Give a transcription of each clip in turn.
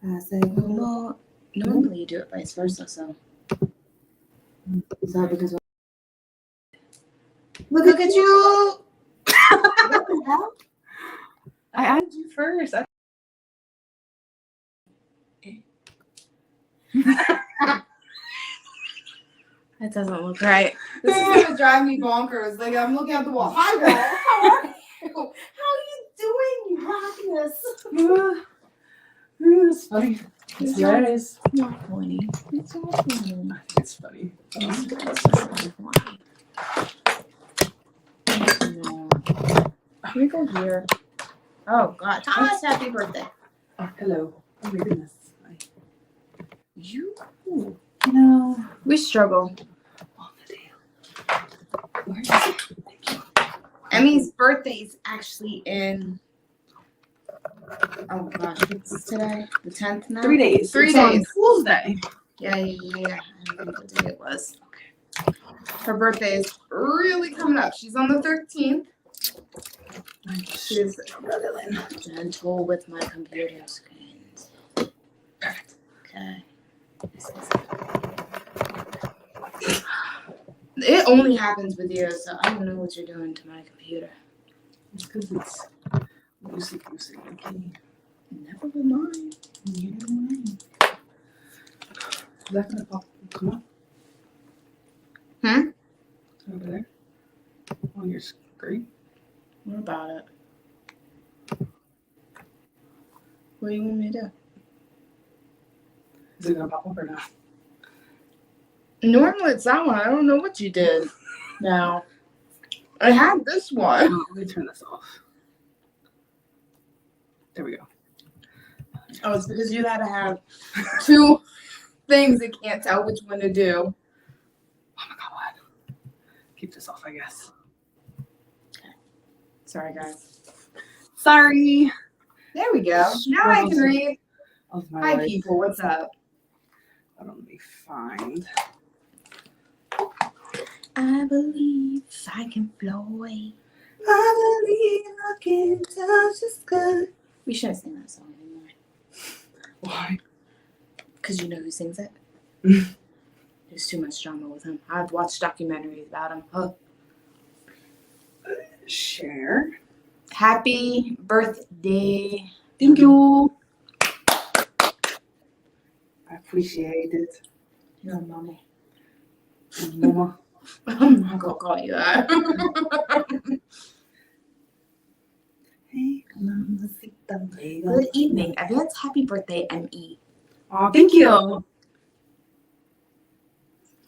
Well, normally you do it vice versa, so. Is that because look at you? What the hell? I added you first. That doesn't look right. This is gonna drive me bonkers. Like I'm looking at the wall. Hi, wall. How are you? How are you doing, you rockness? It's funny. It's hilarious. Not funny. It's all funny. It's funny. No. Can we go here? Oh God, Thomas, happy birthday! Oh, hello. Oh my goodness. You No. we struggle. Where is it? Thank you. Emmy's birthday's actually in. Oh gosh, what's today? The 10th now. 3 days. 3 It's on days. Fool's Day. Yeah. I don't think what day it was. Her birthday is really coming up. She's on the 13th. She's gentle with my computer screens. Perfect. Okay. It only happens with you, so I don't know what you're doing to my computer. It's because it's loosey-goosey. Okay. Never mind. Never mind. Is that gonna pop? Come on. Hmm? Over there. On your screen. What about it? What do you want me to do? Is it gonna pop up or not? Normally it's that one. I don't know what you did. Now, I have this one. Oh, let me turn this off. There we go. Oh, it's because you had to have 2 things that can't tell which one to do. Oh my God. Keep this off, I guess. Sorry, guys. Sorry. There we go. Now I can read. Of my Hi, life. people. What's up? I don't let me find. I believe I can fly. I believe I can touch the sky. We shouldn't sing that song anymore. Why? Because you know who sings it? There's too much drama with him. I've watched documentaries about him. Huh. Share. Happy birthday. Thank you. I appreciate it. Your mommy. Mama. I'm not going to call you that. Hey, Good evening. Advance happy birthday, M.E. Oh, thank you.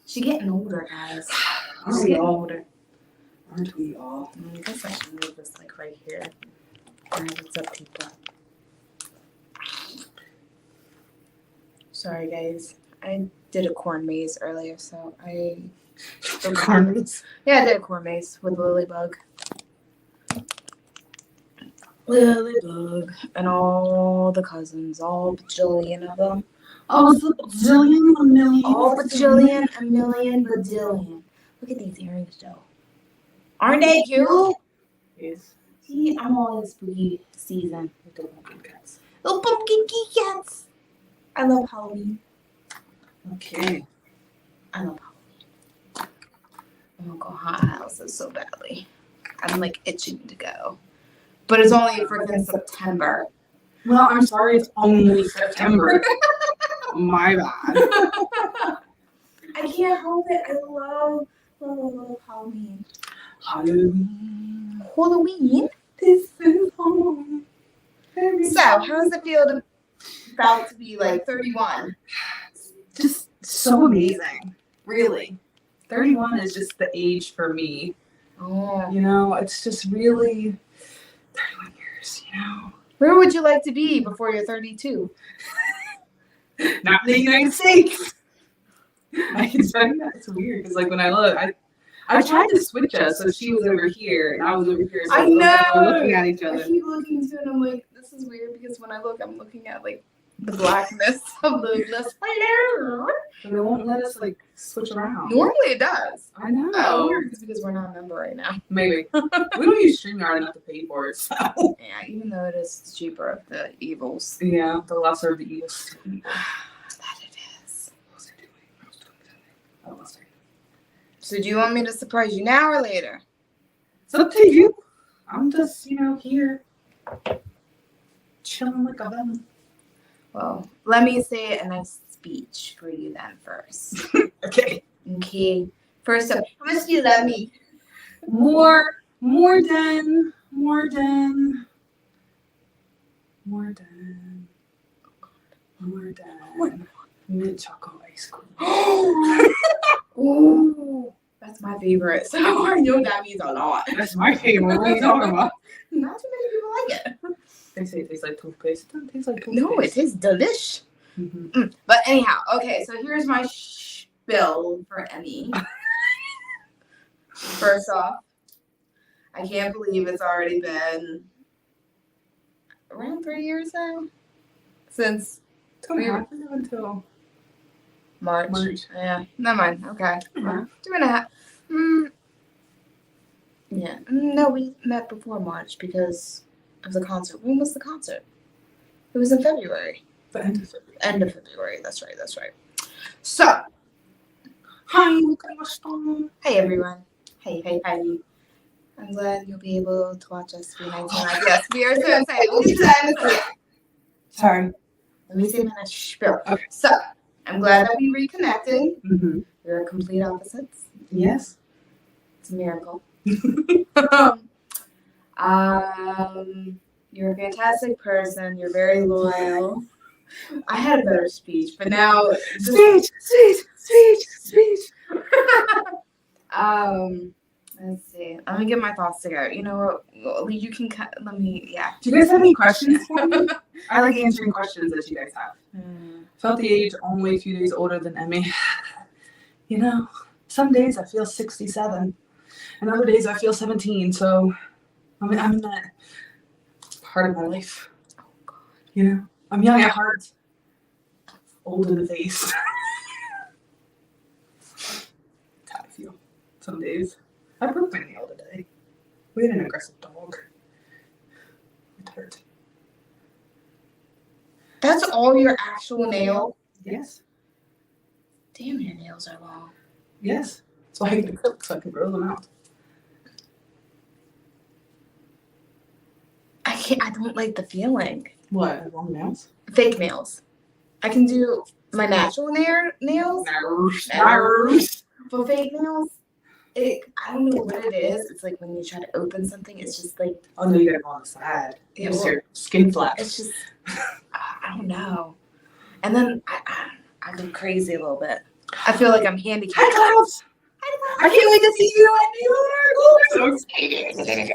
She's getting older, guys. Aren't She's we getting all? older. Aren't we all? I guess I should move this like right here. Alright, what's up, people? Sorry, guys. I did a corn maze earlier, so I. Corn maze? Yeah, I did a corn maze with Lilybug. Lilybug. And all the cousins, all bajillion of them. Oh, it's a bajillion, a million. All bajillion, a million, bajillion. Look at these earrings, Joe. Aren't they cute? Yes. See, I'm all in spooky season with the pumpkin cats. Little pumpkin cats. I love Halloween. Okay. I love Halloween. I want to go hot houses so badly. I'm like itching to go. But it's only freaking September. Well, I'm sorry, it's only September. My bad. I can't help it. I love Halloween. Halloween. Halloween? This is home. So, how does it feel about to be like 31? Just so amazing. Really. 31 is just the age for me. Oh. You know, it's just really 31 years, you know. Where would you like to be before you're 32? Not in the United States. It's funny. It's weird because, like, when I look, I tried to switch us, so she was over here and I was over here. So I know. we're looking at each I other. keep looking too, and I'm like, this is weird because when I look, I'm looking at like the blackness of the spider. But it won't let us like switch around. Normally it does. I know. Oh, it's because we're not a member right now. Maybe. We don't use StreamYard enough to pay for it. So. Yeah, even though it is the cheaper of the evils. Yeah, the lesser of the evils. That it is. Oh, So do you want me to surprise you now or later? it's up to you. I'm just, here. Chilling like a bum. Well, let me say a nice speech for you then first. Okay. Okay. First up, how much do you love me? More than mint chocolate ice cream. Ooh, that's my favorite. So I know that means a lot. That's my favorite. What are you talking about? Not too many people like it. They say it tastes like toothpaste. It doesn't taste like toothpaste. No, it tastes delish. Mm-hmm. But anyhow, okay, so here's my spill for Emmy. First off, I can't believe it's already been around 3 years now since It's going to happen until March. Yeah, never mind. Okay. Mhm. 2.5. Yeah. No, we met before March because of the concert. When was the concert? It was in February. the end of February. End of February. That's right. So, Hi, look at my song. hey everyone. Hey. I'm glad you'll be able to watch us be 19 live. Yes, we are so excited. We'll get to that in a second. Sorry. Let me say my spiel. Okay. So, I'm glad that we reconnected. Mm-hmm. We're complete opposites. Yes. It's a miracle. You're a fantastic person. You're very loyal. I had a better speech, but now Speech. Let's see. Let me get my thoughts together. You know what? You can let me. Yeah. Do you guys have any questions for me? I like answering questions that you guys have. Felt the age only a few days older than Emmy. Some days I feel 67, and other days I feel 17. So, I'm in that part of my life. Oh God. I'm young at heart, old in the face. That's how I feel. Some days. I broke my nail today. We had an aggressive dog. It hurt. That's all your actual nail? Yes. Damn, your nails are long. Yes. So I get acrylic so I can grow them out. I don't like the feeling. What? Long nails? Fake nails. I can do my natural nails. Nails. But fake nails, I don't know what it is. It's like when you try to open something, it's just like. Oh no, you got them on the side. Yeah, Just well, your skin flap. it's just, I don't know. And then I go crazy a little bit. I feel like I'm handicapped. Hi, Clouds! I can't wait to see you in New York! Oh, I'm so excited.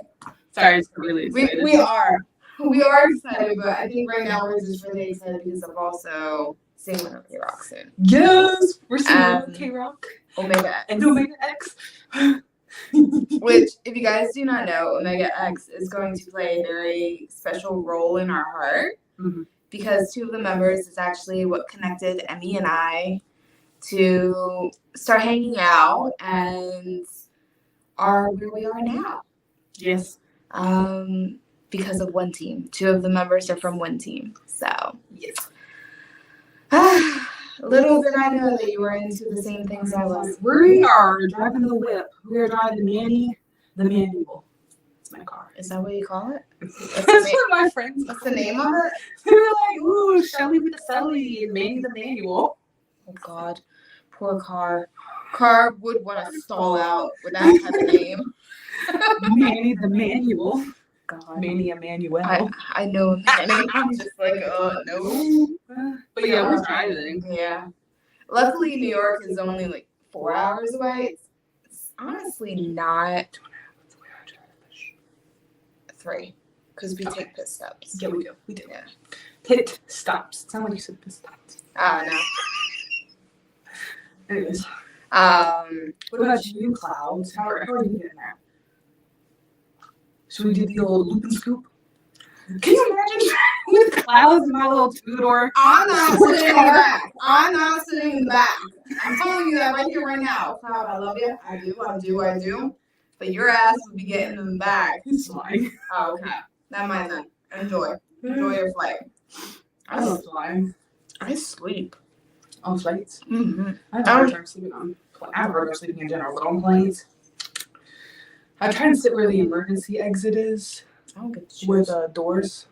Sorry, it's really excited. We are. We are excited, but I think right now we're just really excited because of also seeing Winter K-Rock soon. Yes! We're seeing K-Rock. Omega X. And Omega X. Which, if you guys do not know, Omega X is going to play a very special role in our heart. Mm-hmm. Because 2 of the members is actually what connected Emmy and I to start hanging out and are where we are now. Yes. Because of one team. 2 of the members are from one team. So, yes. Little did I know that you were into the same things I was. We are driving the whip. We are driving Manny the manual. It's my car. Is that what you call it? That's what my friends. What's the name of it? They were like, ooh, Shelly with the Sully and Manny the manual. Oh God, poor Car. Car would want to stall out with that type of name. Manny the manual. God. Manny Emmanuel. I know Manny. I'm just like, no. But yeah, we're driving. Yeah. Luckily, New York is only like 4 hours away. It's honestly not 3, because we take pit stops. Yeah, we do. We do. Yeah. Pit stops. Sound like you said pit stops. No. Anyways. What about you, Clouds? How are you getting there? Should we do the old loop and scoop? Can you imagine? with clouds in my little two-door. I'm not sitting in the back. I'm not sitting in the back. I'm telling you that right here, right now. Cloud, I love you. I do. But your ass would be getting in the back. It's fine. Oh, okay. Never mind then. Enjoy your flight. I love flying. I sleep On flights? Mm-hmm. I have a hard time sleeping on. I have a hard time sleeping in general, but on planes, I try to sit where the emergency exit is, I don't get to choose. with doors.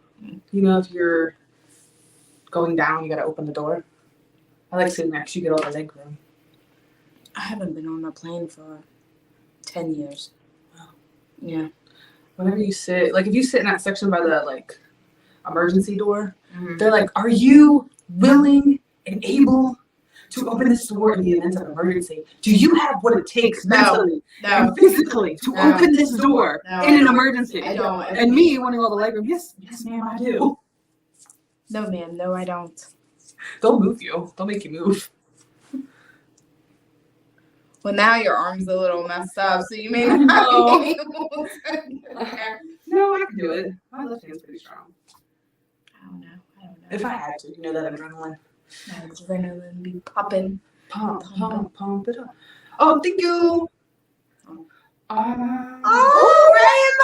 You know, if you're going down, you gotta open the door. I like sitting next. You get all the leg room. I haven't been on a plane for 10 years. Wow. Yeah. Whenever you sit, like if you sit in that section by the like emergency door, Mm-hmm. they're like, "Are you willing and able to open this door in the event of an emergency? Do you have what it takes mentally and physically to open this door in an emergency?" I don't. And me wanting all the leg room, yes, ma'am, I do. No, ma'am. No, I don't. They'll move you. They'll make you move. Well, now your arm's a little messed up, so you may not be able to. No, I can do it. My left hand's pretty strong. I don't know. If I had to, you know that adrenaline. That adrenaline be popping. Pump it up. Oh, thank you. Oh, Ray and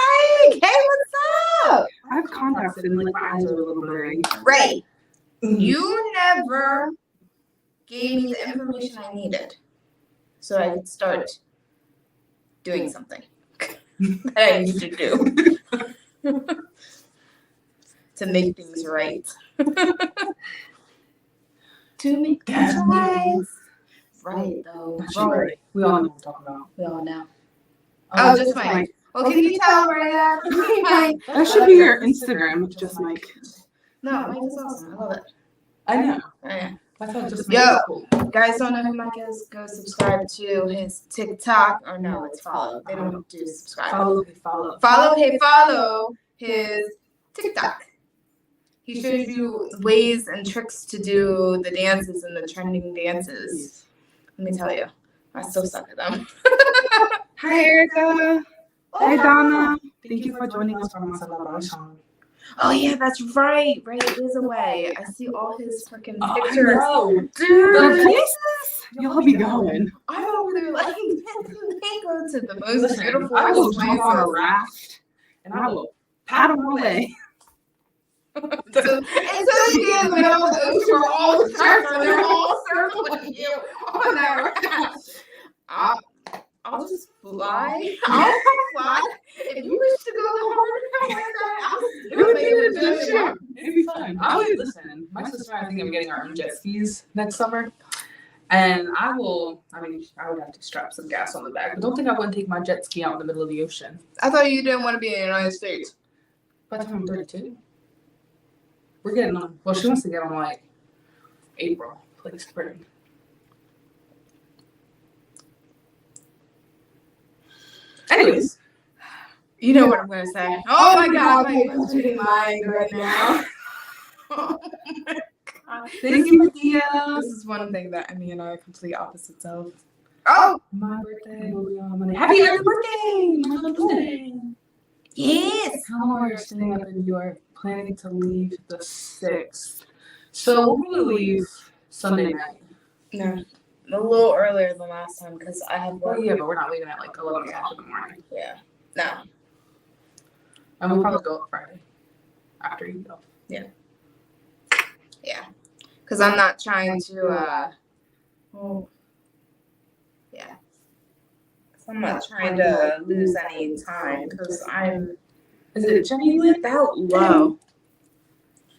Mike! Hey, what's up? I have contacts and like my eyes are a little blurry. Ray, you never gave me the information I needed so I could start doing something that I need to do to make things right. To make things right. Right, though. Right. We all know what I'm talking about. We all know. Oh, just Mike. Well, can you tell Ray that? Mike. That should be your Instagram, just Mike. No, Mike is awesome. I love it. I know. Yeah. I thought just Yo. Mike was cool. Guys don't know who Mike is, go subscribe to his TikTok. Or no, it's follow. They don't do subscribe. Follow his TikTok. He shows you ways and tricks to do the dances and the trending dances. Let me tell you, I still suck at them. Hi, Erica. Hi, Donna. Thank you for joining us for my celebration. Oh yeah, that's right. Ray is away. I see all his freaking I pictures. know. Dude, The places y'all be going. I'm over there like, they go to the most beautiful I will jump on a places. raft and I will paddle away. Instead of being in the middle of the ocean where all the sharks are, they're all circling you on that raft. I'll just fly. I'll fly. If you wish to go the hard way, It'd be fun. Listen, my sister and I think I'm getting our own jet skis next summer. And I would have to strap some gas on the back. But don't think I wouldn't take my jet ski out in the middle of the ocean. I thought you didn't want to be in the United States. By the time I'm 32. We're getting on. Well, she wants to get on like April, like spring. Anyways, you know what I'm gonna say. Oh my God, I'm hitting mine right now. Oh my God. Thank you, Thea. This is one thing that me and I are complete opposites of. Oh, my birthday will be on Monday. Happy early birthday! My birthday. Yes. How long are you staying up in New York? Planning to leave the 6th. So we'll probably leave Sunday night. No, a little earlier than last time because I had work. Well, yeah, but we're not leaving at like 11 o'clock in the morning. Yeah. No. And we'll probably go up Friday after you go. Yeah. Yeah. Because I'm not trying to, yeah. I'm not trying to lose any time because I'm. Is it Jenny About low.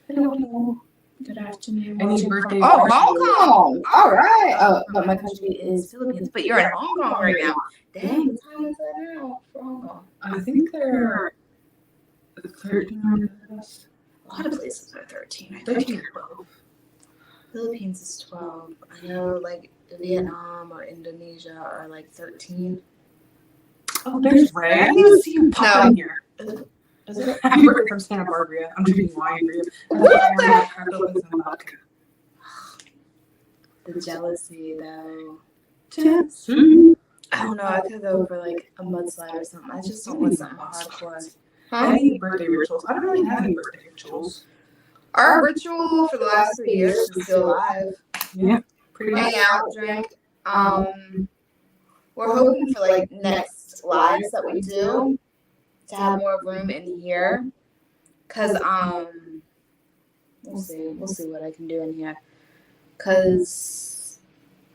Hello. Good afternoon. Any birthday? Oh, Hong Kong. All right. Oh, but my country is Philippines. But you're in Hong Kong right now. Dang, what time is that now for Hong Kong? I think they're 13. A lot of places are 13. I 13 think. or 12. Philippines is 12. I know, like Vietnam or Indonesia are like 13. Oh, there's Ray. I didn't even see you pop in here. Is it? Happy birthday from Santa Barbara. I'm just being lying for you. The jealousy, though. Jealousy. I don't know. I could go for like a mudslide or something. I just don't want something hardcore. Any birthday rituals? I don't really have any birthday rituals. Our ritual for the last 3 years is still alive. Yeah, pretty much. Hang out, drink. We're hoping for like next lives that we do to have more room in here, cause we'll see what I can do in here, cause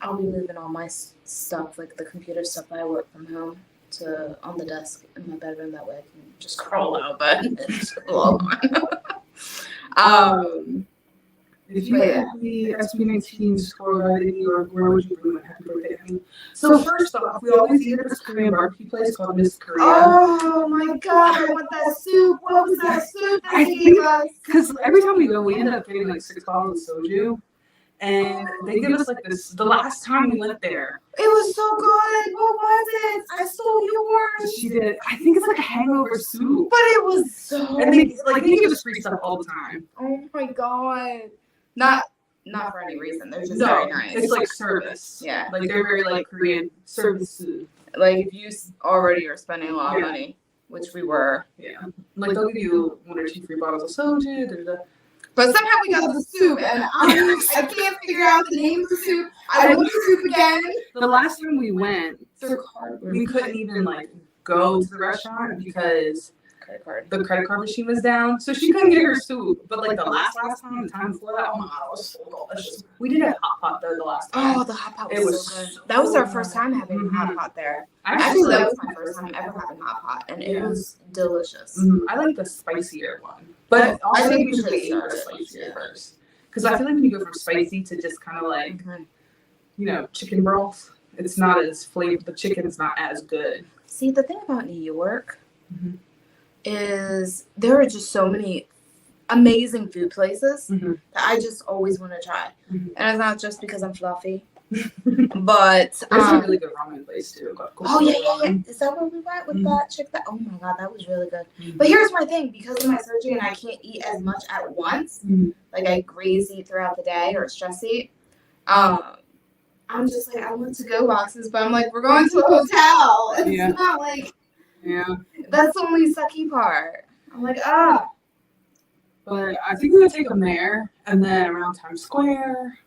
I'll be moving all my stuff, like the computer stuff I work from home, to on the desk in my bedroom. That way I can just crawl out of bed and just log on. If you had the SB19 score right in New York, where would you bring my happy birthday? So first off, we always eat at this Korean barbecue place called Miss Korea. Oh my god, I want that soup. What was that soup that they gave us? Because every time we go, we end up getting like 6 bottles of soju. And they give us like this. The last time we went there, it was so good. What was it? I stole yours. She did. I think it's like a hangover soup. But it was so. And they give us free stuff all the time. Oh my god. Not for any reason. They're just very nice. It's like service. Yeah. Like they're very like Korean service. Like if you already are spending a lot of money, which we were. Yeah. Like they'll give you 1 or 2 free bottles of soju. But somehow we got the soup, and I can't figure out the name of the soup. I want the soup again. The last time we went, we couldn't even like go to the restaurant because the credit card machine was down, so she couldn't get her soup. But like the last time, the time before that, oh my god, it was so delicious. We did have hot pot though the last time. Oh, the hot pot was so good. That was our first time having hot pot there. Actually, that was my first time ever having hot pot, and it was delicious. I like the spicier one, but I think we should aim for spicier first, because I feel like when you go from spicy to just kind of like, chicken broth, it's not as flavored. The chicken's not as good. See, the thing about New York. Is there are just so many amazing food places that I just always want to try, and it's not just because I'm fluffy, but there's a really good ramen place too. Oh yeah. Is that where we went with that chick? That oh my god, that was really good. But here's my thing: because of my surgery and I can't eat as much at once, like I graze eat throughout the day or stress eat. I'm just like I want to go boxes, but I'm like we're going to a hotel. It's not like. Yeah. That's the only sucky part. I'm like, But I think we're going to take them there, and then around Times Square,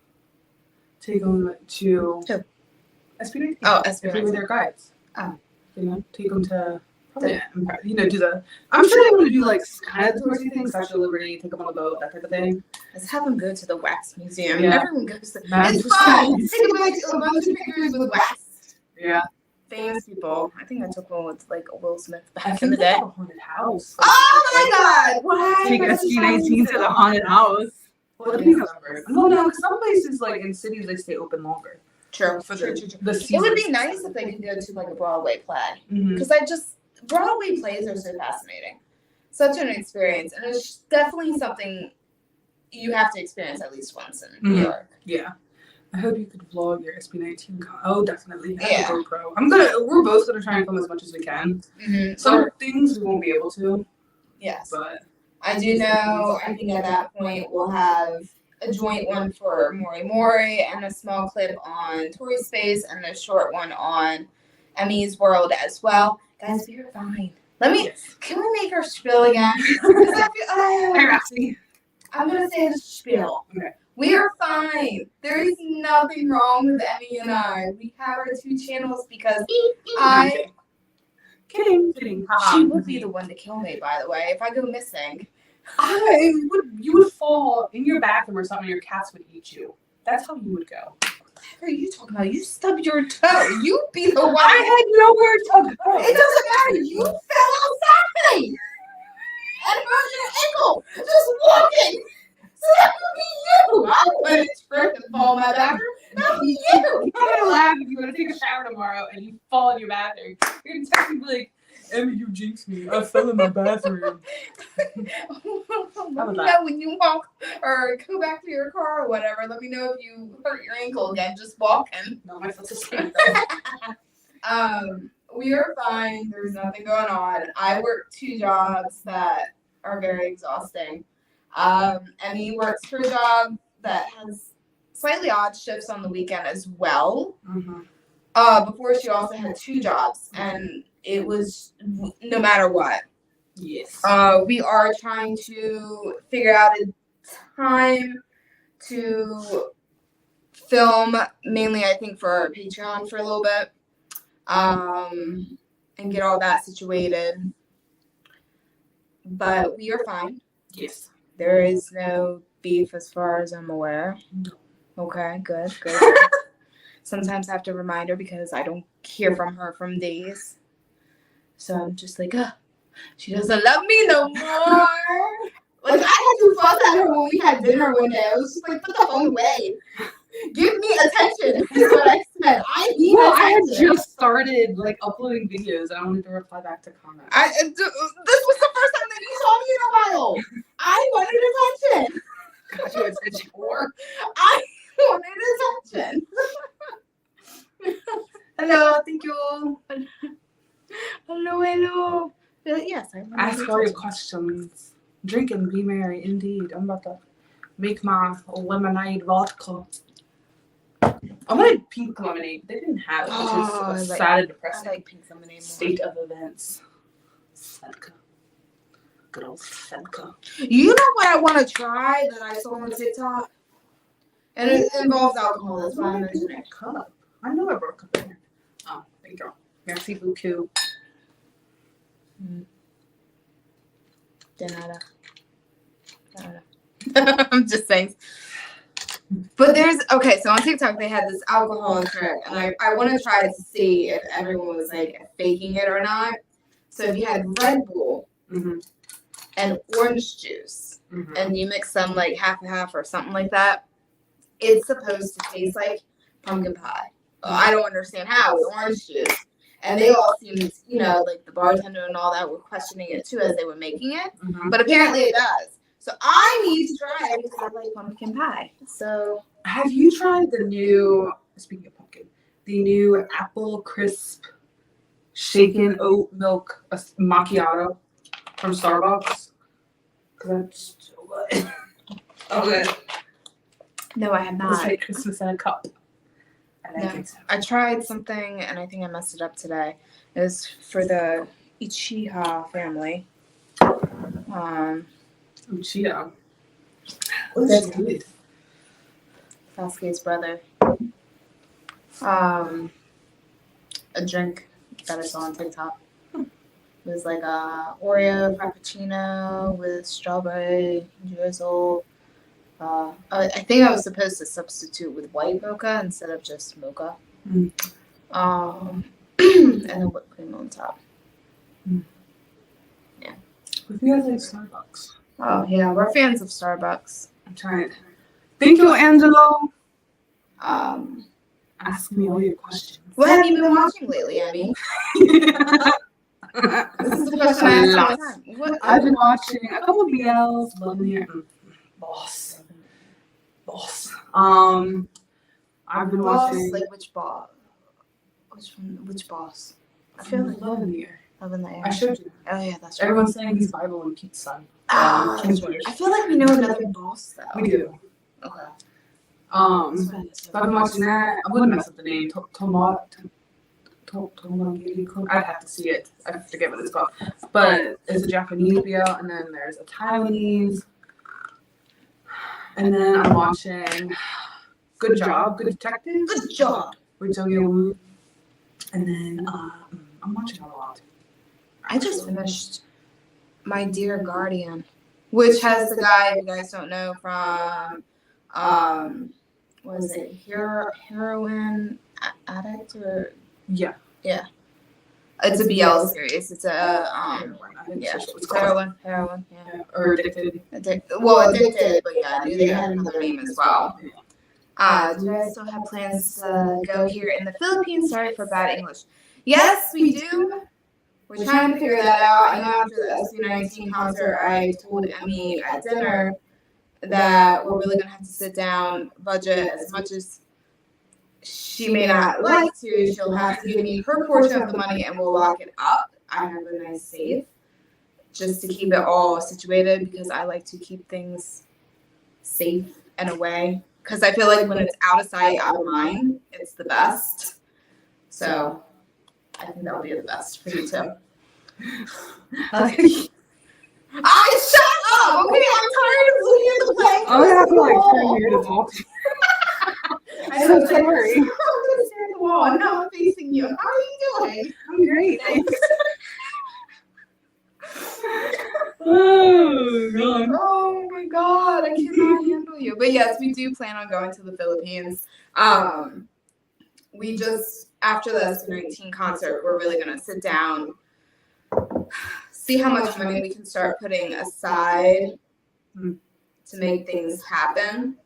take them to SB19. Oh, SB19. If we were their guides. Oh. Take them to, do the, I'm sure they want to do like kind of touristy things, Statue of Liberty, take them on the boat, that type of thing. Let's have them go to the wax museum. Yeah. Everyone goes to it's fun. Take a bunch of pictures with wax. Yeah. Famous people. I think I took one with like Will Smith back in the day. A haunted house. Oh my god! What? Take SB19 to the haunted house. Well, no, because some places like in cities they stay open longer. True. For the it would be nice if they could go to like a Broadway play because Broadway plays are so fascinating. Such an experience, and it's definitely something you have to experience at least once in New York. Yeah. I hope you could vlog your SB19 Oh, definitely. Yeah. GoPro. We're both gonna try and film as much as we can. Some things we won't be able to. Yes. But I do know. I think at that point we'll have a joint one for Mori Mori and a small clip on Tory Space and a short one on Emmy's World as well. Guys, we're fine. Can we make our spiel again? I'm gonna say the spiel. Okay. We are fine. There is nothing wrong with Emmy and I. We have our 2 channels because Kidding. She would be the one to kill me, by the way, if I go missing. You would fall in your bathroom or something, and your cats would eat you. That's how you would go. What the heck are you talking about? You stubbed your toe. You be the one. I had nowhere to go. It doesn't matter. You fell outside and hurt your ankle just walking. So that would be you. I wouldn't trip and fall in my bathroom. That would be you. I'm gonna laugh if you're gonna take a shower tomorrow and you fall in your bathroom. You're gonna text me like, Emmy, you jinxed me. I fell in my bathroom. Let me know when you walk or go back to your car or whatever. Let me know if you hurt your ankle again just walking. No, my foot's asleep. We are fine. There's nothing going on. I work 2 jobs that are very exhausting. Emmy works her job that has slightly odd shifts on the weekend as well. Before she also had 2 jobs, and it was no matter what. Yes. We are trying to figure out time to film, mainly I think for our Patreon for a little bit, and get all that situated. But we are fine. Yes. There is no beef as far as I'm aware. Okay, good. Sometimes I have to remind her because I don't hear from her from days. So I'm just like, she doesn't love me no more. Like, I had to fuss at her when we had dinner one day. I was just like, put the phone away. Give me attention, is what I said. I need Well, I had attention. just started like uploading videos and I wanted to reply back to comments. This was the first time that you saw me in a while. I wanted attention. Got you attention for. I wanted attention. Hello, thank you. Hello. Yes, I wanted Ask all your attention. questions. Drink and be merry, indeed. I'm about to make my lemonade vodka. I wanted pink lemonade. They didn't have it, which is a sad and depressing I like pink lemonade more. state of events. Vodka. Good old vodka. You know what I want to try that I saw on TikTok? And it involves alcohol. That's why I mentioned it. Cup. I know I brought a cup in here. Oh, thank you. Merci beaucoup. De nada. I'm just saying. But so on TikTok they had this alcohol trick, and I want to try to see if everyone was like faking it or not. So if you had Red Bull and orange juice, and you mix them like half and half or something like that, it's supposed to taste like pumpkin pie. Well, I don't understand how with orange juice. And they all seemed, like the bartender and all that were questioning it too as they were making it. But apparently it does. So I need to try it because I like pumpkin pie. So have you tried the new, speaking of pumpkin, the new apple crisp shaken oat milk macchiato from Starbucks? That's so good. Okay. no, I have It's not. like Christmas in a cup. I like it. I tried something and I think I messed it up today. It was for the Uchiha family. Uchiha. That's good. Sasuke's brother. A drink that I saw on TikTok. It was like a Oreo Frappuccino with strawberry drizzle. I think I was supposed to substitute with white mocha instead of just mocha. And then whipped cream on top. Yeah. If you guys like Starbucks. Oh yeah, we're fans of Starbucks. I'm trying. Thank you, Angelo. Ask me all your questions. What have you been watching lately, Abby? This is the question I ask all the time. What I've been watching a couple of BLs, Lovely and Boss. I've been watching. Like which boss? Which boss? I feel like Love in the Air. Love in the Air. I showed you. Oh yeah, that's right. Everyone's saying he's Bible and Pete's son. I feel like we know another boss though. We do. Okay. So I've been watching that. I wouldn't mess up the name. I'd have to see it. I forget what it's called. But it's a Japanese BL, and then there's a Taiwanese. And then I'm watching Good Detective. Good job. With Jung Woo. And then I'm watching a lot. I just finished My Dear Guardian, which has the guy, if you guys don't know, from what is it, Heroin Addict or Yeah. it's a BL series. It's a yeah. It's heroin. Yeah. Or Addicted. Addicted, but yeah, I knew they had another name as well. Do you guys still have plans to go here in the Philippines? Sorry for bad English. Yes, we do. We're trying to figure that out. I know after the SB19 concert, I told Emmy at dinner that we're really going to have to sit down, budget as much as she may not like to. She'll have to give me her portion of the money and we'll lock it up. I have a nice safe just to keep it all situated because I like to keep things safe and away. Because I feel like when it's out of sight, out of mind, it's the best. So I think that would be the best for you too. Shut up! Okay, I'm tired of looking at the plane to like turn here to talk to you. I know, So sorry. I'm gonna stare at the wall and now I'm facing you. How are you doing? I'm great, thanks. Oh god. Oh my god, I cannot handle you. But yes, we do plan on going to the Philippines. We just, after the SB19 concert, we're really gonna sit down, see how much money we can start putting aside to make things happen.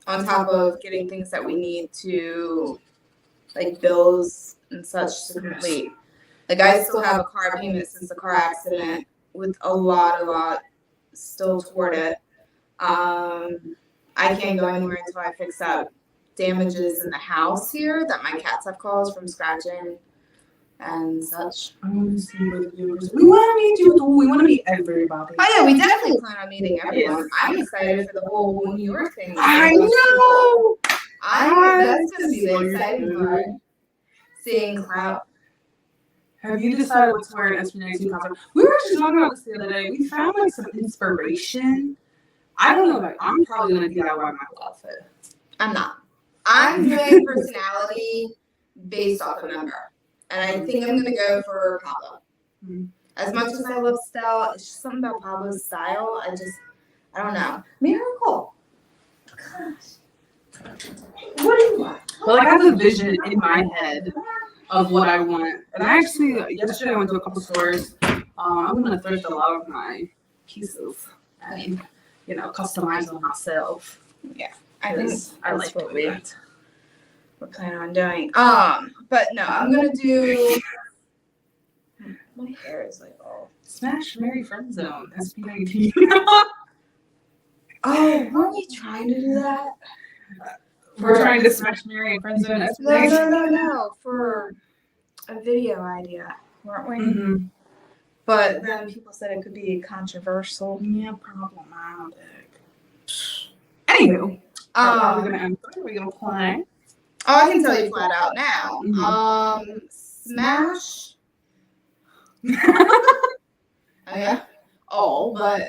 On top of getting things that we need to, like bills and such to complete. Like I still have a car payment since the car accident with a lot still toward it. I can't go anywhere until I fix up damages in the house here that my cats have caused from scratching and such. I want to see what the viewers. We want to meet you too. We want to meet everybody. Oh yeah, we definitely plan on meeting everyone. I'm excited for the whole New York thing. I know. That's gonna be the exciting part. Seeing crowd. Have you decided what to wear at SB19 concert? We were actually talking about this the other day. We found like some inspiration. I don't know, like I'm probably gonna DIY my whole outfit. I'm not. I'm doing personality based off a member. And I think I'm gonna go for Pablo. As much as I love style, it's just something about Pablo's style. I don't know. Miracle. Gosh. What do you want? Well, I have a vision in my head of what I want. And I actually, yesterday I went to a couple stores. I'm gonna thrift a lot of my pieces and, customize them myself. Yeah, I think I like what we're planning on doing. But no, I'm gonna do. My hair is like all. Smash Mary Friend Zone SB19. Oh, weren't we trying to do that? We're trying to smash Mary Friend Zone SB19. No, for a video idea, weren't we? Mm-hmm. But then people said it could be controversial. Yeah, problematic. Anywho, are we gonna play? Oh, I can tell you flat out now. Mm-hmm. Smash. Yeah. All, but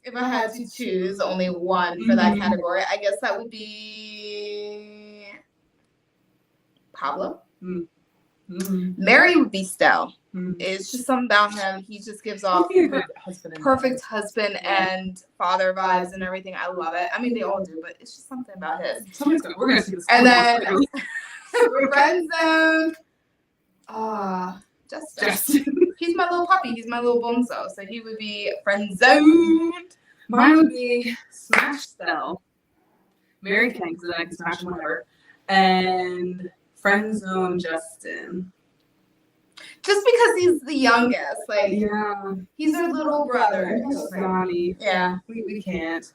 if I had to choose only one for that category, I guess that would be Pablo. Mm-hmm. Mary would be Stell. Mm-hmm. It's just something about him. He just gives off perfect husband and father vibes and everything. I love it. I mean, they all do, but it's just something about his. We're gonna see this. And then friend zone. Justin. He's my little puppy. He's my little bonzo. So he would be friend zoned. Mine would be Smash Stell, Mary King, so that I can smash whatever, and friend zone Justin. Just because he's the youngest, like Yeah, he's our little brother. Johnny. Yeah, We can't.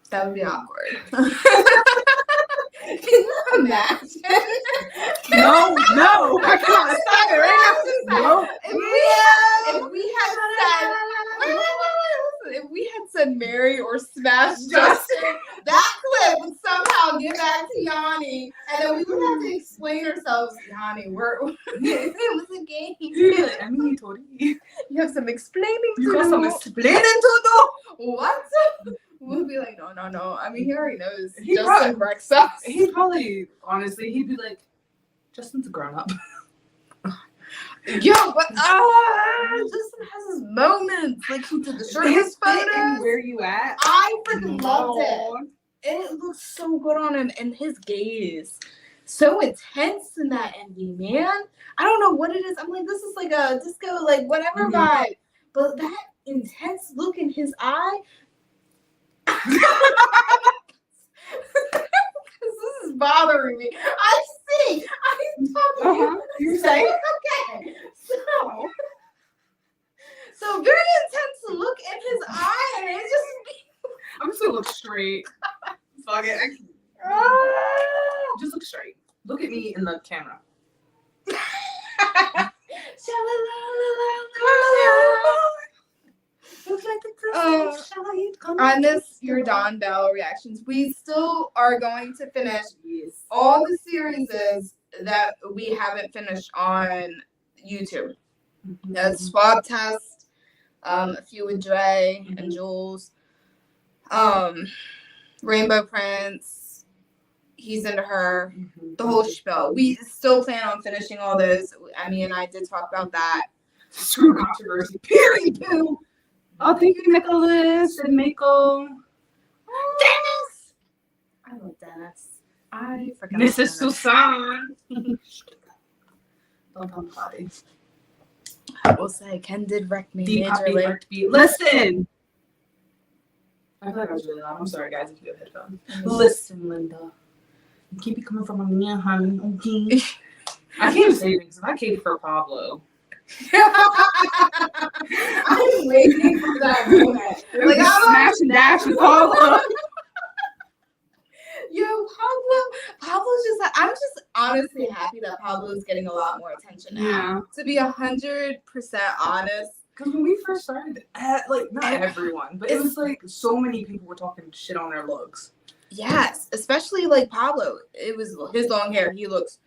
that would be awkward. Can you imagine? No, I can't stop it right now. No. If we had said, wait, if we had said Mary or Smash Justin, that clip would somehow get back to Yanni, and then we would have to explain ourselves. Yanni, it was a game. I mean, you told me. You have some explaining to do. You got some explaining to do. What? We'll be like, no. I mean, he already knows. He Justin wrecks us. He'd probably, honestly, he'd be like, Justin's a grown up. Yo, but Justin has his moments. Like he did the shirtless photos. Where you at? I freaking loved it. It looks so good on him, and his gaze so intense in that envy, man. I don't know what it is. I'm like, this is like a disco, like whatever vibe, but that intense look in his eye. This is bothering me. I see. I'm talking to you. You're saying? Okay. So very intense look in his eye, and it's just. I'm just gonna look straight. Fuck it. Just look straight. Look at me in the camera. On this, your Dawn Bell reactions, we still are going to finish all the series that we haven't finished on YouTube. The swab test, A few with Dre and Jules. Rainbow Prince. He's into her. The whole spiel. We still plan on finishing all those. Emmy and I did talk about that. Screw controversy. Period. Boo. Oh, thank you, Nicholas and Mako. Dennis! I love Dennis. I forgot. Mrs. Susan. Don't come potty. I will say, Ken did wreck me majorly. Listen. I feel like I was really loud. I'm sorry, guys, if you have headphones. Listen, Linda. You keep it coming from me, honey. Okay. I can't even say things. If I came for Pablo. I'm waiting for that moment. Like, I'm smash and dash with Pablo. Yo, Pablo's just like, I'm just honestly happy that Pablo's getting a lot more attention now. Yeah. To be 100% honest. Because when we first started, like, not everyone, but it was like so many people were talking shit on their looks. Yes, especially like Pablo. It was his long hair. He looks,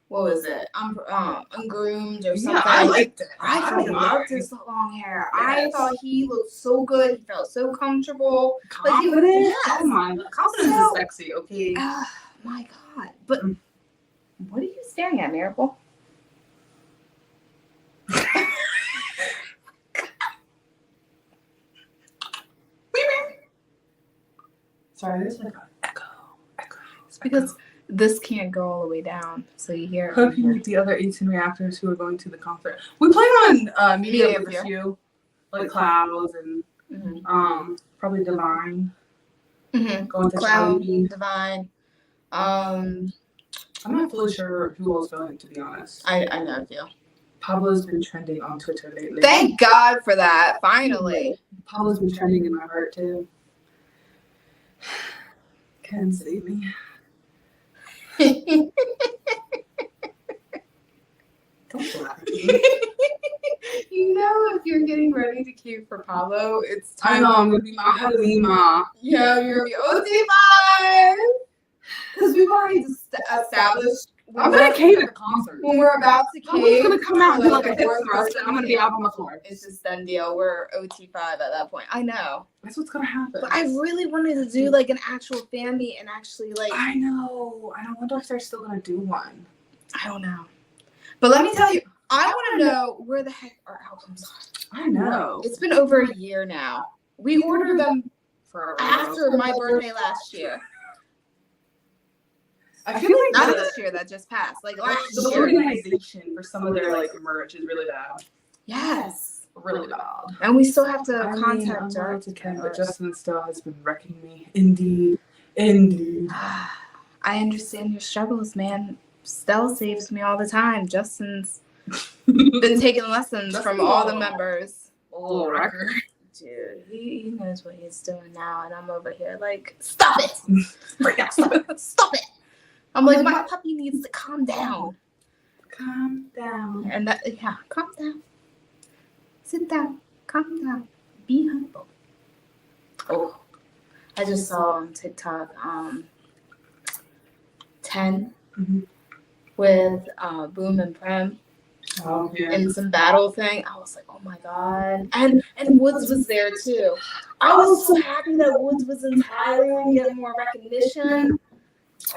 what was it? Ungroomed or something. Yeah, I liked it. I loved his long hair. Yes. I thought he looked so good. He felt so comfortable. Confident? Like yes. Oh my, confidence is sexy, okay? My God. But what are you staring at, Miracle? Sorry, there's like an echo. It's because this can't go all the way down, so you hear it. Hope you meet the other 18 reactors who are going to the concert. We plan on meeting up with a few, like Clouds and probably Divine. Going to Cloud, Charlie. Divine. I'm not fully sure who else going, to be honest. I know you. Pablo's been trending on Twitter lately. Thank God for that. Finally. Pablo's been trending in my heart too. Can save me. Don't laugh at me. You know, if you're getting ready to queue for Pablo, it's time. I know, I'm going to be my Halima. Yeah, you're going to be OT5. Because we've already established. I'm going to cave at the concert. When we're about to cave. I'm going to come out and do like a hip thrust and I'm going to be out on the floor. It's just done deal. We're OT5 at that point. I know. That's what's going to happen. But I really wanted to do like an actual fan meet and actually like. I know. I wonder if they're still going to do one. I don't know. But let me tell you, I want to know where the heck our albums are. I know. It's been over a year now. We ordered them after my birthday last year. I feel like not this year that just passed. Like last the year. organization for some of their like merch is really bad. Yes. Really bad. And we still have to contact her. But Justin still has been wrecking me. Indeed. I understand your struggles, man. Stella saves me all the time. Justin's been taking lessons from all the members. Oh, record. Dude, he knows what he's doing now, and I'm over here like, stop it! Right now, stop it! Stop it! I'm like, my puppy needs to calm down. Calm down. And calm down. Sit down. Calm down. Be humble. Oh, I just saw on TikTok 10 with Boom and Prem in some battle thing. I was like, oh my God. And Woods was there too. I was so happy that Woods was in Thailand getting more recognition.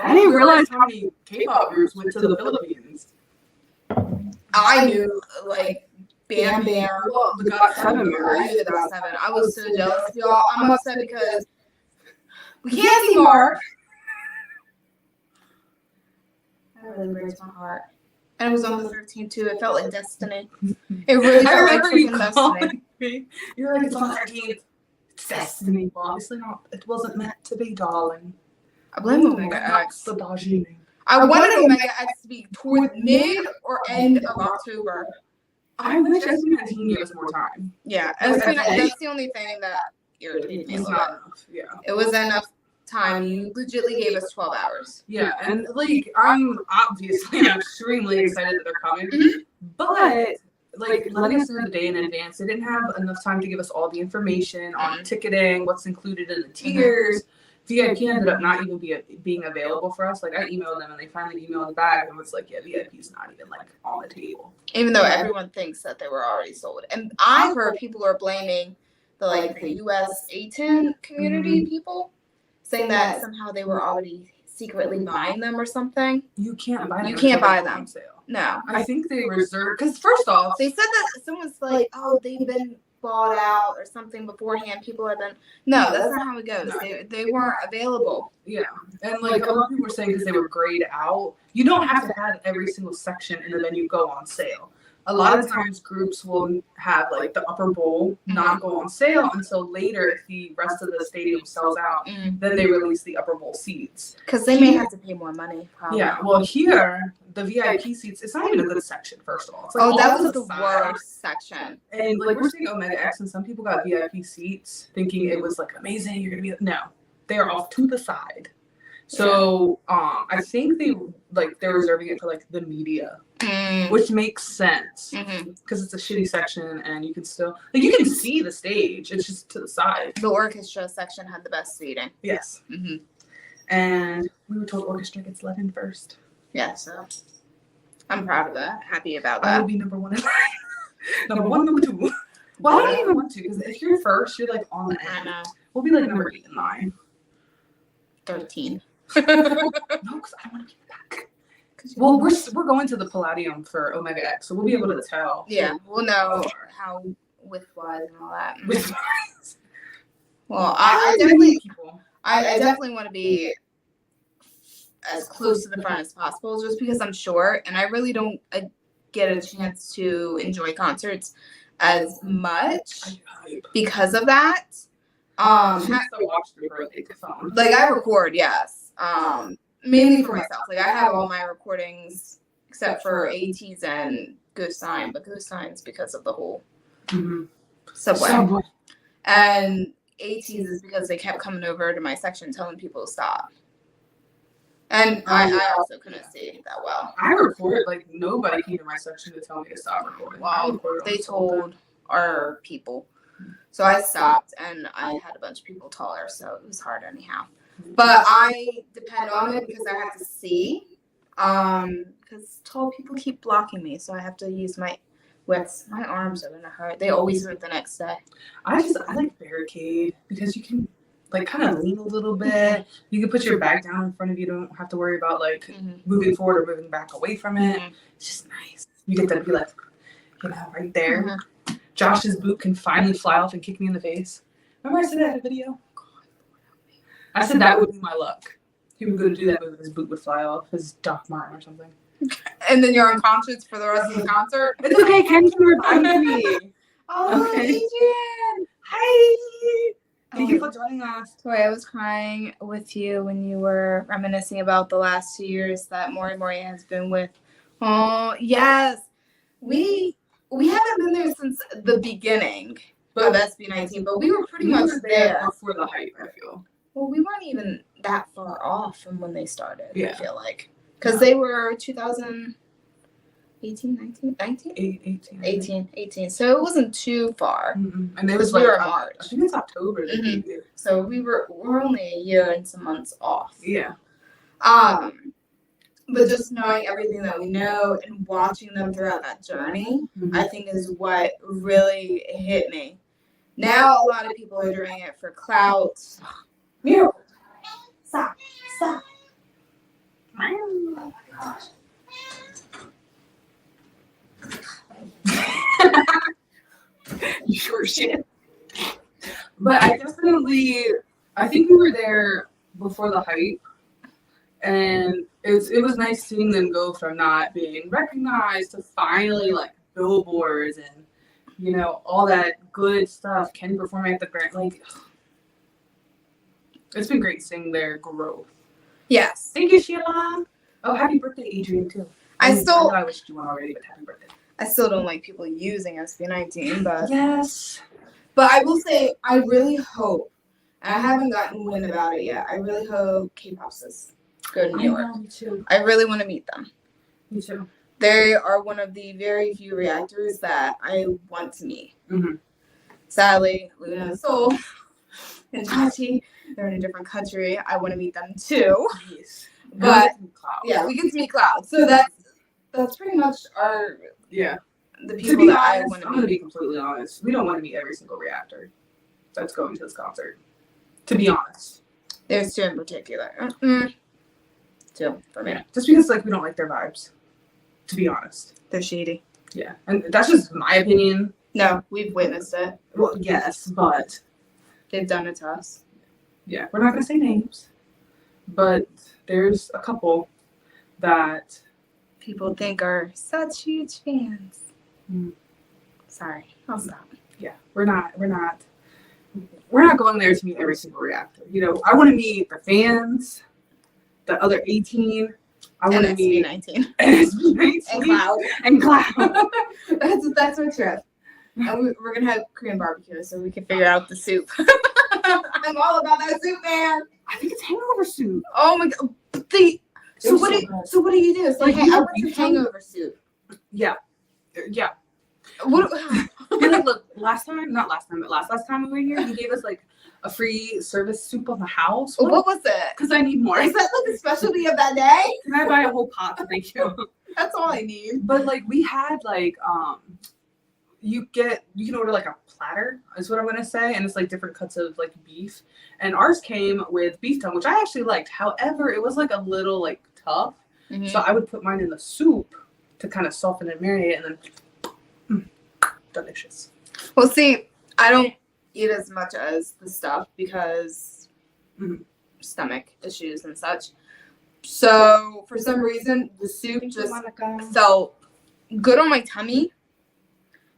I didn't realize how many K-pop groups went to the Philippines. I knew, like, Bam Bam. Well, the GOT7 members. I knew the GOT7. I was so jealous of y'all. I'm upset because we can't see Mark. That really breaks my heart. And it was on the 13th too. It felt like destiny. It really felt like freaking destiny. Me. You're like, it's on the 13th. It's destiny. Well, obviously not. It wasn't meant to be, darling. I blame Omega X. I wanted Omega X to be toward mid or end of October. I wish SB19 gave us more time. Yeah, that's the only thing that irritated me a little bit. Yeah. It wasn't enough time. You legitimately gave us 12 hours. Yeah, and like I'm extremely excited that they're coming, but like letting us know the day in advance, they didn't have enough time to give us all the information on ticketing, what's included in the tiers, VIP ended up not even being available for us. Like I emailed them and they finally emailed back and was like, yeah, VIP's not even like on the table. Even though everyone thinks that they were already sold. And I've heard people are blaming the US A10 community people, saying that somehow they were already secretly buying them or something. You can't buy them. You can't buy them. On sale. No. I think they reserved, because first off, they said that someone's like, oh, they've been bought out or something beforehand. People have been. No, that's not how it goes. No. They weren't available. Yeah. And like a lot of people were saying because they were grayed out, you don't have to have every single section and then you go on sale. A lot of times groups will have like the upper bowl not go on sale until later if the rest of the stadium sells out. Then they release the upper bowl seats. Because they may have to pay more money, probably. Yeah, well here, the VIP seats, it's not even a good section, first of all. It's like that was the worst section. And like we're saying Omega X and some people got VIP seats thinking it was like amazing, you're gonna be, no. They're off to the side. So I think they're reserving it for like the media, which makes sense because it's a shitty section and you can still you can see the stage. It's just to the side. The orchestra section had the best seating. Yes, and we were told orchestra gets let in first. Yeah, so I'm proud of that. Happy about that. I will be number one in line. Number one, number two. Well, I don't even want to because if you're first, you're like on the end. We'll be like number 8 in line. 13. No, because I want to be back. Well, we're going to the Palladium for Omega X, so we'll be able to tell. Yeah, we'll know how width-wise and all that. Width-wise. Well, I definitely want to be as close to the front as possible, just because I'm short and I really don't get a chance to enjoy concerts as much because of that. Like I record, yes. Mainly for myself. Like I have all my recordings except for ATs and Ghost Sign, but Ghost Sign's because of the whole subway. And ATs is because they kept coming over to my section telling people to stop. And I also couldn't see that well. I recorded, like nobody came to my section to tell me to stop recording. Well, they told our people. So I stopped, and I had a bunch of people taller, so it was hard anyhow. But I depend on it because I have to see. Because tall people keep blocking me, so I have to use my widths. My arms are gonna hurt. They always hurt the next day. I like barricade because you can like kind of lean a little bit. You can put your back down in front of you. Don't have to worry about like moving forward or moving back away from it. It's just nice. You get to be like, right there. Josh's boot can finally fly off and kick me in the face. Remember I said that in a video? I said that would be my luck. He would go to do that move and his boot would fly off, his Doc Martin or something. And then you're unconscious for the rest of the concert? It's okay, Ken's gonna revive me. Oh, okay. Adrian! Hi! Thank you for joining us. Tori, I was crying with you when you were reminiscing about the last 2 years that Mori has been with. Oh, yes. We haven't been there since the beginning of SB19, but we were pretty much there before the hype, I feel. Well, we weren't even that far off from when they started, I feel like. Because they were 2018, 19? 18. So it wasn't too far. And it was we were in March. I think it's October. So we're only a year and some months off. Yeah. But just knowing everything that we know and watching them throughout that journey, I think is what really hit me. Now a lot of people are doing it for clout. Miracle. Stop. Oh my gosh. You sure shit. But I think we were there before the hype. And it was nice seeing them go from not being recognized to finally like billboards and all that good stuff. Kenny performing at the Grand, like it's been great seeing their growth. Yes. Thank you, Sheila. Oh, happy birthday, Adrian, too. I wished you one already, but happy birthday. I still don't like people using SB19, but yes. But I will say I really hope, and I haven't gotten wind about it yet. I really hope K-Pop's go to New York. Me too. I really want to meet them. Me too. They are one of the very few reactors that I want to meet. Sadly, Luna Soul and Tati they're in a different country. I want to meet them too. Yes. But Cloud. yeah, we get to meet Cloud. So that's pretty much our the To people be that I honest, want to I'm gonna meet. be completely honest. We don't want to meet every single reactor that's going to this concert. To be honest. There's two in particular. Two for me. Yeah. Just because like we don't like their vibes. To be honest. They're shady. Yeah. And that's just my opinion. No, we've witnessed it. Well, yes, but They've done it to us. yeah, we're not gonna say names. But there's a couple that People think are such huge fans. Mm. Sorry, I'll stop. Yeah, we're not going there to meet every single reactor. You know, I want to meet the fans, the other 18. I want to meet SB19 SB19 and Cloud. and Cloud. That's our trip. And we're gonna have Korean barbecue, so we can figure out the soup. I'm all about that soup, man. I think it's hangover soup. Oh my god. So what do you do? It's like, hey, I want some hangover soup. Yeah. What? And like, look, last time we were here, he gave us like a free service soup on the house. What was it? Because I need more. Is that like a specialty of that day? Can I buy a whole pot? Thank you. That's all I need. But like we had like you can order like a platter is what I'm gonna say, and it's like different cuts of like beef. And ours came with beef tongue, which I actually liked. However, it was like a little like tough. Mm-hmm. So I would put mine in the soup to kind of soften and marinate it, and then delicious. Well, see, I don't eat as much as the stuff because stomach issues and such. So for some reason, the soup just felt good on my tummy,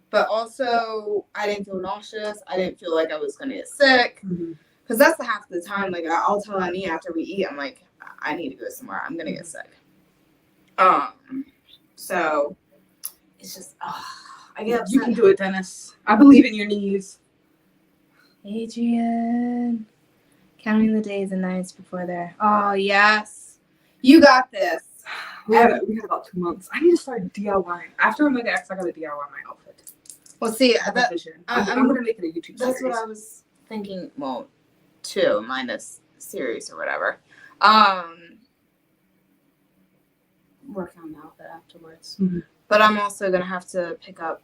but also I didn't feel nauseous. I didn't feel like I was gonna get sick, because that's the half of the time. Like I'll tell Annie after we eat, I'm like, I need to go somewhere. I'm gonna get sick. So it's just, I get upset. You can do it, Dennis. I believe in your knees. Adrian, counting the days and nights before there. Oh yes, you got this. We had about 2 months. I need to start DIYing. After Omega X, I gotta DIY my outfit. Well, see, I'm gonna make it a YouTube series. That's what I was thinking. Well, 2 minus series or whatever. Work on the outfit afterwards. Mm-hmm. But I'm also gonna have to pick up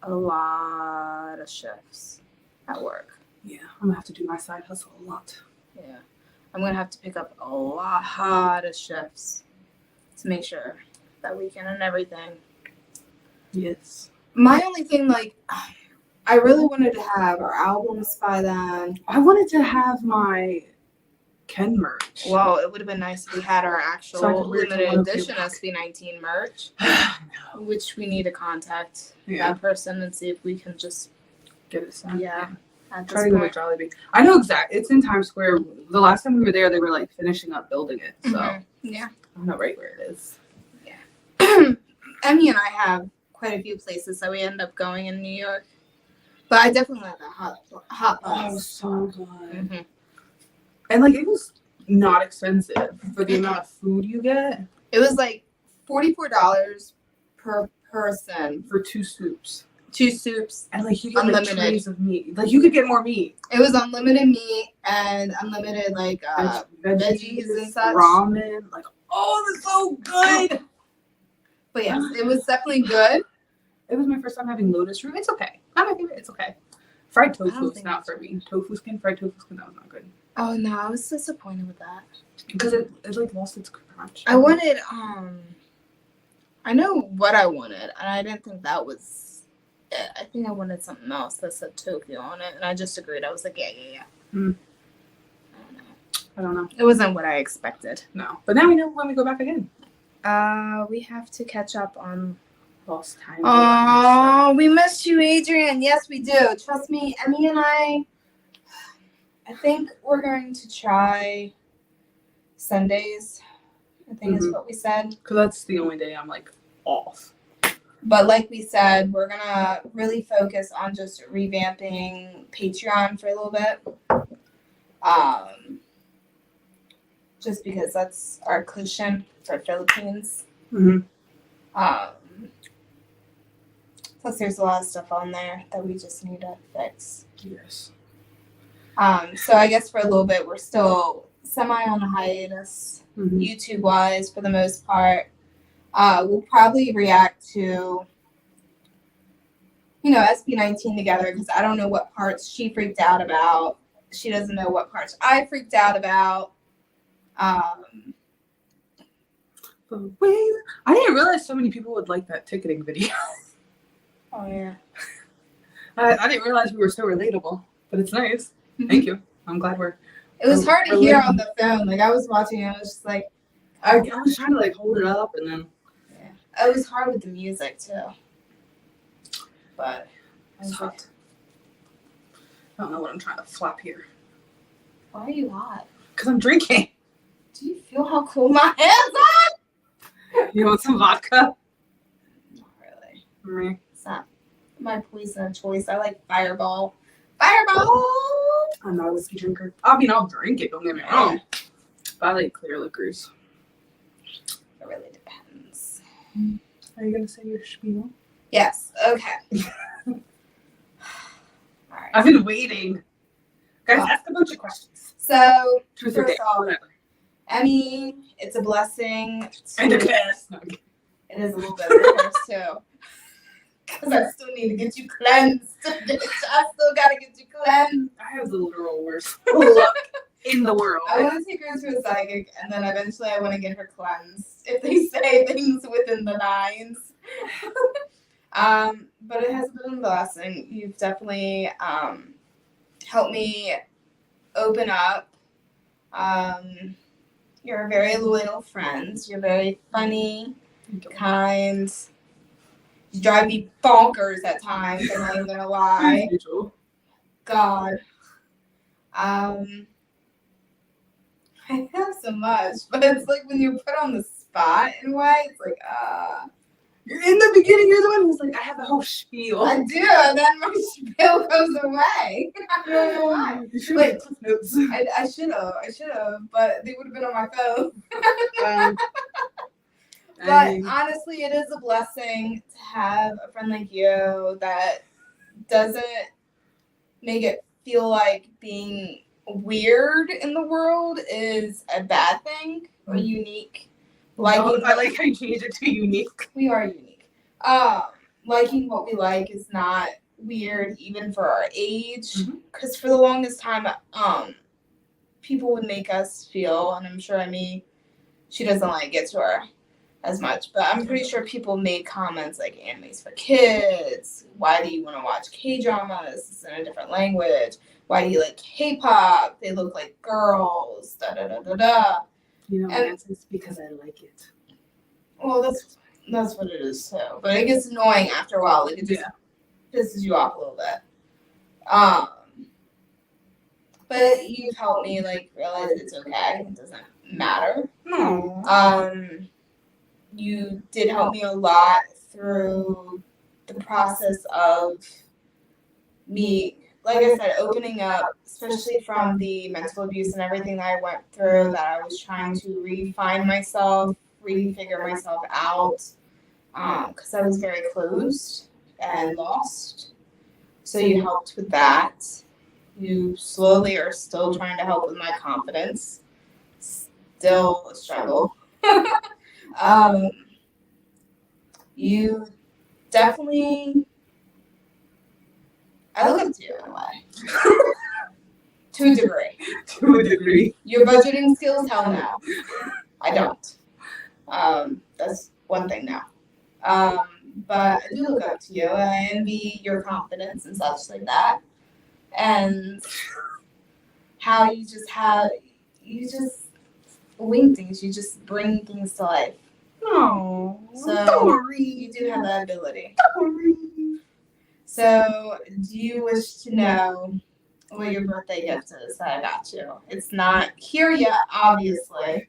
a lot of shifts at work. Yeah, I'm gonna have to do my side hustle a lot. Yeah, I'm gonna have to pick up a lot of shifts to make sure that weekend and everything. Yes. My only thing, like, I really wanted to have our albums by then. I wanted to have my Ken merch. Well, it would have been nice if we had our actual So limited edition SB19 merch, which we need to contact that person and see if we can just get it signed. Yeah. At this Try to go to point. Jollibee. I know exactly. It's in Times Square. The last time we were there, they were like finishing up building it. So Yeah. I know right where it is. Yeah. Emmy and I have quite a few places that we end up going in New York, but I definitely like that hot Oh, bus. so good. And like it was not expensive for the amount of food you get. It was like $44 per person for 2 soups. 2 soups. And like you get Unlimited. like trays of meat. Like you could get more meat. It was unlimited meat and unlimited like veggies and such. Ramen. Like, oh, that's so good. But yes, it was definitely good. It was my first time having lotus root. It's okay. Not my favorite. It's okay. Fried don't tofu is think not it's for me. Fried tofu skin, that was not good. Oh no, I was disappointed with that. Because it like lost its crunch. I wanted I know what I wanted, and I didn't think that was it. I think I wanted something else that said Tokyo on it, and I just agreed. I was like, yeah. I don't know. It wasn't what I expected. No. But now we know when we go back again. We have to catch up on Lost time. Oh, we missed you, Adrian. Yes, we do. Trust me, Emmy and I think we're going to try Sundays. I think is what we said. Because that's the only day I'm like off. But like we said, we're gonna really focus on just revamping Patreon for a little bit. Just because that's our cushion for Philippines. Plus, there's a lot of stuff on there that we just need to fix. Yes. So I guess for a little bit we're still semi on a hiatus, Mm-hmm. YouTube wise for the most part. We'll probably react to, SB19 together because I don't know what parts she freaked out about. She doesn't know what parts I freaked out about. Wait, I didn't realize so many people would like that ticketing video. Oh yeah. I didn't realize we were so relatable, but it's nice. Thank you. I'm glad we're. It was hard to hear on the phone. Like I was watching it, I was just like, I was trying to like hold it up and then. Yeah. It was hard with the music too. But It's hot. I don't know what I'm trying to flap here. Why are you hot? Because I'm drinking. Do you feel how cool my hands are? You want some vodka? Not really. Mm-hmm. It's not my poison of choice. I like Fireball. Fireball! I'm not a whiskey drinker. I mean, I'll drink it, don't get me wrong. But I like clear liquors. It really depends. Are you going to say your spiel? Yes. Okay. All right. I've been waiting. Guys, ask a bunch of questions. So, Truth or first dare, off, whatever. I mean, it's a blessing. And a curse. No, it is a little bit of a curse, too. Because I still need to get you cleansed. I still got to get you cleansed. I have the literal worst luck in the world. I want to take her to a psychic, and then eventually I want to get her cleansed. If they say things within the nines. But it has been a blessing. You've definitely helped me open up. You're a very loyal friend. You're very funny, kind. You drive me bonkers at times, I'm not even gonna lie. God. I have so much, but it's like when you're put on the spot in a way, it's like, You're in the beginning, you're the one who's like, I have a whole spiel. I do, and then my spiel goes away. I don't know why. You should Wait, have cliff notes. I should have, but they would have been on my phone. But honestly, it is a blessing to have a friend like you that doesn't make it feel like being weird in the world is a bad thing or unique. I like how you changed it to unique. We are unique. Liking what we like is not weird even for our age. Because for the longest time, people would make us feel, and I'm sure she doesn't like it to her as much, but I'm pretty sure people made comments like animes for kids. Why do you want to watch K-dramas? It's in a different language. Why do you like K-pop? They look like girls. Da da da da da. You know, and it's because I like it. Well, that's what it is too. But it gets annoying after a while. Like it just pisses you off a little bit. But you've helped me like realize it's okay. It doesn't matter. You did help me a lot through the process of me, like I said, opening up, especially from the mental abuse and everything that I went through, that I was trying to refine myself, refigure myself out, because I was very closed and lost. So you helped with that. You slowly are still trying to help with my confidence. Still a struggle. You definitely, I look up to you in a way. To a degree. To a degree. Your budgeting skills, hell no. I don't. That's one thing now. But I do look up to you, and I envy your confidence and such like that. And how you just wing things, you just bring things to life. No. So you do have that ability. So do you wish to know what your birthday gift is that I got you? It's not here yet, obviously.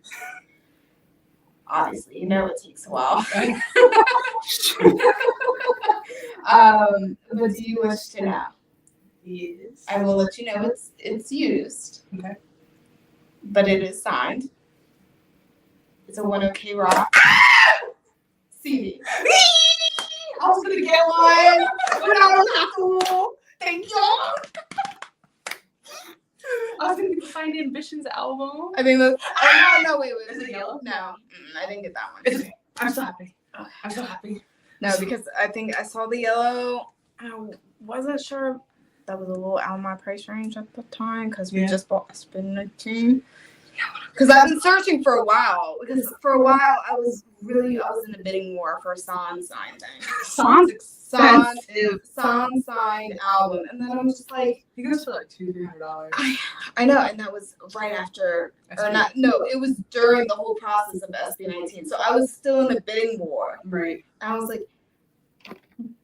Obviously, you know it takes a while. But do you wish to know? Yes. I will let you know it's used. Okay. But it is signed. It's a 1OK Rock CD. I was gonna get one, but I don't have to. Thank you. Night Ambitions album. I think that's. Oh, no, wait. Is it yellow? No, I didn't get that one. I'm so happy. Okay. I'm so happy. No, because I think I saw the yellow. I wasn't sure that was a little out of my price range at the time because we just bought a Spin 19. Because I've been searching for a while. Because for a while I was in a bidding war for a San sign thing. Son's expensive. San sign album, and then I'm just like, He goes for like $200-$300. I know, and that was right after, or not? No, it was during the whole process of SB19. So I was still in the bidding war. Right. And I was like,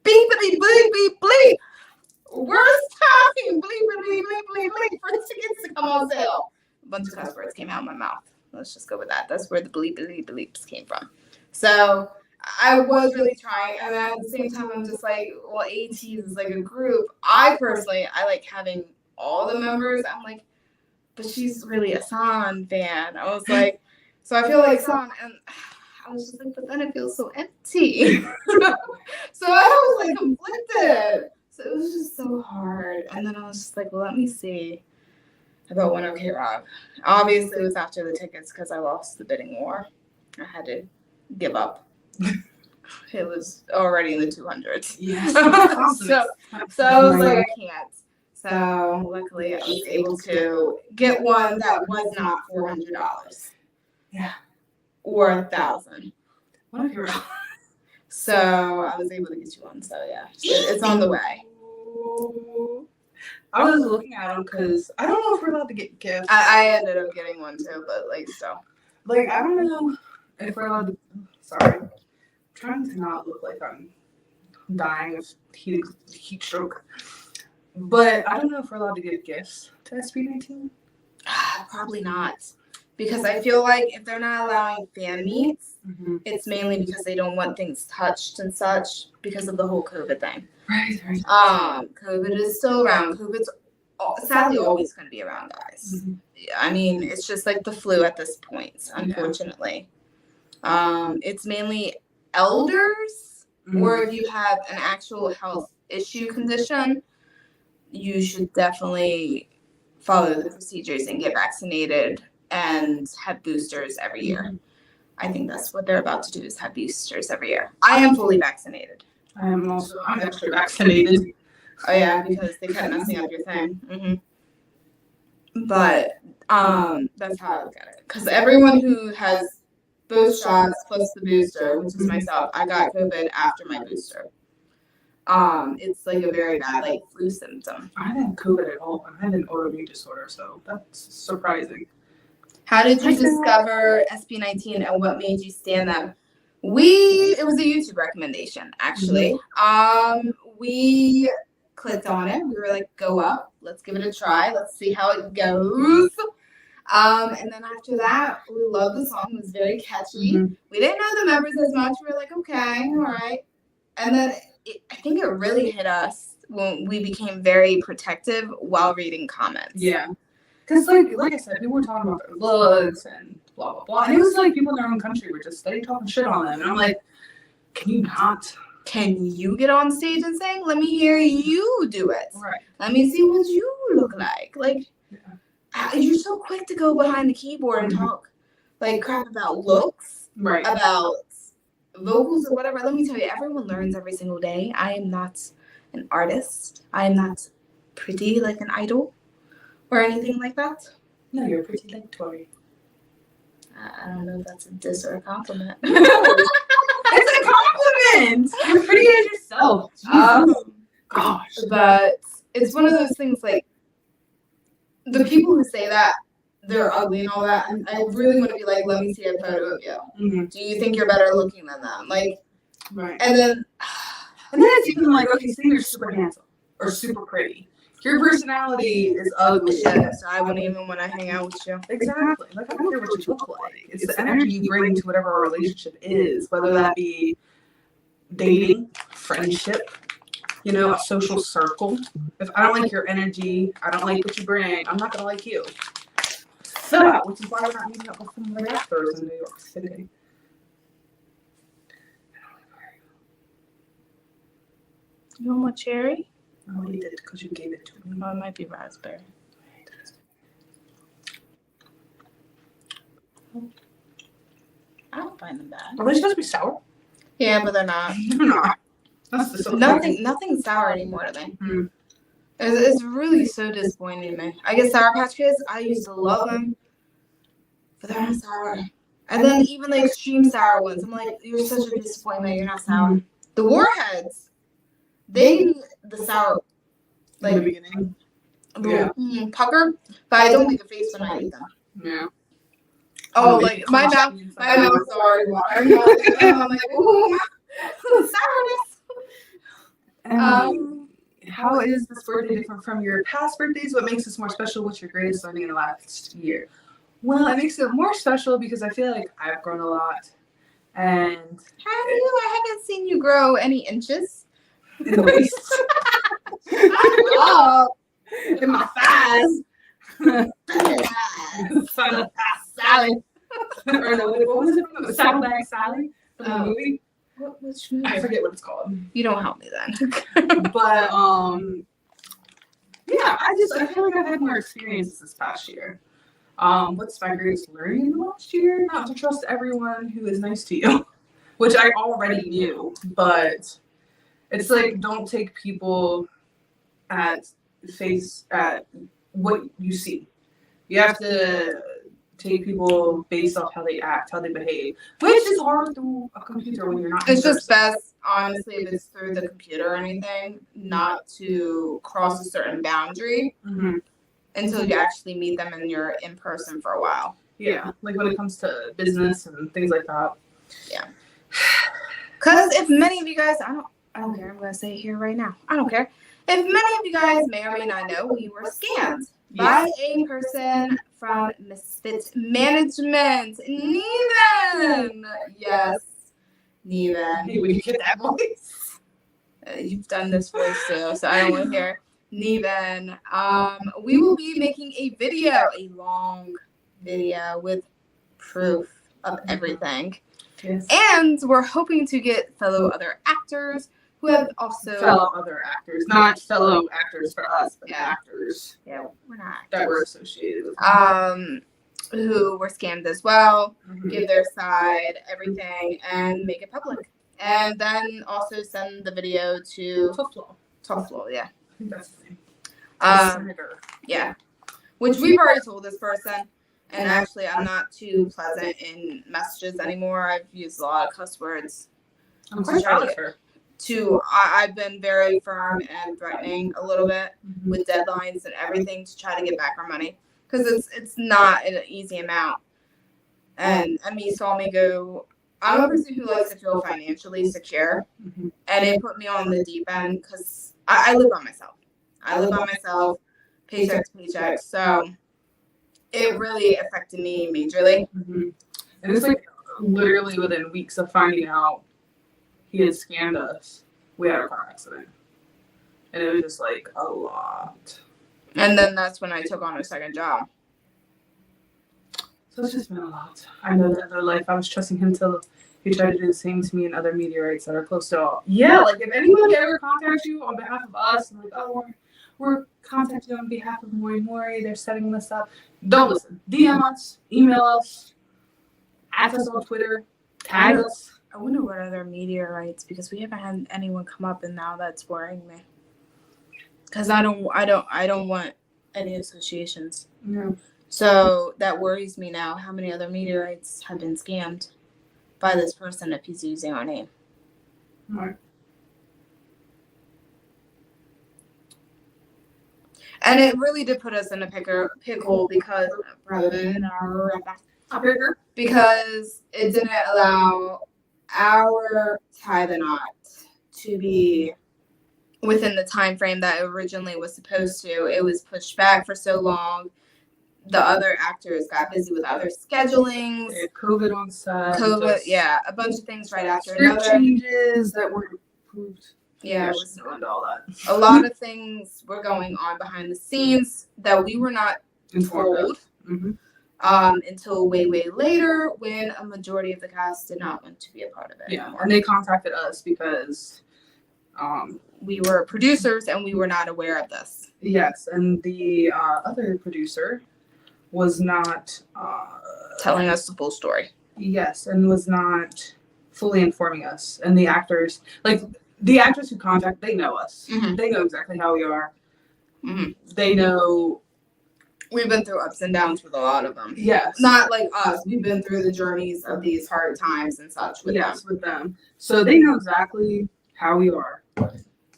beepity bleep beep bleep. Worst time, bleep bleep bleep bleep bleep for the tickets to come on sale. A bunch of cuss words came out of my mouth. Let's just go with that. That's where the bleep bleep bleeps came from. So I was really trying, and at the same time, I'm just like, well, ATs is like a group. I like having all the members. I'm like, but she's really a San fan. I was like, so I feel like San, and I was just like, but then it feels so empty. So I was like conflicted. So it was just so hard. And then I was just like, well, let me see about One OK Rock. Obviously, it was after the tickets because I lost the bidding war. I had to give up. It was already in the 200s. Yes. So I was like, I can't. So luckily, I was able to get one that was not $400. Yeah. Or $1,000. One OK Rock. So I was able to get you one. So yeah, it's on the way. I was looking at them because I don't know if we're allowed to get gifts. I ended up getting one too, but like still. Like, I don't know if we're allowed to. Sorry. I'm trying to not look like I'm dying of heat stroke. But I don't know if we're allowed to give gifts to SB19. Probably not. Because I feel like if they're not allowing fan meets, it's mainly because they don't want things touched and such because of the whole COVID thing. Right. COVID is still around. COVID's sadly always going to be around, guys. I mean, it's just like the flu at this point, unfortunately. It's mainly elders, or if you have an actual health issue condition, you should definitely follow the procedures and get vaccinated and have boosters every year. I think that's what they're about to do, is have boosters every year. I am fully vaccinated. I'm extra vaccinated. Oh yeah, because they kept messing up your thing. But that's how I look at it. Because everyone who has both shots plus the booster, which is myself, I got COVID after my booster. It's like a very bad like flu symptom. I didn't have COVID at all. I had an autoimmune disorder, so that's surprising. How did you discover SB19 and what made you stand them? It was a YouTube recommendation, actually. We clicked on it. We were like, go up. Let's give it a try. Let's see how it goes. And then after that, we loved the song. It was very catchy. We didn't know the members as much. We were like, okay, all right. And then I think it really hit us when we became very protective while reading comments. Yeah. Because, like I said, people were talking about their looks and blah, blah, blah. And it was like people in their own country were just steady talking shit on them. And I'm like, can you not? Can you get on stage and sing? Let me hear you do it. Right. Let me see what you look like. Like, you're so quick to go behind the keyboard and talk like crap about looks, right? About vocals or whatever. Let me tell you, everyone learns every single day. I am not an artist. I am not pretty like an idol or anything like that. No, you're pretty like Tori. I don't know if that's a diss or a compliment. It's a compliment. You're pretty as yourself. Gosh. But it's one of those things, like, the people who say that they're ugly and all that, and I really want to be like, let me see a photo of you. Do you think you're better looking than them? Like, right. And then it's even like, okay, say you're super handsome or super pretty. Your personality is ugly. Yeah, so I wouldn't even want to hang out with you. Exactly. Like, I don't care what you look like. It's the energy you bring to whatever a relationship is, whether that be dating, friendship, a social circle. If I don't like your energy, I don't like what you bring, I'm not going to like you. So, which is why we're not meeting up with some of the actors in New York City. You want more cherry? I already did because you gave it to me. Oh, it might be raspberry. I don't find them bad. Are they supposed to be sour? Yeah, but they're not. They're not. That's Nothing. Nothing's sour anymore, do they? Mm. It's really so disappointing to me. I guess Sour Patch Kids, I used to love them, but they're not sour. And then even the extreme sour ones, I'm like, you're such a disappointment. You're not sour. Mm. The Warheads, they give me the sour, In the beginning. pucker, but I don't make a face when I eat them. Yeah. Oh, like my mouth's already watering. I'm like, ooh, sourness. How is this birthday different from your past birthdays? What makes this more special? What's your greatest learning in the last year? Well, it makes it more special because I feel like I've grown a lot. And Have you? I haven't seen you grow any inches. in the waist. Oh, In my thighs. Salad. Or no, what was it? Saddlebag Sally from the movie? Which movie? I forget what it's called. You don't help me then. But yeah, I feel like I've had more experience this past year. What's my greatest learning in the last year? Not to trust everyone who is nice to you, which I already knew, but it's like don't take people at what you see. You have to take people based off how they act, how they behave, which is hard through a computer when you're not. It's just best, honestly, if it's through the computer or anything, not to cross a certain boundary until you actually meet them and you're in person for a while. Yeah, like when it comes to business and things like that. Yeah. Because if many of you guys, I don't care. I'm gonna say it here right now. I don't care. If many of you guys may or may not know, we were scammed by a person from Misfit Management, Neven. Yes, Neven. Hey, when you get that voice. You've done this voice too, so I don't want to hear Neven. We will be making a video, a long video with proof of everything. Yes. And we're hoping to get fellow other actors who have also fellow other actors, not fellow actors for us, but actors. Yeah, we're not that were associated with who were scammed as well, give their side, everything, and make it public. And then also send the video to Tuflo, yeah. I think that's the name. Yeah. Which we've already told this person. And actually, I'm not too pleasant in messages anymore. I've used a lot of cuss words. I'm quite proud of her. I've been very firm and threatening a little bit with deadlines and everything to try to get back our money. Because it's not an easy amount. And Emmy saw me go, I'm a person who likes to feel financially secure. And it put me on the deep end because I live by myself. Paycheck to paycheck. So it really affected me majorly. And it's like literally within weeks of finding out he had scammed us, we had a car accident. And it was just like a lot. And then that's when I took on a second job. So it's just been a lot. I know that other life I was trusting him till he tried to do the same to me and other meteorites that are close to all. Yeah, like if anyone ever contacts you on behalf of us, and like, oh, we're contacting you on behalf of Mori, they're setting this up. Don't listen. DM us, email us, add us on Twitter, tag us. I wonder what other meteorites, because we haven't had anyone come up, and now that's worrying me. Because I don't want any associations. Yeah. So that worries me now. How many other meteorites have been scammed by this person if he's using our name? Right. And it really did put us in a pickle because it didn't allow our tie the knot to be within the time frame that it originally was supposed to. It was pushed back for so long. The other actors got busy with other schedulings. COVID on set. A bunch of things right after another. Changes that were approved. Yeah, all that. A lot of things were going on behind the scenes that we were not told until way later, when a majority of the cast did not want to be a part of it. Yeah, and they contacted us because we were producers and we were not aware of this. Yes, and the other producer was not telling us the full story. Yes, and was not fully informing us. And the actors, like the actors who contact, they know us. Mhm. They know exactly how we are. Mhm. They know. We've been through ups and downs with a lot of them. Yes. Not like us. We've been through the journeys of these hard times and such with them. With them. So they know exactly how we are.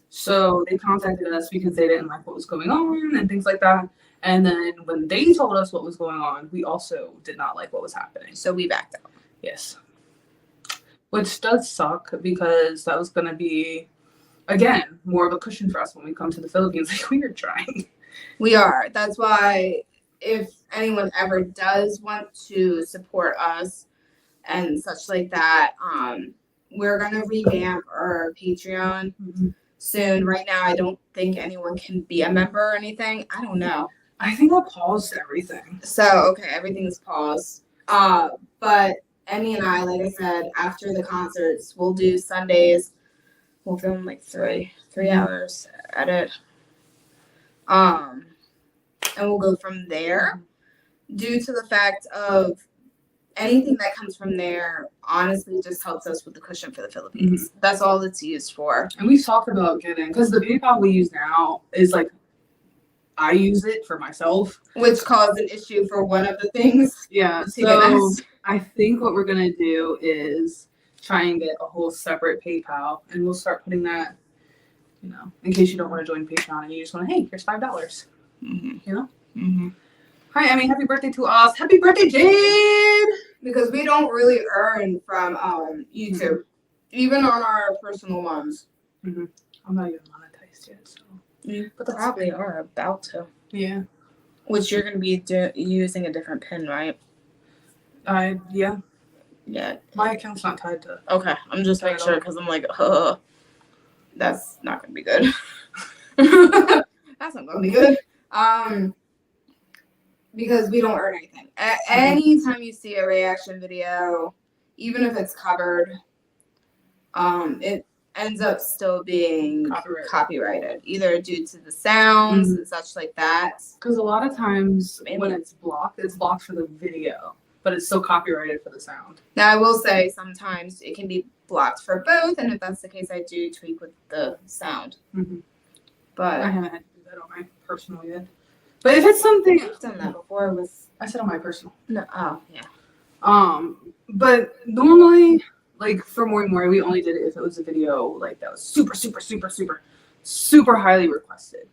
So they contacted us because they didn't like what was going on and things like that. And then when they told us what was going on, we also did not like what was happening. So we backed out. Yes. Which does suck because that was going to be, again, more of a cushion for us when we come to the Philippines. Like, we are trying. We are. That's why if anyone ever does want to support us and such like that, we're going to revamp our Patreon soon. Right now, I don't think anyone can be a member or anything. I don't know. I think I paused everything. So, okay, everything's paused. But Emmy and I, like I said, after the concerts, we'll do Sundays. We'll film like three hours, edit. And we'll go from there. Due to the fact of anything that comes from there, honestly, just helps us with the cushion for the Philippines. Mm-hmm. That's all it's used for. And we talked about getting, because the PayPal we use now is like, I use it for myself. Which caused an issue for one of the things. Yeah, so I think what we're going to do is try and get a whole separate PayPal, and we'll start putting that, you know, in case you don't want to join Patreon and you just want to, hey, here's $5. Mm-hmm. You know? Mm-hmm. Hi, Emmy. Happy birthday to us. Happy birthday, Jade! Because we don't really earn from YouTube, mm-hmm. even on our personal ones. Mm-hmm. I'm not even monetized yet, so. Yeah, but they probably are about to. Yeah. Which you're going to be using a different PIN, right? Yeah. Yeah. My account's not tied to. Okay, I'm just making sure because I'm like, that's not going to be good. That's not going to be good. Because we don't earn anything. Anytime you see a reaction video, even if it's covered, it ends up still being copyrighted, either due to the sounds and such like that. Because a lot of times when it's blocked for the video, but it's still copyrighted for the sound. Now, I will say sometimes it can be blocked for both, and if that's the case, I do tweak with the sound. Mm-hmm. But I haven't had to do that on my personal yet. But if it's something I've done that before I said on my personal. No, oh yeah. But normally, like for Mori Mori, we only did it if it was a video like that was super, super, super, super, super highly requested,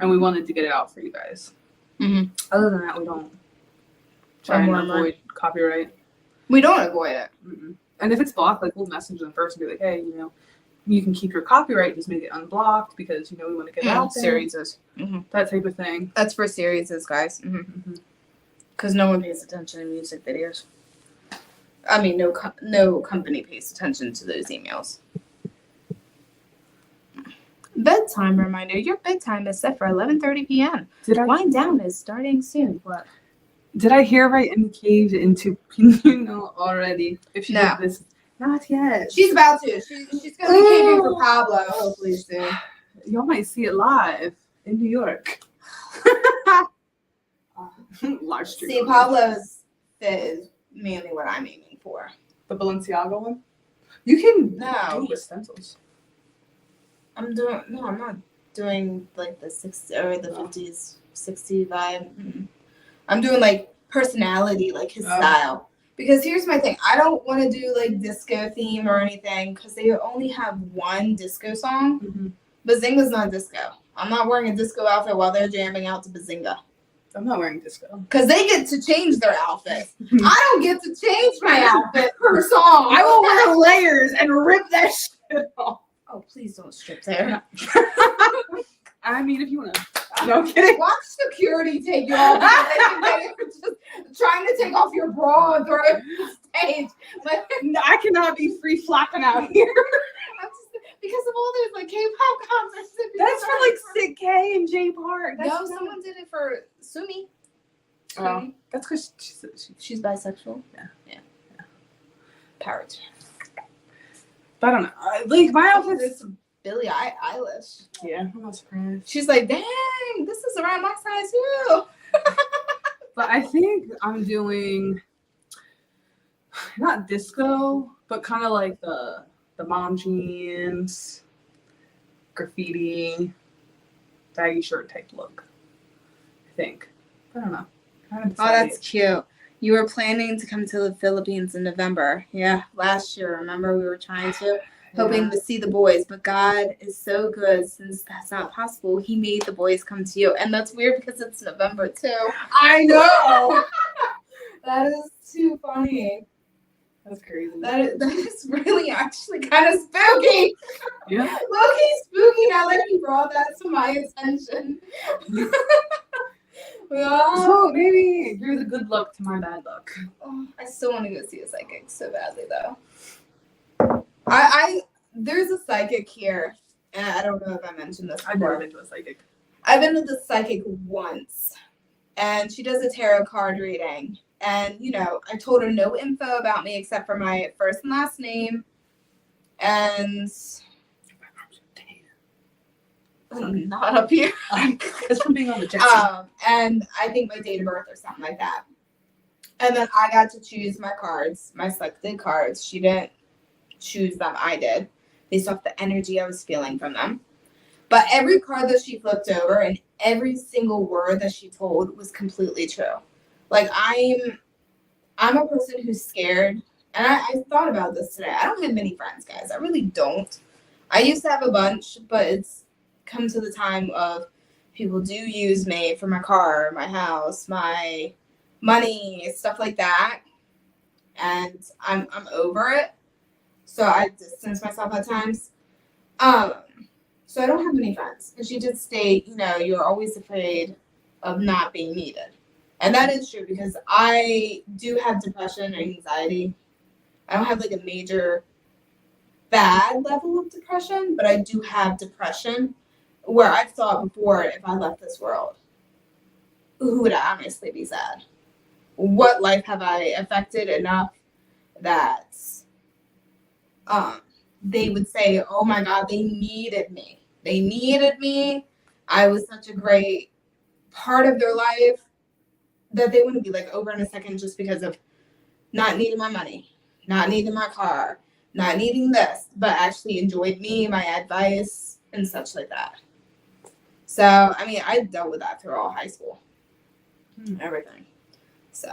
and we wanted to get it out for you guys. Mm-hmm. Other than that, we don't try and avoid copyright. We don't avoid it. Mm-mm. And if it's blocked, like we'll message them first and be like, hey, you know, you can keep your copyright, just make it unblocked because you know we want to get it out there. Series, that type of thing. That's for series, guys. Because no one pays attention to music videos. I mean, no company pays attention to those emails. Bedtime reminder. Your bedtime is set for 11:30 p.m. Wind down is starting soon. What? Did I hear right in the cave into Pino already? If she did this, not yet. She's about to. She's gonna be caving for Pablo. Hopefully soon. Y'all might see it live in New York. Live stream. See, Pablo's fit is mainly what I'm aiming for. The Balenciaga one? You can do with stencils. I'm not doing like the 60s or the 50s, 60 vibe. Mm-hmm. I'm doing like personality, like his style. Because here's my thing. I don't want to do like disco theme or anything because they only have one disco song. Mm-hmm. Bazinga's not disco. I'm not wearing a disco outfit while they're jamming out to Bazinga. I'm not wearing disco. Because they get to change their outfits. I don't get to change my outfit per song. I will wear layers and rip that shit off. Oh, please don't strip there. I mean, if you want to. No kidding. Watch security take you off because they can get it for just trying to take off your bra and throw it on the stage. But I cannot be free flapping out here. Because of all those like K-pop concerts. That's for like Sick K and J Park. No, someone did it for Sumi. Oh, that's because she's bisexual. Yeah. Power to her. But I don't know. Like my outfit is Billie Eilish. Yeah, I'm not surprised. She's like, dang, this is around my size too. But I think I'm doing not disco, but kind of like the mom jeans, graffiti, baggy shirt type look. I think. I don't know. I haven't Oh, decided. that's cute. You were planning to come to the Philippines in November. Yeah, last year. Remember, we were trying to, hoping to see the boys, but God is so good since that's not possible. He made the boys come to you. And that's weird because it's November, too. I know. That is too funny. That's crazy. That is really actually kind of spooky. Yeah. Low-key spooky now that you brought that to my attention. So maybe you're the good luck to my bad luck. Oh, I still want to go see a psychic so badly, though. I there's a psychic here, and I don't know if I mentioned this before. I've never been to a psychic. I've been to the psychic once, and she does a tarot card reading. And, you know, I told her no info about me except for my first and last name. And not up here. It's from being on the jet. And I think my date of birth or something like that. And then I got to choose my cards, my selected cards. She didn't choose them. I did, based off the energy I was feeling from them. But every card that she flipped over and every single word that she told was completely true. Like, I'm a person who's scared, and I thought about this today. I don't have many friends, guys. I really don't. I used to have a bunch, but it's come to the time of people do use me for my car, my house, my money, stuff like that. And I'm over it. So I distance myself at times. So I don't have many friends. And she did state, you know, you're always afraid of not being needed. And that is true because I do have depression and anxiety. I don't have like a major bad level of depression, but I do have depression where I've thought before, if I left this world, who would I honestly be sad? What life have I affected enough that they would say, oh my God, they needed me. They needed me. I was such a great part of their life that they wouldn't be like over in a second just because of not needing my money, not needing my car, not needing this, but actually enjoyed me, my advice, and such like that. So, I mean, I dealt with that through all high school. Everything. So,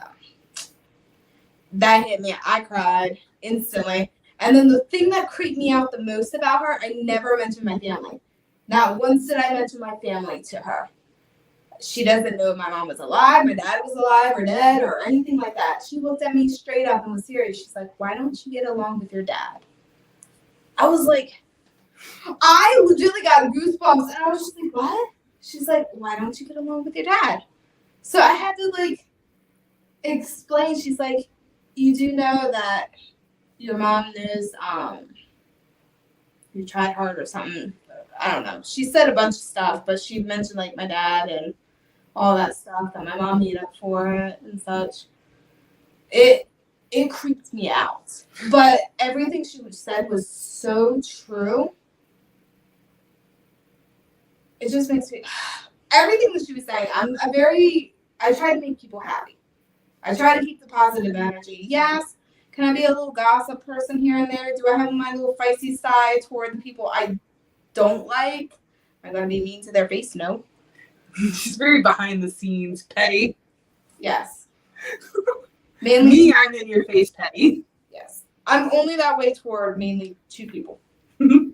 that hit me. I cried instantly. And then the thing that creeped me out the most about her, I never mentioned my family. Not once did I mention my family to her. She doesn't know if my mom was alive, my dad was alive or dead or anything like that. She looked at me straight up and was serious. She's like, why don't you get along with your dad? I was like, I legitimately got goosebumps. And I was just like, what? She's like, why don't you get along with your dad? So I had to like explain. She's like, you do know that your mom knows you tried hard or something. I don't know. She said a bunch of stuff, but she mentioned like my dad and all that stuff that my mom made up for it and such. It creeped me out. But everything she said was so true. It just makes me everything that she was saying, I try to make people happy. I try to keep the positive energy. Yes, can I be a little gossip person here and there? Do I have my little feisty side toward the people I don't like? Am I going to be mean to their face? No. She's very behind the scenes, petty. Yes. Me, I'm in your face, petty. Yes. I'm only that way toward mainly two people. Who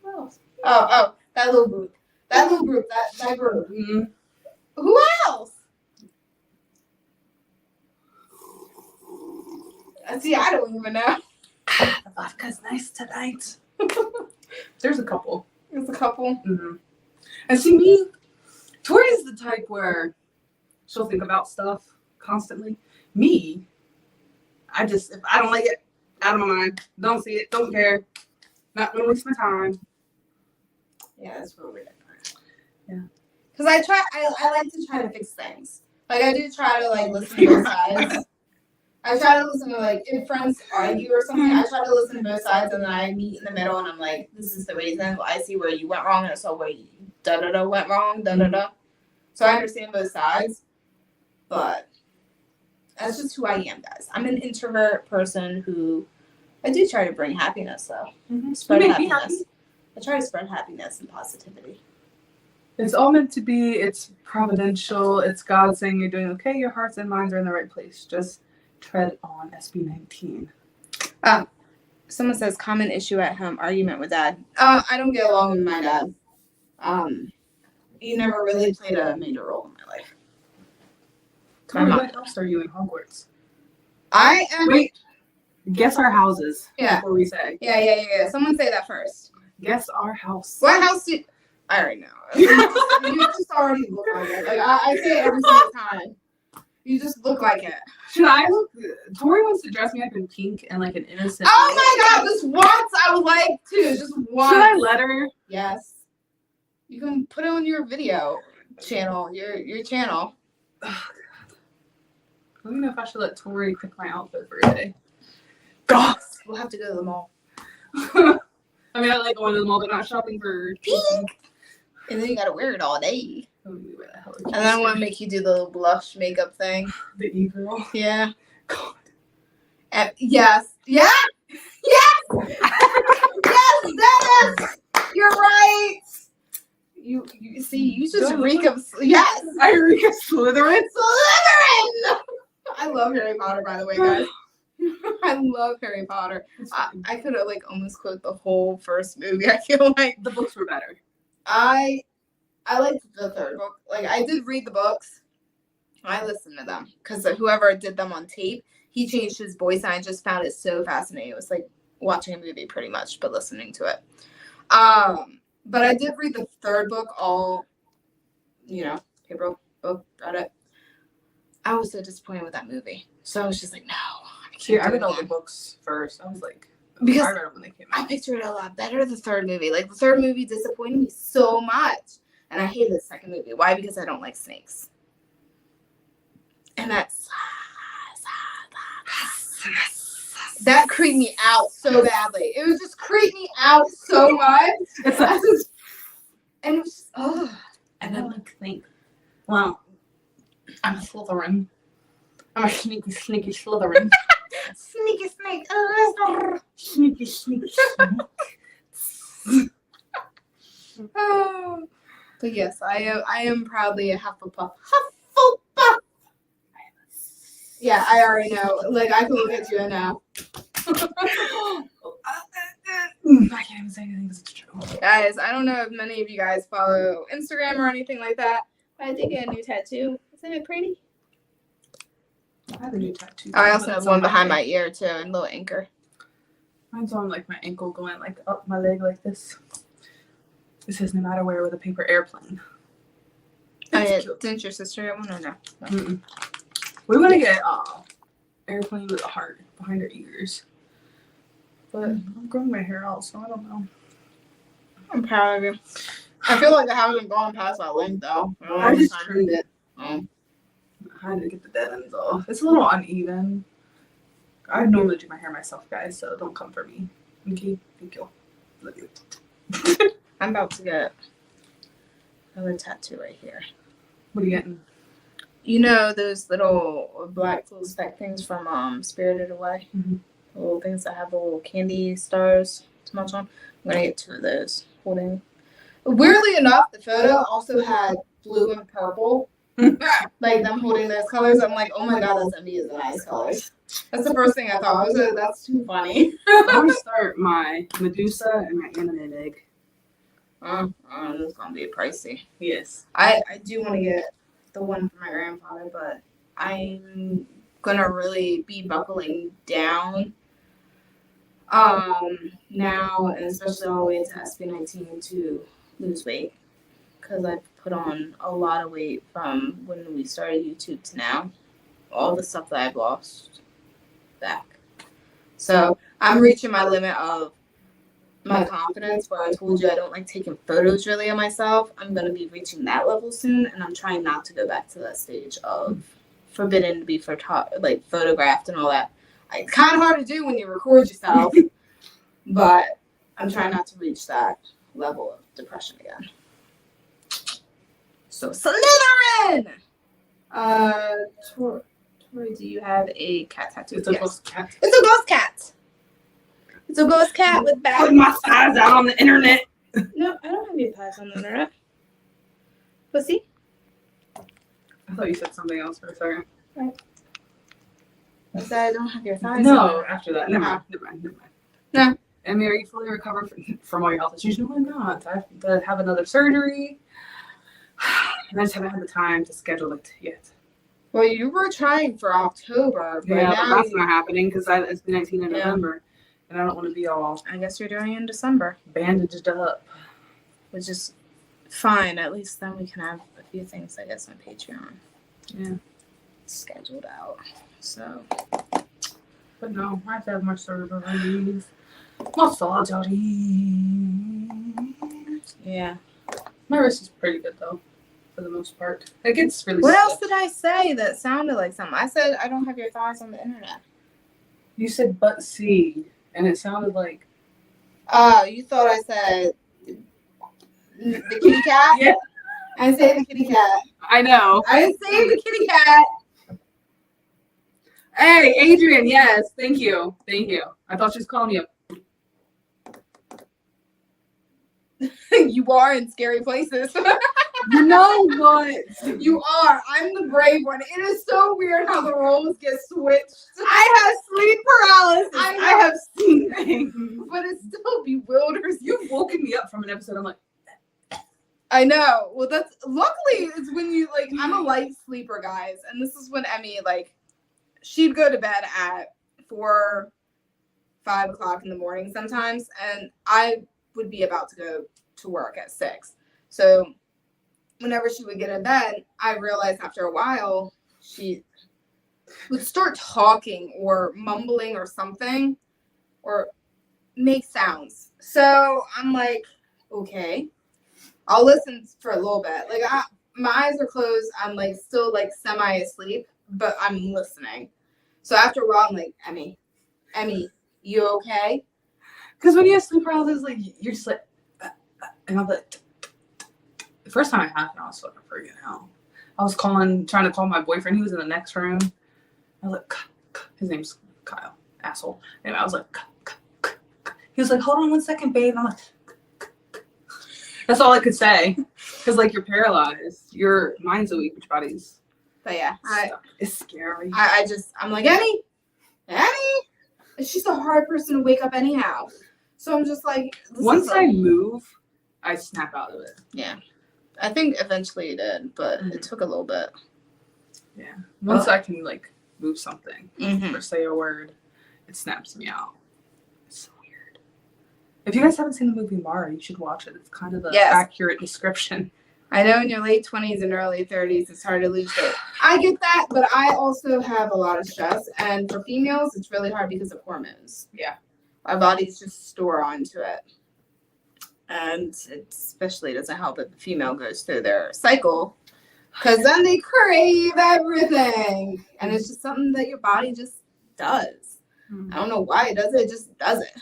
else? Oh, that little group. That group. Mm-hmm. Who else? See, I don't even know. The vodka's nice tonight. There's a couple. There's a couple. Mm-hmm. And see, me, Tori's the type where she'll think about stuff constantly. Me, if I don't like it, out of my mind. Don't see it, don't care. Not gonna waste my time. Yeah, that's where we're different. Yeah. Because I like to try to fix things. Like, I do try to, like, listen to both sides. I try to listen to, like, if friends argue or something, I try to listen to both sides, and then I meet in the middle, and I'm like, this is the reason. I see where you went wrong, and I saw where you da-da-da went wrong, da-da-da. So I understand both sides, but that's just who I am, guys. I'm an introvert person who I do try to bring happiness, though. Spread happiness. I try to spread happiness and positivity. It's all meant to be. It's providential. It's God saying you're doing okay. Your hearts and minds are in the right place. Just tread on SB19. Someone says common issue at home, argument with dad. I don't get along with my dad. He never really played a major role in my life. Tori, what house are you in Hogwarts? I am. Wait, guess our houses. Yeah. Before we say. Yeah. Someone say that first. Guess our house. What house do? I already know. You just already look like it. Like I say it every single time. You just look like it. Should I look? Tori wants to dress me up in pink and like an innocent. Oh my God! Just once I would like to. Just once. Should I let her? Yes. You can put it on your video channel. Your channel. I don't know if I should let Tori pick my outfit for a day. God, we'll have to go to the mall. I mean, I like going to the mall, but not shopping for pink. And then you gotta wear it all day. Where the hell and then I want to make you do the little blush makeup thing. The e-girl. Yeah. God. Yes. Yeah. Yes. Yes, Dennis. You're right. You see, you just reek of yes. I reek of Slytherin. Slytherin. I love Harry Potter, by the way, guys. I love Harry Potter. I could have like almost quote the whole first movie. I feel like the books were better. I liked the third book. Like I did read the books. I listened to them because whoever did them on tape, he changed his voice, and I just found it so fascinating. It was like watching a movie pretty much, but listening to it. But I did read the third book all, paper book, read it. I was so disappointed with that movie. So I was just like, no. I read all the books first. I was like, because I read them when they came out. I pictured it a lot better, the third movie. Like, the third movie disappointed me so much. And I hated the second movie. Why? Because I don't like snakes. And that creeped me out so badly. It would just creep me out so much. And it was just, And then think, wow, I'm a Slytherin. I'm a sneaky Slytherin. Sneaky snake. Sneaky snake. But yes, I am proudly a Hufflepuff. Hufflepuff. Yeah, I already know. Like I can look at you now. I can't even say anything because it's true. Guys, I don't know if many of you guys follow Instagram or anything like that, but I did get a new tattoo. Isn't it pretty? I have a new tattoo. I also have one behind my ear too, and a little anchor. Mine's on like my ankle, going like up my leg like this. It says "No matter where" with a paper airplane. Didn't your sister get one or no? Mm-mm. We want to get airplane with a heart behind her ears. But I'm growing my hair out, so I don't know. I'm proud of you. I feel like I haven't gone past that length though. I just trimmed it. Oh. I had to get the dead ends off. It's a little uneven. I normally do my hair myself, guys, so don't come for me. Okay? Thank you. Love you. I'm about to get another tattoo right here. What are you getting? You know those little black little speck things from Spirited Away? Mm-hmm. The little things that have the little candy stars to munch on? I'm going to get 2 of those. Holding. Weirdly enough, the photo also had blue and purple. Like them holding those colors. I'm like, oh my god, that's envious of nice colors. That's the first thing I thought. I was like, that's too funny. I'm going to start my Medusa and my animate egg. It's going to be pricey. Yes. I do want to get the one for my grandfather, but I'm going to really be buckling down now, and especially all the way to SB19 to lose weight. Because I've put on a lot of weight from when we started YouTube to now. All the stuff that I've lost back. So I'm reaching my limit of my confidence, where I told you I don't like taking photos really of myself. I'm going to be reaching that level soon, and I'm trying not to go back to that stage of forbidden to be photographed and all that. It's kind of hard to do when you record yourself, but I'm trying not to reach that level of depression again. So Slytherin! Tori, do you have a cat tattoo? It's a ghost cat. It's a ghost cat. It's a ghost cat with back. Put my size out on the internet. No, I don't have your thighs on the internet. Pussy? I thought you said something else for a second. Right. I said I don't have your thighs on No, the after that. Never mind. No. Emmy, are you fully recovered from all your health issues? No, I'm not. I have to have another surgery. And I just haven't had the time to schedule it yet. Well, you were trying for October, but Yeah, now but that's not happening because it's the 19th of November. And I don't want to be all I guess you're doing it in December. bandaged up. Which is fine. At least then we can have a few things, I guess, on Patreon. Yeah. Scheduled out. So. But no, I have to have my surgeries. My surgeries. Yeah. My wrist is pretty good though, for the most part. It gets really What stiff. else did I say that sounded like something? I said I don't have your thighs on the internet. You said butt seed, and it sounded like. You thought I said the kitty cat? Yeah. I didn't say the kitty cat. I know. I didn't say the kitty cat. Hey, Adrian, yes, thank you. I thought she was calling you. You are in scary places. You know what? You are. I'm the brave one. It is so weird how the roles get switched. I have sleep paralysis. I have seen things. But it still bewilders you. You've woken me up from an episode. I'm like, I know. Well, that's luckily it's when you like. I'm a light sleeper, guys, and this is when Emmy she'd go to bed at 4, 5 o'clock in the morning sometimes, and I would be about to go to work at 6. So whenever she would get in bed, I realized after a while she would start talking or mumbling or something or make sounds. So I'm like, okay, I'll listen for a little bit. Like my eyes are closed. I'm like still like semi asleep, but I'm listening. So after a while, I'm like, Emmy, you okay? because when you have sleep paralysis, like you're just like, and I'm like, the first time it happened, I was fucking freaking out. I was trying to call my boyfriend. He was in the next room. I was like, his name's Kyle, asshole. Anyway, I was like, he was like, hold on 1 second, babe. And I'm like, that's all I could say. Because like you're paralyzed, your mind's weak, your body's. But yeah, it's scary. I'm like, Emmy, she's a hard person to wake up anyhow. So I'm just like, once I move, I snap out of it. Yeah. I think eventually it did, but it took a little bit. Yeah. Once I can like move something Mm-hmm. or say a word, it snaps me out. It's so weird. If you guys haven't seen the movie Mara, you should watch it. It's kind of the accurate description. I know in your late 20s and early 30s, it's hard to lose weight. I get that, but I also have a lot of stress. And for females, it's really hard because of hormones. Yeah. Our bodies just store onto it. And it especially doesn't help if the female goes through their cycle. Because then they crave everything. And it's just something that your body just does. Mm-hmm. I don't know why it does it. It just does it.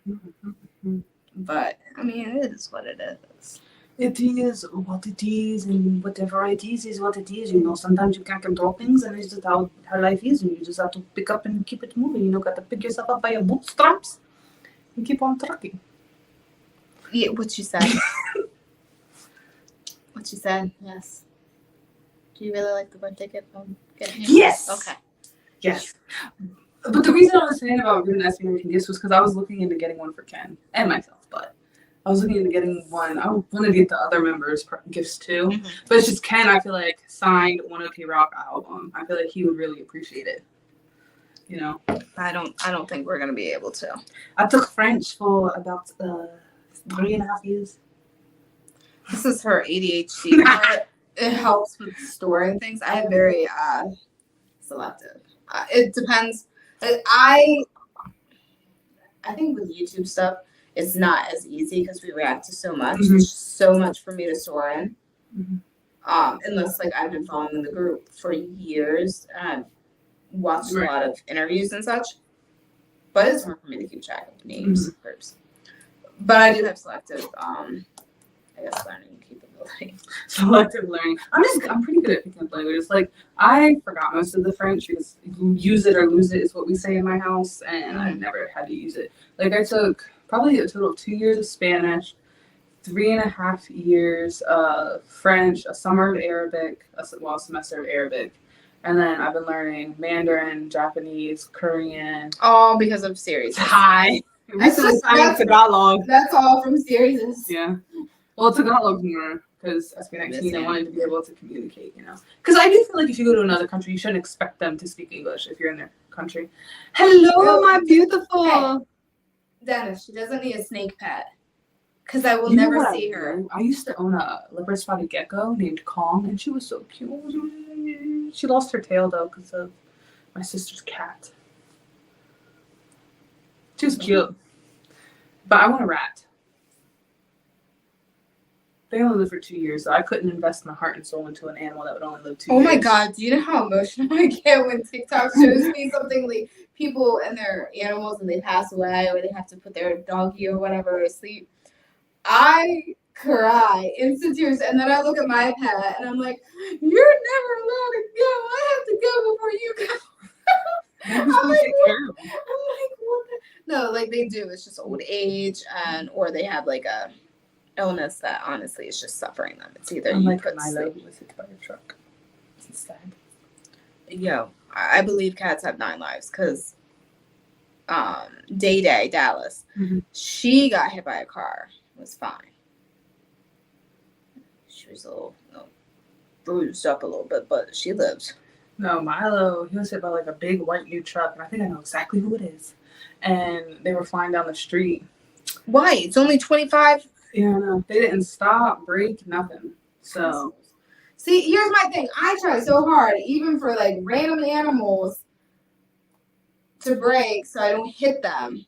Mm-hmm. But, I mean, it is what it is. It is what it is, and whatever it is what it is. You know, sometimes you can't control things, and it's just how life is, and you just have to pick up and keep it moving. You know, got to pick yourself up by your bootstraps and keep on trucking. Yeah, what you said. What you said, yes. Do you really like the birthday gift I'm getting you? Yes! Okay. Yes. But the reason I was saying about giving Esme gifts was because I was looking into getting one for Ken and myself, but I was looking into getting one. I wanted to get the other members gifts too. Mm-hmm. But it's just Ken, I feel like, signed One OK Rock album. I feel like he would really appreciate it. You know? I don't think we're gonna be able to. I took French for about 3.5 years. This is her ADHD part. It helps with storing things. I have very selective. It depends. I think with YouTube stuff, it's not as easy because we react to so much. Mm-hmm. There's so much for me to store in. Mm-hmm. Unless like I've been following the group for years and I've watched a lot of interviews and such. But it's hard for me to keep track of names of groups. But I do have selective, I guess, learning capabilities. ability. Selective learning. I'm pretty good at picking up languages. Like I forgot most of the French because use it or lose it is what we say in my house, and I've never had to use it. Like I took probably a total of 2 years of Spanish, 3.5 years of French, a summer of Arabic, a semester of Arabic, and then I've been learning Mandarin, Japanese, Korean, All because of series. Thai. Recently, That's Tagalog. That's all from series. Yeah. Well, Tagalog more because I speak 19 and wanted to be able to communicate, Because I do feel like if you go to another country, you shouldn't expect them to speak English if you're in their country. Hello, my beautiful. Dennis, she doesn't need a snake pet. Because I will You know never what see her. I used to own a leopard spotted gecko named Kong, and she was so cute. She lost her tail, though, because of my sister's cat. She was cute. But I want a rat. They only live for 2 years, so I couldn't invest my heart and soul into an animal that would only live 2 years. Oh my God, do you know how emotional I get when TikTok shows me something like people and their animals and they pass away or they have to put their doggy or whatever to sleep? I cry, instant tears, and then I look at my pet and I'm like, you're never allowed to go. I have to go before you go. I'm like, what no, like they do. It's just old age or they have like a illness that honestly is just suffering them. It's either you put Milo who was hit by a truck. It's sad. Yo, I believe cats have 9 lives because Day Dallas, she got hit by a car. It was fine. She was a little bruised up a little bit, but she lived. No, Milo, he was hit by like a big white new truck, and I think I know exactly who it is. And they were flying down the street. Why? It's only 25. Yeah, no, they didn't stop, brake, nothing. So, see, here's my thing. I try so hard, even for like random animals, to brake so I don't hit them.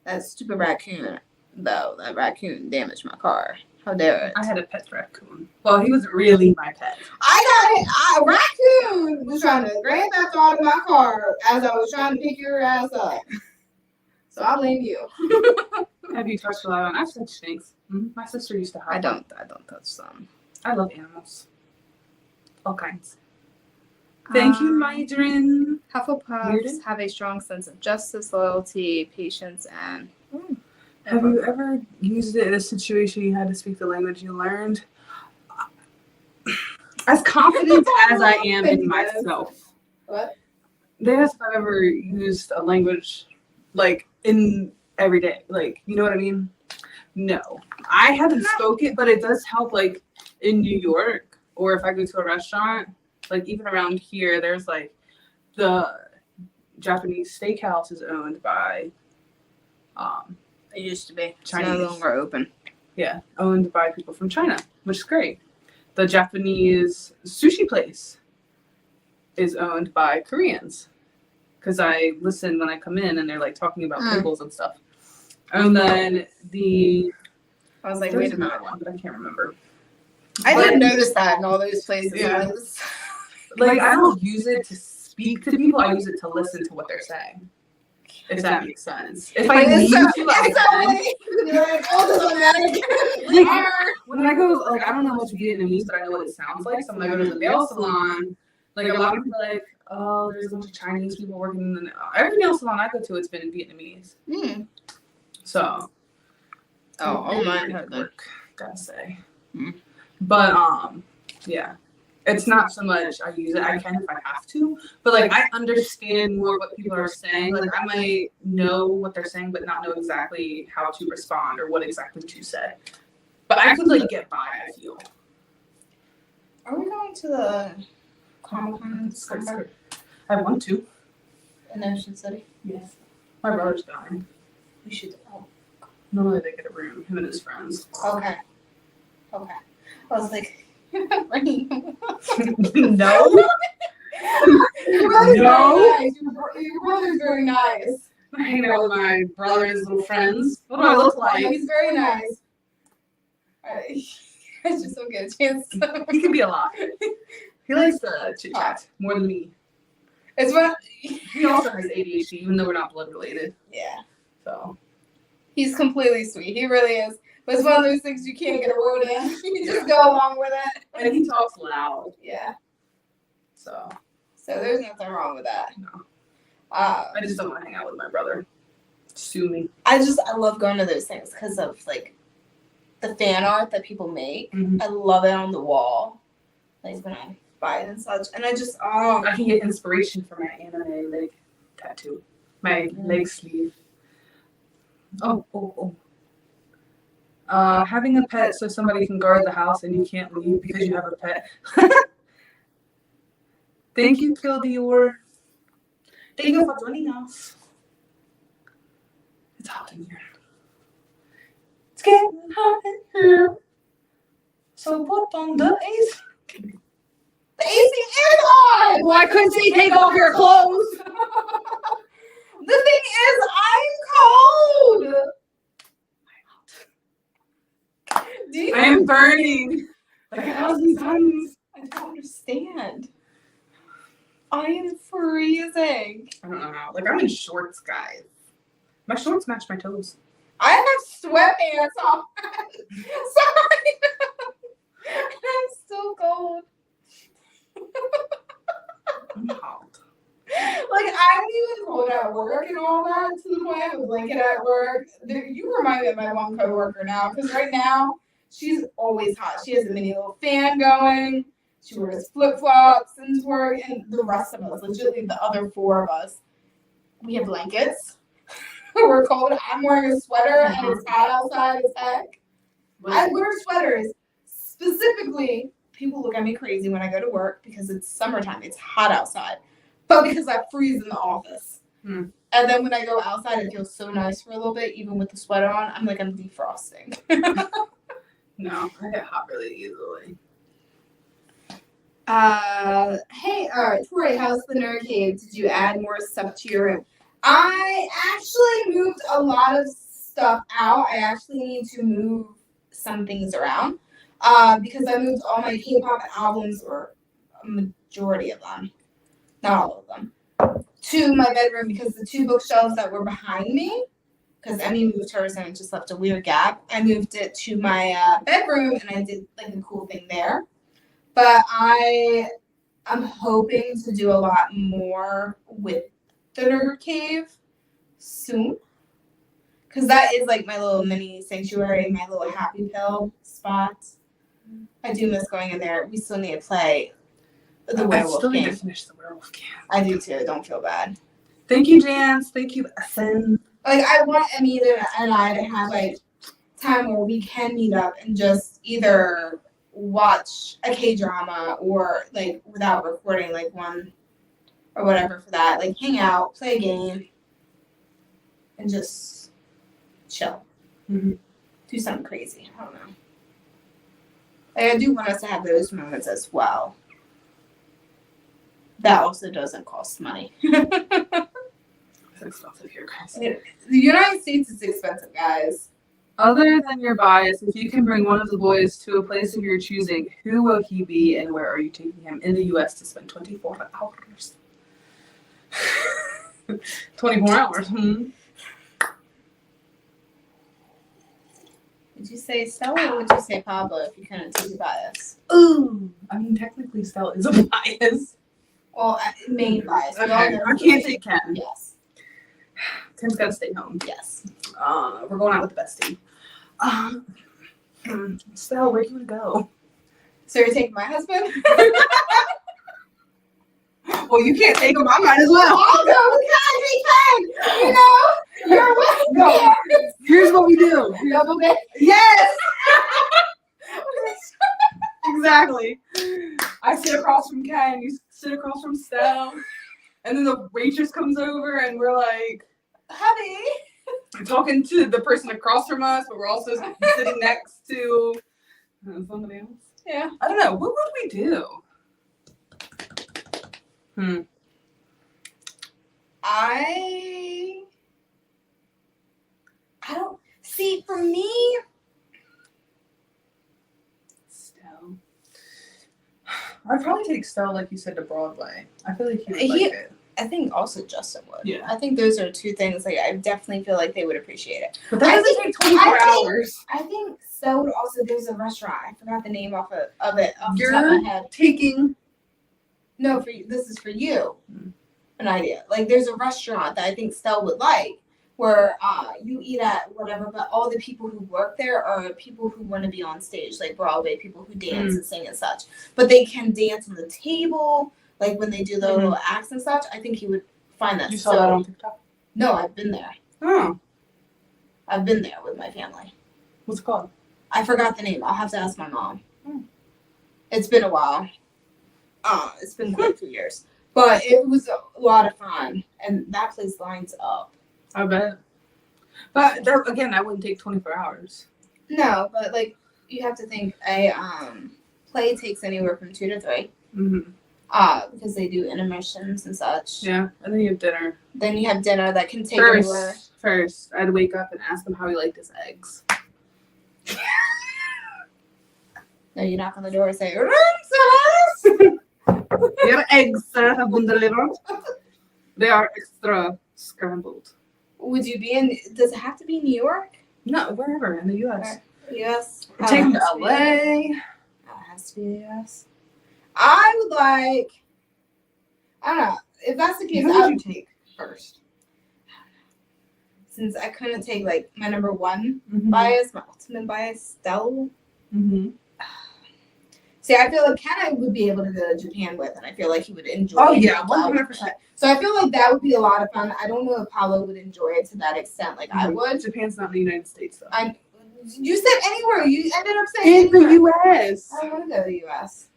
That stupid raccoon, though. That raccoon damaged my car. How dare it? I had a pet raccoon. Well, he wasn't really my pet. A raccoon was trying to grand theft auto my car as I was trying to pick your ass up. So I blame you. Have you touched a lot on? I've touched snakes. My sister used to have. I don't touch them. I love animals. All kinds. Thank you, Mydrin. Hufflepuffs have a strong sense of justice, loyalty, patience, and. Have you ever used it in a situation you had to speak the language you learned? As confident as I am in myself. What? They asked if I've ever used a language like in every day. Like, you know what I mean? No. I haven't spoke it, but it does help like in New York or if I go to a restaurant, like even around here, there's like the Japanese steakhouse is owned by it used to be. Chinese. It's no longer open. Yeah, owned by people from China, which is great. The Japanese sushi place is owned by Koreans because I listen when I come in and they're like talking about pickles and stuff. And then I was like, wait a minute, one, but I can't remember. I didn't notice that in all those places. Yeah. Like I don't use it to speak to people. I use it to listen to what they're saying. If that makes sense. If I need to, like when I go, like I don't know much Vietnamese, but I know what it sounds like. So when I go to the nail salon, like a lot of people are like, oh, there's a bunch of Chinese people working in the every nail salon I go to, it's been in Vietnamese. So, my work, gotta say. But yeah. It's not so much I use it. I can if I have to, but like I understand more what people are saying. Like I might know what they're saying, but not know exactly how to respond or what exactly to say. But I could like get by. I feel. Are we going to the Comic-Con? I want to. In Ocean City? Yes. My brother's going. We should. Normally they get a room. Him and his friends. Okay. I was like. No. No. Your brother's very nice. I hang out with my brother's little friends. What do I look like? He's very nice. I just don't get a chance. He can be a lot. He likes to chit chat more than me. It's what he also has ADHD, even though we're not blood related. Yeah. So He's completely sweet. He really is. But it's one of those things you can't get a word in. You just go along with it. And he talks loud. Yeah. So there's nothing wrong with that. No. I I just don't want to hang out with my brother. Sue me. I love going to those things because of like the fan art that people make. Mm-hmm. I love it on the wall. Like when I buy it and such. And I can get inspiration for my anime leg tattoo. My leg sleeve. Having a pet so somebody can guard the house and you can't leave because you have a pet. Thank you, Kill Dior. Thank you for joining us. It's hot in here. It's getting hot in here. So put on the AC. The AC is on! Why couldn't you take off your clothes? The thing is, I'm cold! I am burning. Like a thousand suns. I don't understand. I am freezing. I don't know how. Like, I'm in shorts, guys. My shorts match my toes. I have sweatpants on. Sorry. I'm so cold. I'm hot. Like, I'm even cold at work and all that, to the point I have a blanket at work. You remind me of my one coworker now, because right now, she's always hot. She has a mini little fan going. She wears flip-flops into work, and the rest of us, legitimately the other 4 of us, we have blankets. We're cold. I'm wearing a sweater, and it's hot outside as heck. I wear sweaters. Specifically, people look at me crazy when I go to work because it's summertime. It's hot outside. But because I freeze in the office. And then when I go outside, it feels so nice for a little bit, even with the sweater on. I'm like, I'm defrosting. No, I get hot really easily. Hey, Tori, how's the nerd cave? Did you add more stuff to your room? I actually moved a lot of stuff out. I actually need to move some things around because I moved all my K-pop albums, or a majority of them, not all of them, to my bedroom because the 2 bookshelves that were behind me, because Emmy moved hers and it just left a weird gap, I moved it to my bedroom and I did like a cool thing there. But I'm hoping to do a lot more with the nerd cave soon. Because that is like my little mini sanctuary, my little happy pill spot. I do miss going in there. We still need to play the werewolf I still need game. to finish the werewolf game. I do too. Don't feel bad. Thank you, Jans. Thank you, Essen. Like, I want Emmy and I to have like time where we can meet up and just either watch a K-drama or like without recording like one or whatever for that. Like hang out, play a game, and just chill. Mm-hmm. Do something crazy. I don't know. Like, I do want us to have those moments as well. That also doesn't cost money. It's expensive here, guys. The United States is expensive, guys. Other than your bias, if you can bring one of the boys to a place of your choosing, who will he be and where are you taking him in the U.S. to spend 24 hours? 24 hours, Would you say Stella or would you say Pablo if you couldn't take your bias? Ooh. I mean, technically, Stella is a bias. Well, main bias. Okay, I can't take Ken. Yes. Ken's got to stay home. Yes. We're going out with the bestie. Stella, where do you want to go? So you're taking my husband? Well, you can't take him. I might as well. I'll go with Ken. Hey, Ken. You know, you're with No. Here's what we do. double date. Yes. Exactly. I sit across from Ken. You sit across from Stella. And then the waitress comes over and we're like, Honey. talking to the person across from us, but we're also sitting next to somebody else. Yeah. I don't know. What would we do? I don't see. For me, Stella. I'd probably take Stella, like you said, to Broadway. I feel like he would like it. I think also Justin would. Yeah. I think those are two things. Like I definitely feel like they would appreciate it. But that doesn't take 24 hours. I think so. Would also, there's a restaurant. I forgot the name of it off the top of my head. Taking. No, for you. This is for you. An idea. Like there's a restaurant that I think Stell would like, where you eat at whatever, but all the people who work there are people who want to be on stage, like Broadway people who dance and sing and such. But they can dance on the table, like when they do the little acts and such. I think he would find that. You saw that on TikTok? No, I've been there. Oh. I've been there with my family. What's it called? I forgot the name. I'll have to ask my mom. It's been a while. It's been quite a few years. But it was a lot of fun. And that place lines up. I bet. But again, that wouldn't take 24 hours. No, but like you have to think a play takes anywhere from 2 to 3. Because they do intermissions and such. Yeah, and then you have dinner. Then you have dinner that can take anywhere. First, I'd wake up and ask him how he liked his eggs. No, you knock on the door and say, Your eggs, sir, have been delivered. They are extra scrambled. Would you be in, does it have to be New York? No, wherever in the U.S. Yes. Take him to LA. It has to be the US. I would like, I don't know, if that's the case, Who would you take first? Since I couldn't take like my number one bias, my ultimate bias, Stell. See, I feel like Ken I would be able to go to Japan with, and I feel like he would enjoy it. Oh, yeah, 100%. So I feel like that would be a lot of fun. I don't know if Pablo would enjoy it to that extent like I would. Japan's not in the United States, though. You said anywhere. You ended up saying in the U.S. I don't want to go to the U.S.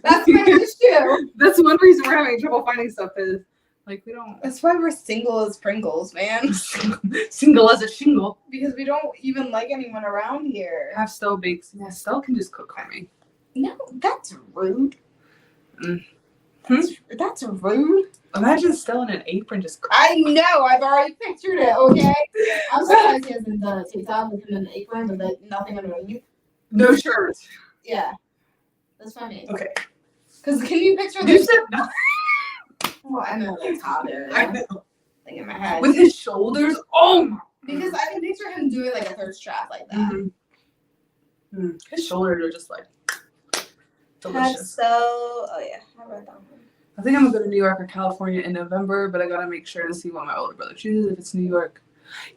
That's my issue. That's one reason we're having trouble finding stuff is, like, we don't. That's why we're single as Pringles, man. Single as a shingle. Because we don't even like anyone around here. Have Stell bakes. Yeah, Stell can just cook for me. No, that's rude. That's rude. Imagine Stell in an apron just cooking. I know. I've already pictured it, okay? I'm surprised he hasn't done a TikTok with him in an apron with like nothing underneath. No shirt. Yeah. That's funny. Okay. Because can you picture You this? said no. Well, I know the top there. I know. Thing in my head. With his shoulders? Oh my. Because I can picture him doing like a thirst trap like that. His shoulders are just like delicious. Oh yeah, I read that one. I think I'm gonna go to New York or California in November, but I gotta make sure to see what my older brother chooses if it's New York.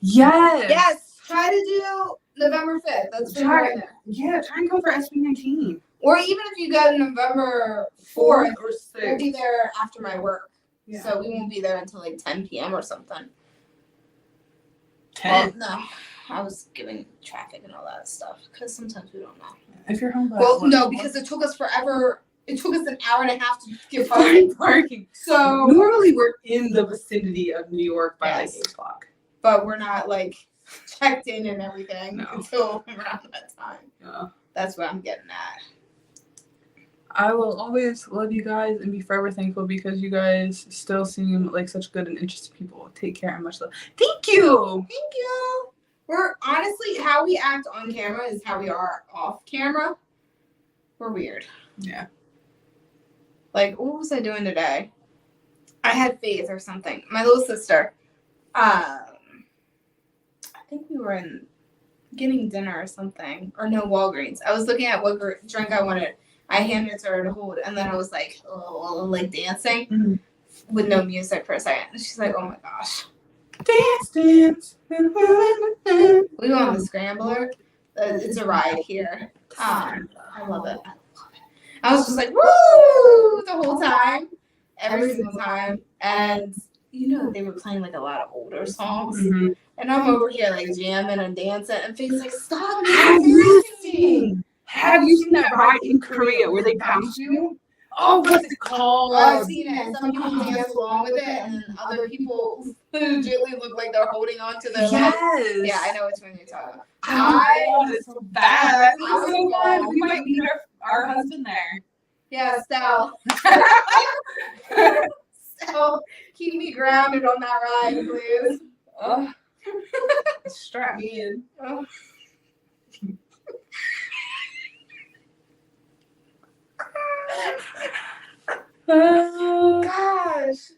Yes. Yes. Try to do November 5th. That's right there. Yeah, try and go for SB19. Or even if you go November 4th, or 6th. we'll be there after my work. Yeah. So we won't be there until like 10 p.m. or something. 10. Well, no, I was giving traffic and all that stuff because sometimes we don't know. If you're home by Well, no, because it took us forever. It took us an hour and a half to get parking. So normally we're in the vicinity of New York by like 8 o'clock. But we're not like checked in and everything until around that time. Yeah. That's what I'm getting at. I will always love you guys and be forever thankful because you guys still seem like such good and interested people. Take care and much love. Thank you. Thank you. We're honestly, how we act on camera is how we are off camera. We're weird. Yeah. Like, what was I doing today? I had faith or something. My little sister. I think we were getting dinner or something. Or no, Walgreens. I was looking at what drink I wanted. I handed it to her to hold. And then I was like, oh, like dancing with no music for a second. And she's like, oh my gosh. Dance. We go on the Scrambler. It's a ride here. I love it. I was just like, woo, the whole time, every single time. And, you know, they were playing like a lot of older songs. And I'm over here like jamming and dancing. And Faye's like, stop. Have you seen that ride in Korea where they bounce you? Oh, what's it called? I've seen it. Some people dance along with it. And then other people legitimately look like they're holding on to their legs. Yeah, I know which one you're talking about. I want it so bad. It's so fun. We might meet our husband there. Yeah, Stell. Stell, keep me grounded on that ride, please. Strap me in. Oh, gosh.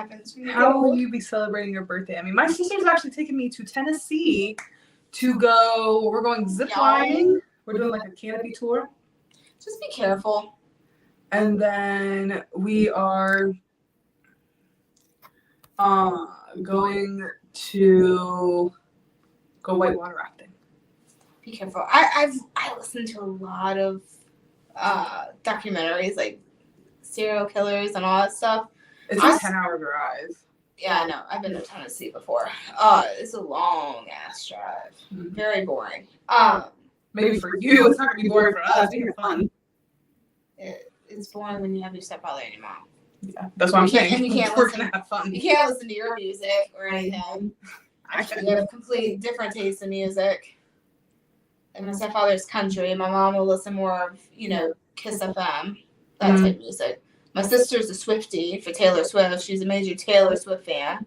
happens when you How get will old. you be celebrating your birthday? I mean, my sister's actually taking me to Tennessee to go. We're going zip lining. We're doing like a canopy tour. Just be careful. And then we are going to go whitewater rafting. Be careful. I listened to a lot of documentaries like serial killers and all that stuff. It's a 10-hour drive. Yeah, I know. I've been to Tennessee before. It's a long ass drive. Very boring. Maybe for you, it's not gonna be boring for us. It's fun. It's boring when you have your stepfather and your mom. Yeah, that's what I'm saying. And you can't We're listen. gonna have fun. You can't listen to your music or anything. Actually, we have complete different tastes in music. And my stepfather's country. My mom will listen more of, Kiss FM, that type of music. My sister's a Swiftie for Taylor Swift. She's a major Taylor Swift fan.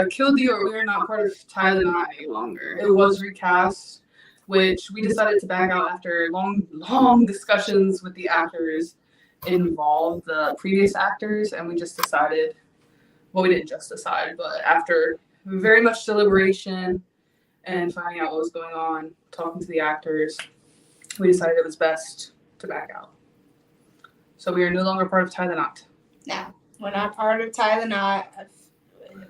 Kill Dior, we are not part of Tie the Knot any longer. It was recast, which we decided to back out after long discussions with the actors involved, the previous actors, and we just decided, well, we didn't just decide, but after very much deliberation and finding out what was going on, talking to the actors, we decided it was best to back out. So we are no longer part of Tie the Knot. No, we're not part of Tie the Knot.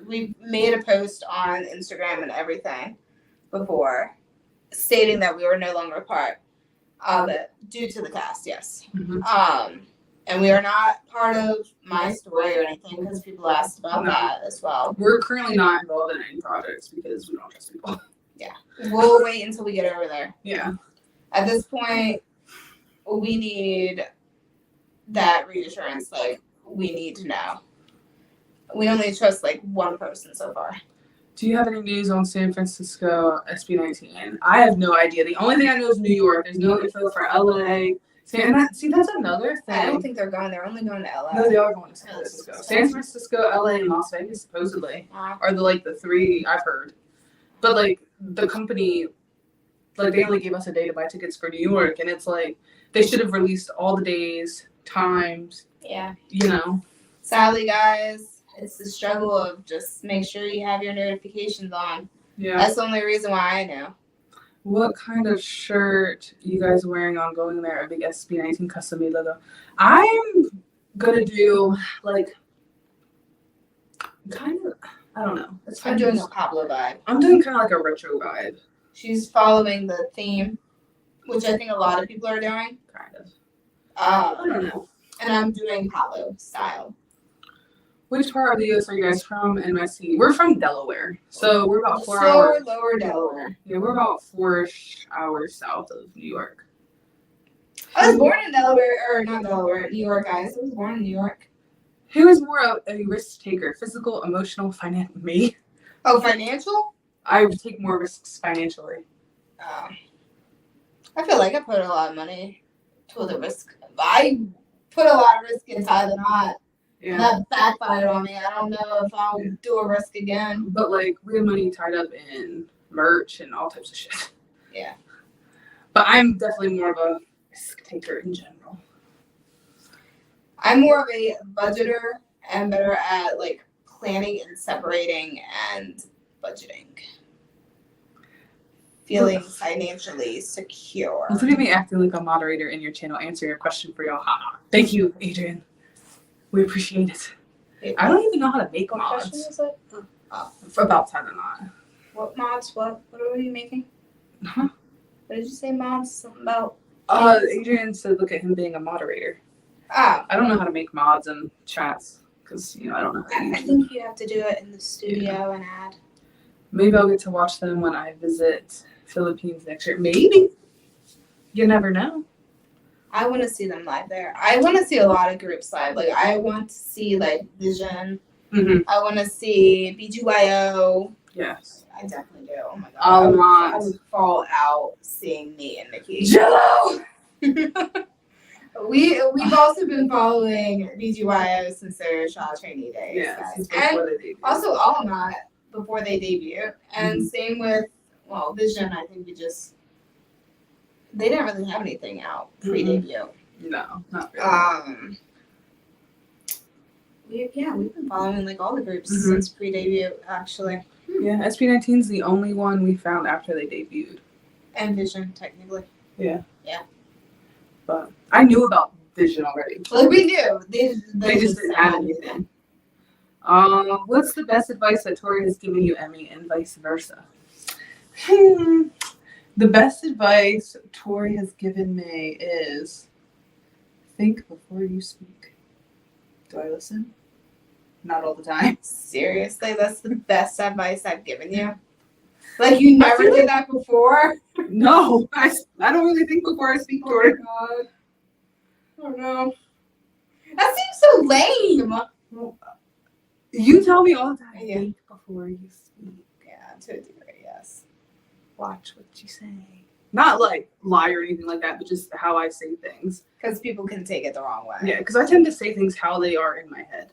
We made a post on Instagram and everything before stating that we were no longer part of it due to the cast, yes. Mm-hmm. And we are not part of My Story or anything because people asked about that as well. We're currently not involved in any projects because we don't trust people. Yeah. We'll wait until we get over there. Yeah. At this point, we need that reassurance. Like, we need to know. We only trust, one person so far. Do you have any news on San Francisco SB19? I have no idea. The only thing I know is New York. There's no info for LA. That's another thing. I don't think they're going. They're only going to LA. No, they are going to San Francisco. San Francisco, LA, and Las Vegas supposedly are the three I've heard. But the company, they only gave us a day to buy tickets for New York, and it's they should have released all the days, times. Yeah. Sadly, guys. It's the struggle of just make sure you have your notifications on. Yeah. That's the only reason why I know. What kind of shirt you guys wearing on going there? A big SB19 custom made logo. I'm gonna do kind of, I don't know. I'm doing a Pablo vibe. I'm doing kind of like a retro vibe. She's following the theme, which I think a lot of people are doing. Kind of. I don't know. And I'm doing Pablo style. Which part of the U.S. are you guys from? NYC. We're from Delaware, so we're about 4 hours. Lower Delaware. Yeah, we're about 4 hours south of New York. I was born in Delaware, or not Delaware, New York, guys. I was born in New York. Who is more of a risk taker? Physical, emotional, financial? Me. Oh, financial? I take more risks financially. I feel like I put a lot of money to the risk. I put a lot of risk in Tie the Knot. Yeah. That backfired on me. I don't know if I'll do a risk again. But we have money tied up in merch and all types of shit. Yeah. But I'm definitely more of a risk taker in general. I'm more of a budgeter and better at planning and separating and budgeting. Feeling financially secure. Look at me acting like a moderator in your channel. Answer your question for y'all. Haha. Thank you, Adrian. We appreciate it. I don't even know how to make mods. What question was it? About Tie the Knot. What mods? What are you making? Huh? What did you say mods? Something about? Adrian said look at him being a moderator. I don't know how to make mods and chats because I don't know how to use I think you have to do it in the studio and add. Maybe I'll get to watch them when I visit Philippines next year. Maybe. You never know. I want to see them live there. I want to see a lot of groups live. I want to see Vision. Mm-hmm. I want to see BGYO. Yes. I definitely do. Oh my god. I would fall out seeing me and Nikki. Jello! We've also been following BGYO since their Shaw trainee days. Yeah, guys. since before they debut. Also Alamat before they debut. And same with Vision. I think they didn't really have anything out pre-debut. No, not really. We've been following like all the groups Mhm. since pre-debut, actually. Yeah, SB19 is the only one we found after they debuted. And Vision, technically. But I knew about Vision already. Like we do. They just didn't add anything. What's the best advice that Tori has given you, Emmy, and vice versa? The best advice Tori has given me is think before you speak. Do I listen? Not all the time. Seriously, that's the best advice I've given you. Like you never did that before? No, I don't really think before I speak, Tori. God. Oh no. That seems so lame. You tell me all the time. Yeah. Think before you speak. Yeah, to a degree, yes. Watch what you say. Not like lie or anything like that, but just how I say things. Because people can take it the wrong way. Yeah, because I tend to say things how they are in my head.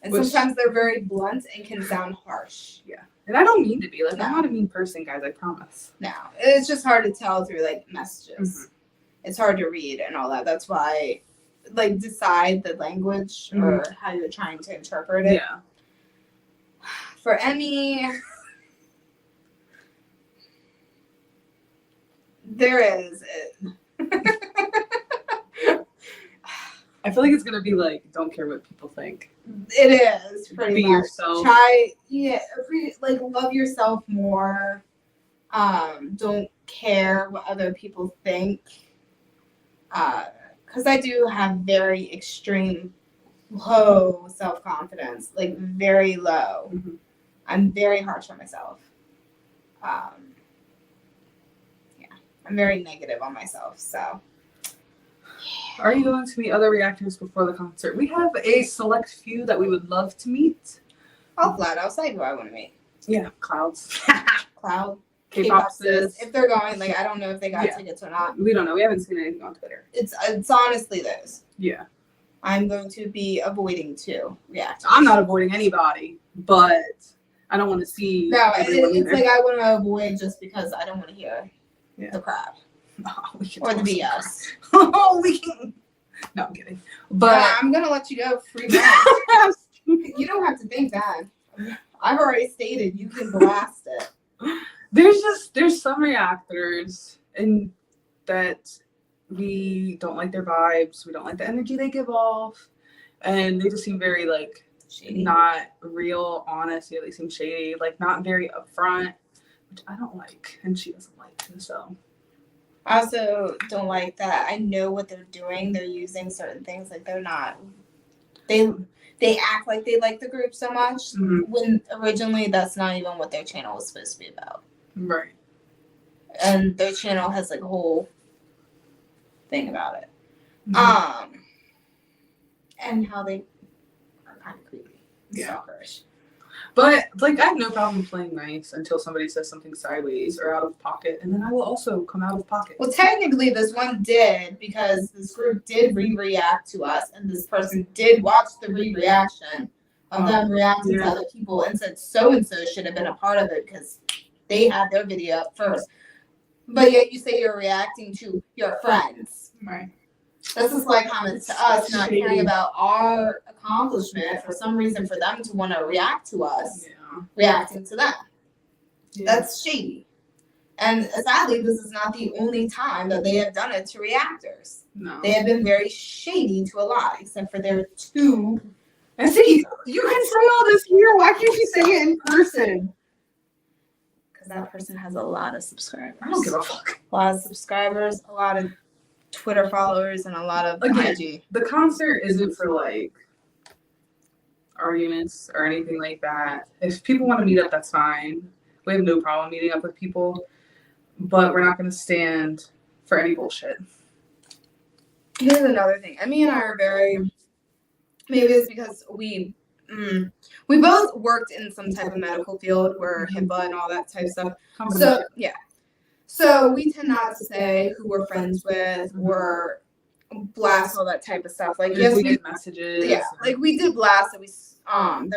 And sometimes they're very blunt and can sound harsh. Yeah. And I don't mean to be. Like, I'm not a mean person, guys, I promise. No. It's just hard to tell through, like, messages. Mm-hmm. It's hard to read and all that. That's why, like, decide the language or how you're trying to interpret it. Yeah. For Emmy, there is I feel like it's gonna be like, don't care what people think. It is pretty Be much. yourself. Try, like love yourself more. Don't care what other people think. Because I do have very extreme low self-confidence, like very low. Mm-hmm. I'm very harsh on myself. I'm very negative on myself, so. Are you going to meet other reactors before the concert? We have a select few that we would love to meet. I'll flat out say who I want to meet. Yeah, Clouds. Cloud. K-pop sis. If they're going, like, I don't know if they got tickets or not. We don't know. We haven't seen anything on Twitter. It's honestly those. Yeah. I'm going to be avoiding two reactors. I'm not avoiding anybody, but I don't want to see. No, it's like I want to avoid just because I don't want to hear the crowd. Or the BS. Oh, we can. No, I'm kidding. But I'm gonna let you go free reign. You don't have to think that. I've already stated you can blast it. There's some reactors and that we don't like their vibes. We don't like the energy they give off, and they just seem very like shady. Not real, honest. Yeah, they seem shady. Like not very upfront, which I don't like, and she doesn't like too. So. I also don't like that. I know what they're doing. They're using certain things like they're not. They act like they like the group so much when originally that's not even what their channel was supposed to be about. Right. And their channel has like a whole thing about it. And how they are kind of creepy. Yeah. Stalkerish. But like I have no problem playing nice until somebody says something sideways or out of pocket, and then I will also come out of pocket. Well, technically, this one did because this group did react to us, and this person did watch the reaction of them reacting to other people and said so and so should have been a part of it because they had their video up first. But yet you say you're reacting to your friends. Right. This is like comments to us not caring about our accomplishment for some reason for them to want to react to us, reacting to them. Yeah. That's shady. And sadly, this is not the only time that they have done it to reactors. No. They have been very shady to a lot, except for their two. And see, you can say all this here. Why can't you say it in person? Because that person has a lot of subscribers. I don't give a fuck. A lot of subscribers, a lot of Twitter followers, and a lot of IG. The concert isn't for like arguments or anything like that. If people want to meet up, that's fine. We have no problem meeting up with people, but we're not going to stand for any bullshit. Here's another thing. Emmy and I are very. Maybe it's because we both worked in some type of medical field where HIPAA and all that type of stuff. So yeah. So we tend not to say who we're friends with or blast all that type of stuff. Like yes, we get messages. Yeah, like we did blast that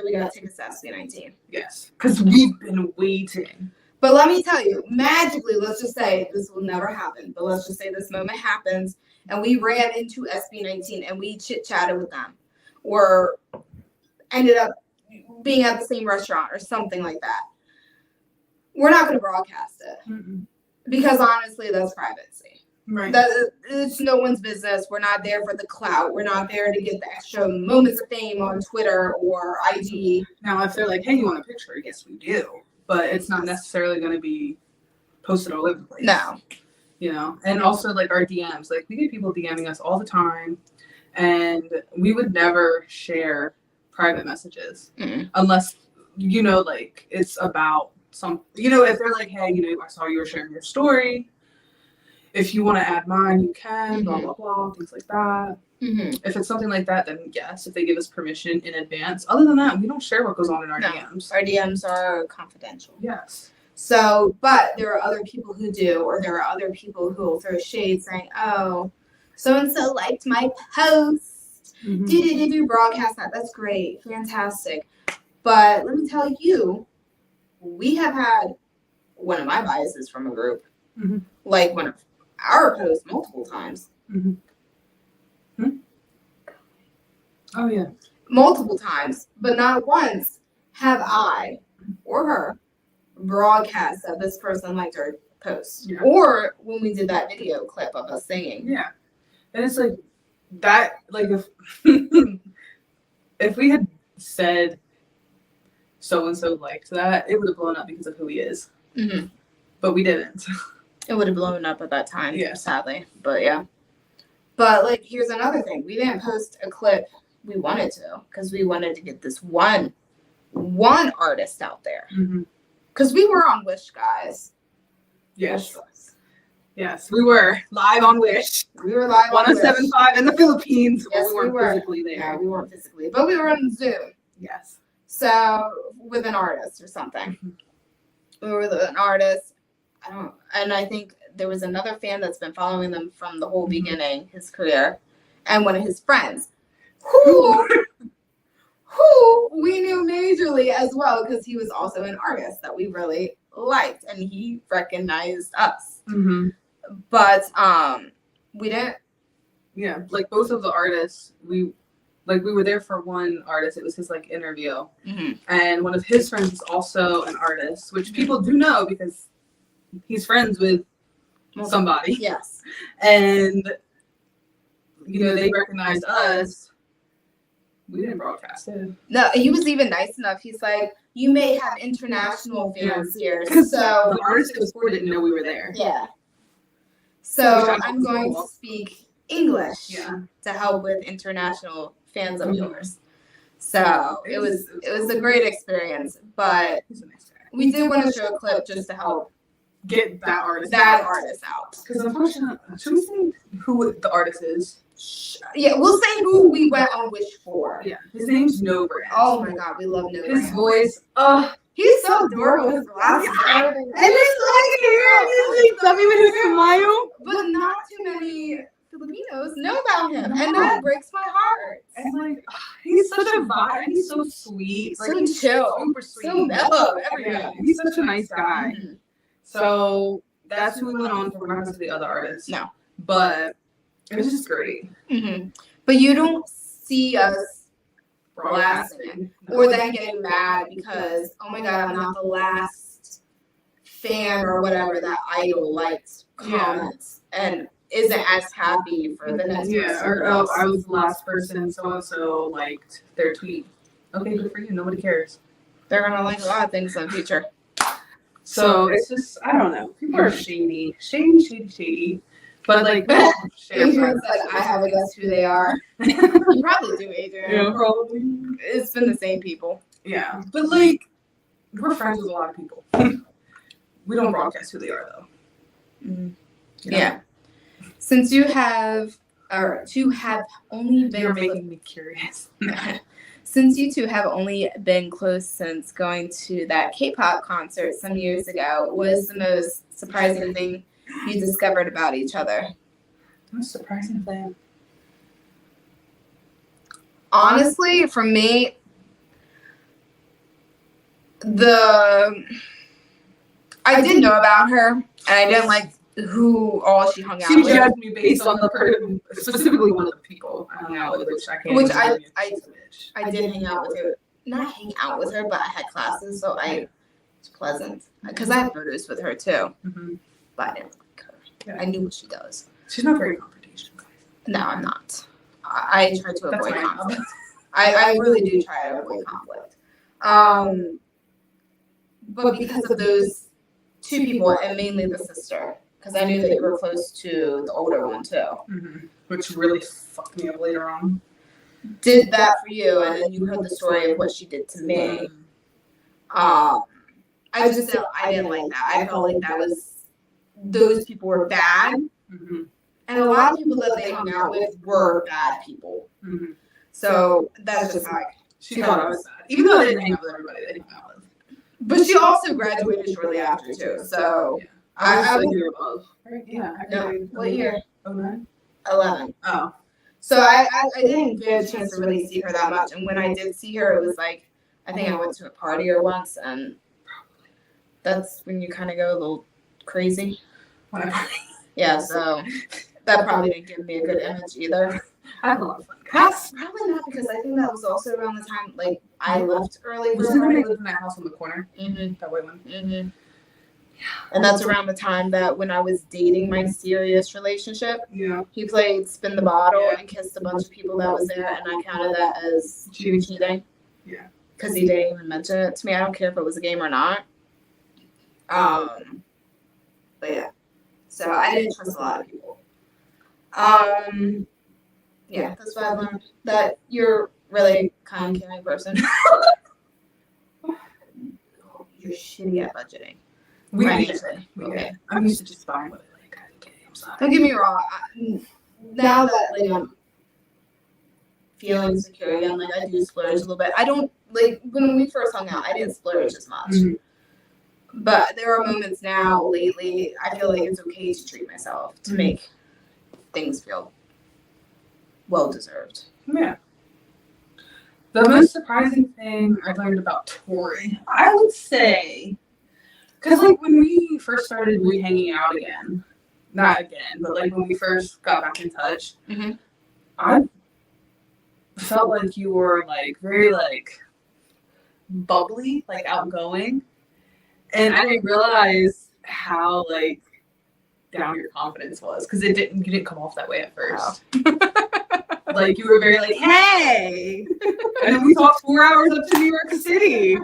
we got tickets to SB19. Yes, because we've been waiting. But let me tell you, magically, let's just say this will never happen, but let's just say this moment happens and we ran into SB19 and we chit-chatted with them or ended up being at the same restaurant or something like that. We're not going to broadcast it. Mm-mm. Because honestly, that's privacy. Right. It's no one's business. We're not there for the clout. We're not there to get the extra moments of fame on Twitter or IG. Now, if they're like, hey, you want a picture? Yes, we do. But it's not necessarily going to be posted all over the place. No. You know? And also, like, our DMs. Like, we get people DMing us all the time. And we would never share private messages. Unless, you know, like, it's about some, you know, if they're like, hey, you know, I saw you were sharing your story. If you want to add mine, you can, blah, blah, blah, things like that. If it's something like that, then yes, if they give us permission in advance. Other than that, we don't share what goes on in our DMs. Our DMs are confidential. Yes. So, but there are other people who do, or there are other people who will throw shade saying, oh, so-and-so liked my post. Did you broadcast that? That's great. Fantastic. But let me tell you, we have had one of my biases from a group, like one of our posts multiple times. Oh, yeah. Multiple times, but not once have I or her broadcast that this person liked our post. Yeah. Or when we did that video clip of us singing. Yeah. And it's like that, like if if we had said so-and-so liked that, it would have blown up because of who he is. But we didn't. It would have blown up at that time, Yeah. sadly. But yeah. But like, here's another thing. We didn't post a clip we wanted to because we wanted to get this one artist out there. Because we were on Wish, guys. Yes. Yes, we were live on Wish. We were live on Wish. 107.5 in the Philippines. Yes, we weren't physically there. Yeah, we weren't physically, but we were on Zoom. Yes. So with an artist or something. We were with an artist. And I think there was another fan that's been following them from the whole beginning, his career, and one of his friends, who we knew majorly as well because he was also an artist that we really liked, and he recognized us. But we didn't. Yeah, like both of the artists, we were there for one artist. It was his like interview, and one of his friends is also an artist, which people do know because he's friends with somebody. Yes. And, you know, they recognized us. We didn't broadcast it. No, he was even nice enough. He's like, you may have international fans here. So the artist it was for didn't know we were there. Yeah. So I'm going to speak English to help with international fans of yours. So it was a great experience. But we did want to show a clip just to help get that artist out. Because unfortunately, should we say who the artist is? Yeah, we'll say who we went on Wish for. Yeah, his name's No Brand. Oh my God, we love No Brand. His voice, he's so adorable with his glasses. And his like hair, he's like loving with his smile. But not too many Filipinos know about him, and that breaks my heart. And like, he's such a vibe. He's so sweet, like So he's chill, super sweet, so mellow. Yeah, he's such a nice guy. So that's who we went on for. We're not going to the other artists. No. But it was just great. But you don't see us Blasting. or then getting mad because, oh my God, I'm not the last fan or whatever that idol liked comments and isn't as happy for the next person. Or I was the last person, so-and-so liked their tweet. Okay, good for you. Nobody cares. They're going to like a lot of things in the future. So it's just, I don't know. People are shady. But like, Adrian's like, I have a guess who they are. You probably do, Adrian. Yeah, probably. It's been the same people. Yeah. But like, we're friends with a lot of people. We don't broadcast who they are, though. You know? Yeah. Since you have only been... You're making me curious. Since you two have only been close since going to that K-pop concert some years ago, what is the most surprising thing you discovered about each other? Most surprising thing? Honestly, for me, the I did know about her, and I didn't like who all she hung out She with. judged me based on the person, specifically one of the people I hung out with, which I can't. Which even I did hang out with her. Not hang out with her, but I had classes, so it's pleasant. Because I have photos with her too. Mm-hmm. But I didn't like her. Yeah. I knew what she does. She's not very confrontational. No, I'm not. I try to avoid conflict. I really do try to avoid conflict. But because of those two people, and mainly the sister, because I knew that you were close to the older one too. Mm-hmm. Which really fucked me up later on. Did that for you, and then you heard the story of what she did to me. I didn't like that. I felt like those people were bad. Mm-hmm. And a lot of people that they hung out with were bad people. Mm-hmm. So that's just how she thought I was bad. Even though I didn't hang out with everybody they hung out with. But she also graduated shortly after too. So yeah. I was a year above. Right? Yeah. No. What year? 09? 11. Oh. So I didn't get a chance to really see her that much. And when I did see her, it was like, I think I went to a party or once, and that's when you kind of go a little crazy. Yeah, so that probably didn't give me a good image either. I had a lot of fun. That's probably not, because I think that was also around the time, like, I left early. Was it when they lived in that house on the corner? Mm-hmm. That white one? Mm-hmm. And that's around the time that when I was dating my serious relationship, he played Spin the Bottle and kissed a bunch of people that was there, and I counted that as cheating. Yeah. Because he didn't even mention it to me. I don't care if it was a game or not. But yeah. So I didn't trust a lot of people. Yeah, that's what I learned. That you're really kind, caring person. You're shitty at budgeting. Okay. I'm used to just buying what I like. Okay, I'm sorry. Don't get me wrong. Now that like I'm feeling secure again, like I do splurge a little bit. I don't like when we first hung out. I didn't splurge as much. Mm-hmm. But there are moments now lately. I feel like it's okay to treat myself to make things feel well deserved. Yeah. The most surprising thing I learned about Tori, I would say, because like when we first started hanging out again, not again, but like when we first got back in touch, mm-hmm. I felt like you were like very like bubbly, like outgoing, and I didn't realize how like down your confidence was, because you didn't come off that way at first. Wow. Like you were very like, hey, and then we talked 4 hours up to New York City,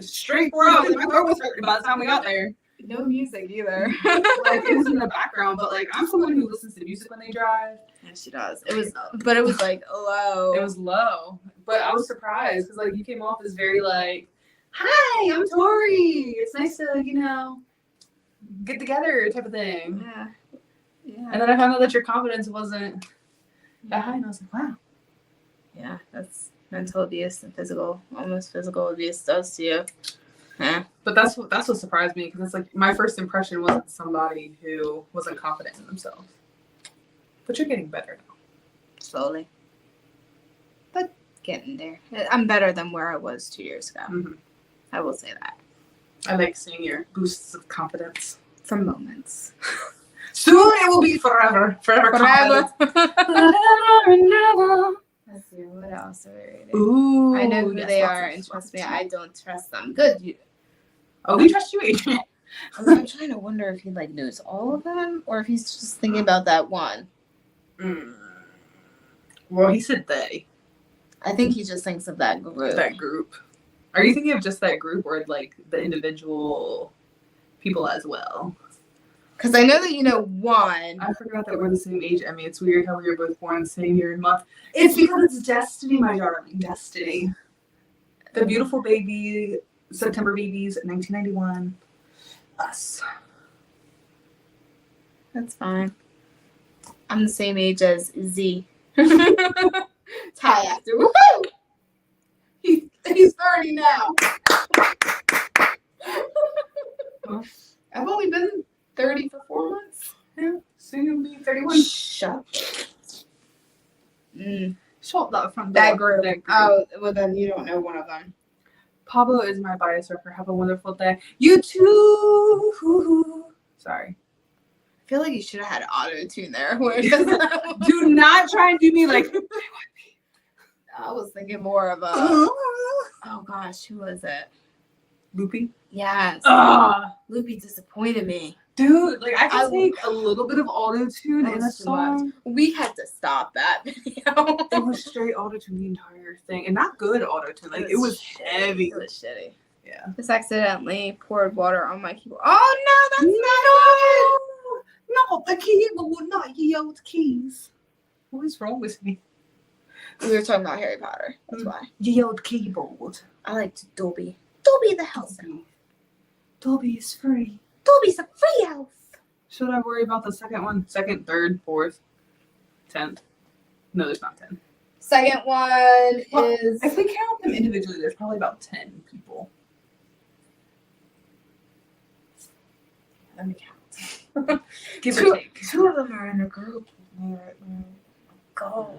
straight 4 hours. Like, my throat was hurting by the time we got there. No music either. Like it was in the background, but like I'm someone who listens to music when they drive. Yeah, she does. It was like low. It was low, but I was surprised because like you came off as very like, hi, I'm Tori. It's nice to get together type of thing. Yeah. Yeah. And then I found out that your confidence wasn't that high, and I was like, wow. Yeah, that's mental abuse and almost physical abuse does to you. Yeah. But that's what surprised me, because it's like my first impression wasn't somebody who wasn't confident in themselves. But you're getting better now. Slowly. But getting there. I'm better than where I was 2 years ago. Mm-hmm. I will say that. I like seeing your boosts of confidence. For moments. Soon it will be forever. Forever. Forever and never. Let's see, what else are we reading? Ooh, I know who they are, and trust me, I don't trust them. Good. We trust you, Adrian. I'm trying to wonder if he knows all of them, or if he's just thinking about that one. Well, he said they. I think he just thinks of that group. That group. Are you thinking of just that group, or like the individual people as well? Because I know that one. I forgot that we're the same age, Emmy. It's weird how we were both born the same year and month. It's because it's destiny, my darling. Destiny. The beautiful baby, September babies, 1991. Us. That's fine. I'm the same age as Z. Tie after. Woohoo! He's 30 now. I've only been 30 for 4 months. Yeah, soon you'll be 31. Shut Shut that from that group. Oh, well then you don't know one of them. Pablo is my bias worker. Have a wonderful day. You too. Sorry. I feel like you should have had auto-tune there. Do not try and do me like. I was thinking more of a. Oh gosh, who was it? Loopy. Yes. Ah, Loopy disappointed me. dude, like I can take a little bit of auto tune in a was too song. We had to stop that video. It was straight auto tune the entire thing, and not good auto tune. Like it was heavy. It was shitty. Yeah. Just accidentally poured water on my keyboard. Oh no, that's not the keyboard, not ye old keys. What is wrong with me? good. We were talking about Harry Potter. That's why. Ye old keyboard. I liked Dolby. Dolby the house. Dolby is free. Dolby's a free elf. Should I worry about the second one? Second, third, fourth, 10th? No, there's not 10. Second one is. If we count them individually, there's probably about 10 people. Let me count. Give or take. Two of them are in a group. Go.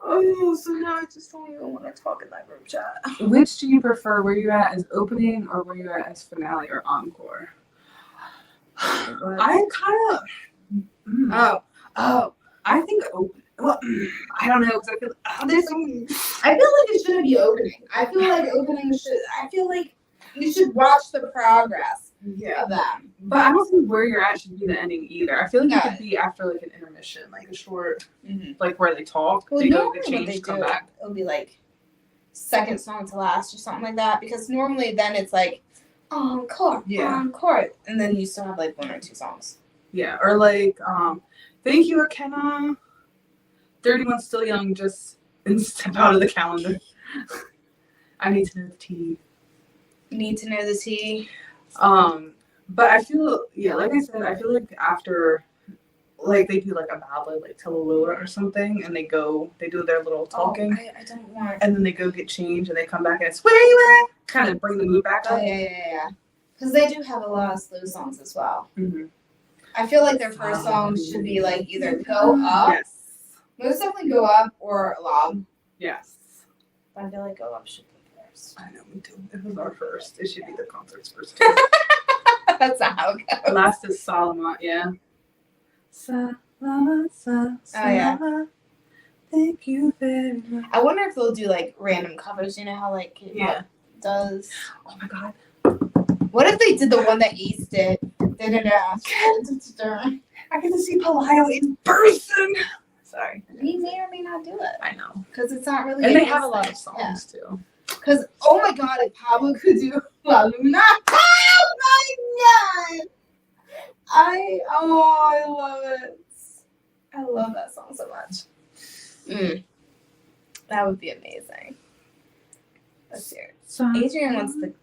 Oh, so now I just don't even want to talk in that group chat. Which do you prefer? Where you at as opening or where you at as finale or encore? I kind of. I think open. Well, I don't know because I feel there's some. I feel like it shouldn't be opening. I feel like opening should. I feel like you should watch the progress of them. But I don't think where you're at should be the ending either. I feel like it could be after like an intermission, like a short, like where they talk, Well, they go normally get what changed, they come do, back. it'll be like second song to last or something like that. Because normally then it's like encore, encore, and then you still have like one or two songs. Yeah, or like thank you, Akenna. 31 Still Young, just step out of the calendar. I need to know the tea. Need to know the tea. But I feel, like I said, I feel like after, like they do like a ballad, like Tallulah or something, and they do their little talking. I don't want. And then they go get changed, and they come back and it's where you at? Kind of bring the mood back up. Yeah. Because they do have a lot of slow songs as well. Mm-hmm. I feel like their first song should be like either go up. Yes. Most definitely go up or lob. Yes. I feel like go up should be first. I know, me too. It was our first. It should be the concert's first. That's not how it goes. Last is Salamat, yeah. Salamat. Oh, yeah. Thank you very much. I wonder if they'll do like random covers. You know how like K-pop does. Oh my god. What if they did the one that Ace did? I get to see Pablo in person. Sorry. He may or may not do it. I know. Because it's not really. And they have a lot of songs too. Because, oh my god, if Pablo could do La Luna. Oh my god! I love it. I love that song so much. That would be amazing. Let's hear it. Adrian wants the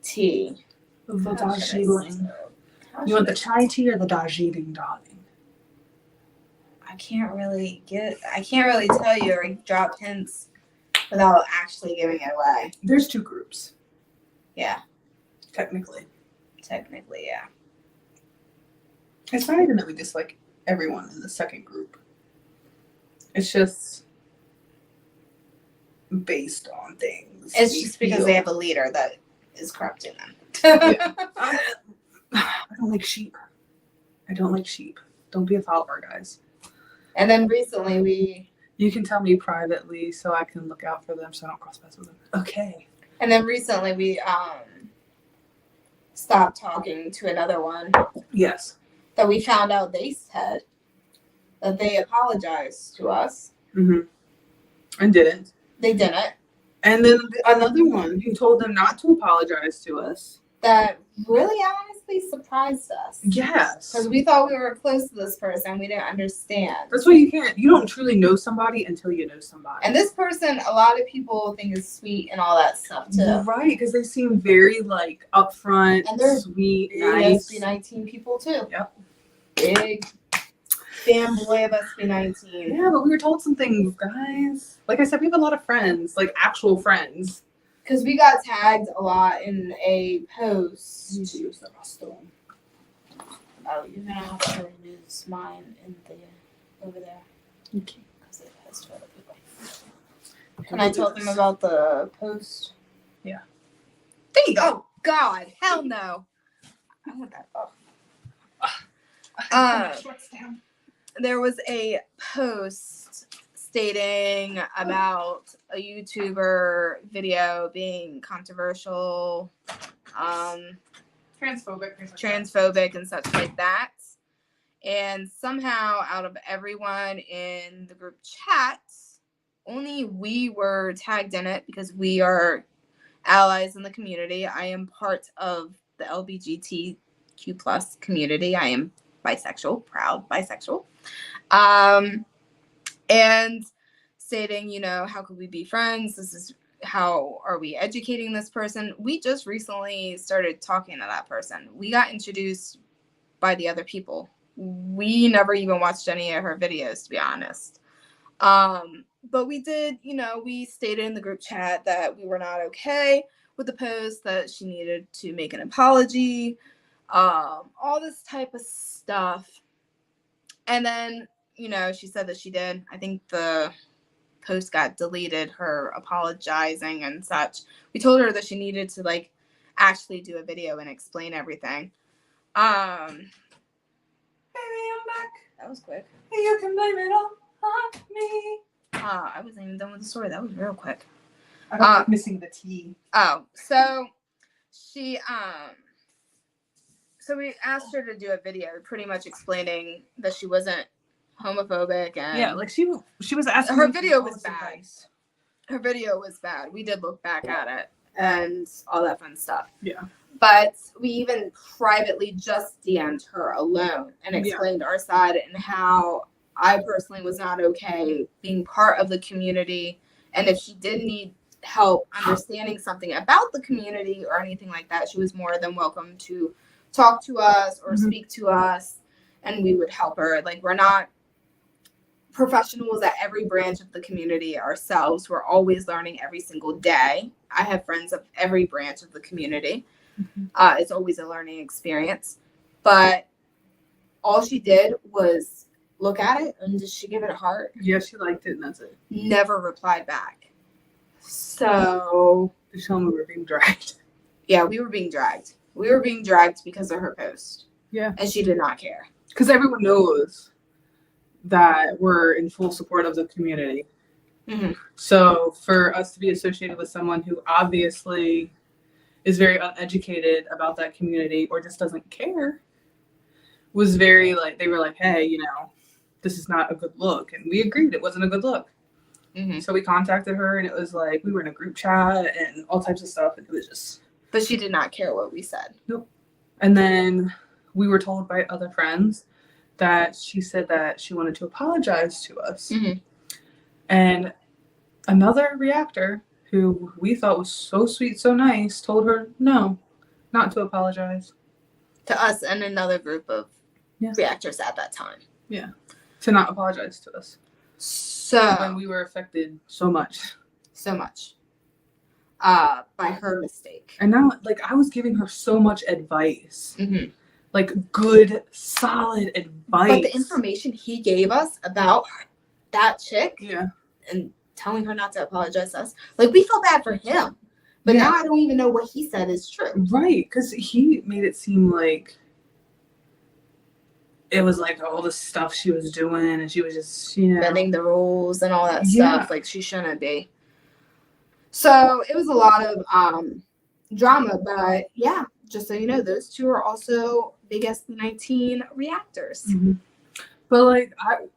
tea. The Darjeeling. You want the chai tea or the Darjeeling, darling? I can't really tell you or drop hints without actually giving it away. There's two groups. Yeah. Technically, yeah. It's not even that we dislike everyone in the second group. It's just based on things. It's just because they have a leader that is corrupting them. Yeah. I don't like sheep. Don't be a follower, guys. And then recently You can tell me privately so I can look out for them so I don't cross paths with them. Okay. And then recently we stopped talking to another one. Yes. That we found out they said that they apologized to us. Mm-hmm. And didn't. They didn't. And then another one who told them not to apologize to us. That really honestly surprised us. Yes. Because we thought we were close to this person. We didn't understand. That's why you don't truly know somebody until you know somebody. And this person, a lot of people think is sweet and all that stuff too. Right, because they seem very like upfront, and they're sweet, nice. nice. SB19 people too. Yep. Big fanboy of SB19. Yeah, but we were told some things, guys. Like I said, we have a lot of friends, like actual friends. Because we got tagged a lot in a post. Oh, You're gonna have to lose mine in the over there. Okay. Because it has to other people. Can I tell them about the post? Yeah. There you go. Oh, God. Hell no. I want that. Oh. There was a post stating about a YouTuber video being controversial, transphobic and such like that. And somehow, out of everyone in the group chat, only we were tagged in it because we are allies in the community. I am part of the LGBTQ plus community. I am bisexual, proud bisexual. And stating, you know, how could we be friends? This is how are we educating this person? We just recently started talking to that person. We got introduced by the other people. We never even watched any of her videos, to be honest. But we did, you know, we stated in the group chat that we were not okay with the post, that she needed to make an apology, all this type of stuff. And then, you know, she said that she did. I think the post got deleted, her apologizing and such. We told her that she needed to, like, actually do a video and explain everything. Baby, I'm back. That was quick. You can blame it all on me. I wasn't even done with the story. That was real quick. I'm missing the T. Oh, so she, so we asked her to do a video pretty much explaining that she wasn't homophobic, and yeah, like she was asking. Her video was bad. Advice. Her video was bad. We did look back at it and all that fun stuff. Yeah. But we even privately just DM'd her alone and explained our side and how I personally was not okay being part of the community. And if she did need help understanding something about the community or anything like that, she was more than welcome to talk to us or speak to us, and we would help her. Like, we're not professionals at every branch of the community ourselves. We're always learning every single day. I have friends of every branch of the community. It's always a learning experience. But all she did was look at it and did she give it a heart? Yeah, she liked it and that's it. Never replied back. So they told me we were being dragged. Yeah, we were being dragged. We were being dragged because of her post. Yeah. And she did not care. Because everyone knows that we're in full support of the community. Mm-hmm. So for us to be associated with someone who obviously is very uneducated about that community or just doesn't care was very, like, they were like, hey, you know, this is not a good look. And we agreed it wasn't a good look. Mm-hmm. So we contacted her and it was like, we were in a group chat and all types of stuff. And it was just... But she did not care what we said. Nope. And then we were told by other friends that she said that she wanted to apologize to us. Mm-hmm. And another reactor who we thought was so sweet, so nice, told her no, not to apologize. To us and another group of reactors at that time. Yeah. To not apologize to us. So when we were affected so much. So much. By her mistake. And now, like, I was giving her so much advice. Mm-hmm. Like, good, solid advice. But the information he gave us about that chick. Yeah. And telling her not to apologize to us. Like, we felt bad for him. But now I don't even know what he said is true. Right. Because he made it seem like it was like all the stuff she was doing and she was just, you know, bending the rules and all that stuff. Like, she shouldn't be. So it was a lot of drama, but yeah, just so you know, those two are also big SB19 reactors. Mm-hmm. But like,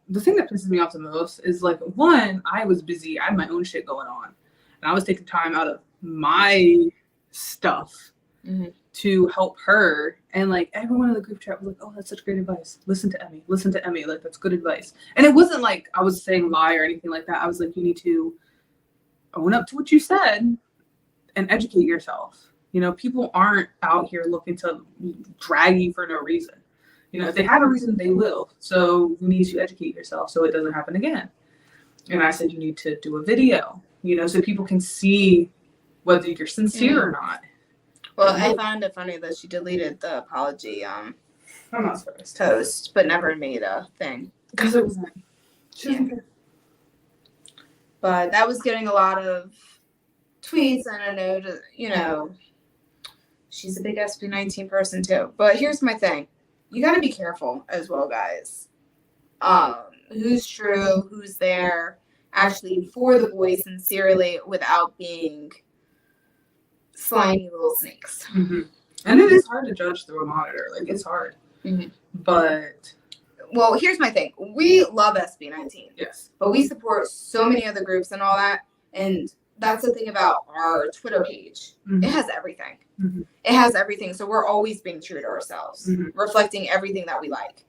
the thing that pisses me off the most is, like, one, I was busy, I had my own shit going on, and I was taking time out of my stuff to help her, and like everyone in the group chat was like, "Oh, that's such great advice. Listen to Emmy, like that's good advice." And it wasn't like I was saying lie or anything like that. I was like, you need to own up to what you said and educate yourself. You know, people aren't out here looking to drag you for no reason. You know, if they have a reason, they will. So you need to educate yourself so it doesn't happen again. And I said, you need to do a video, you know, so people can see whether you're sincere or not. Well, I found it funny that she deleted the apology I'm not surprised. post, but never made a thing. Because it wasn't. But that was getting a lot of tweets, and I know, she's a big SB19 person too. But here's my thing. You got to be careful as well, guys. Who's true, who's there, actually for the boy sincerely without being slimy little snakes. Mm-hmm. And it is hard to judge through a monitor. Like, it's hard. Mm-hmm. But... Well, here's my thing. We love SB19. Yes. But we support so many other groups and all that. And that's the thing about our Twitter page. Mm-hmm. It has everything. Mm-hmm. It has everything. So we're always being true to ourselves, reflecting everything that we like.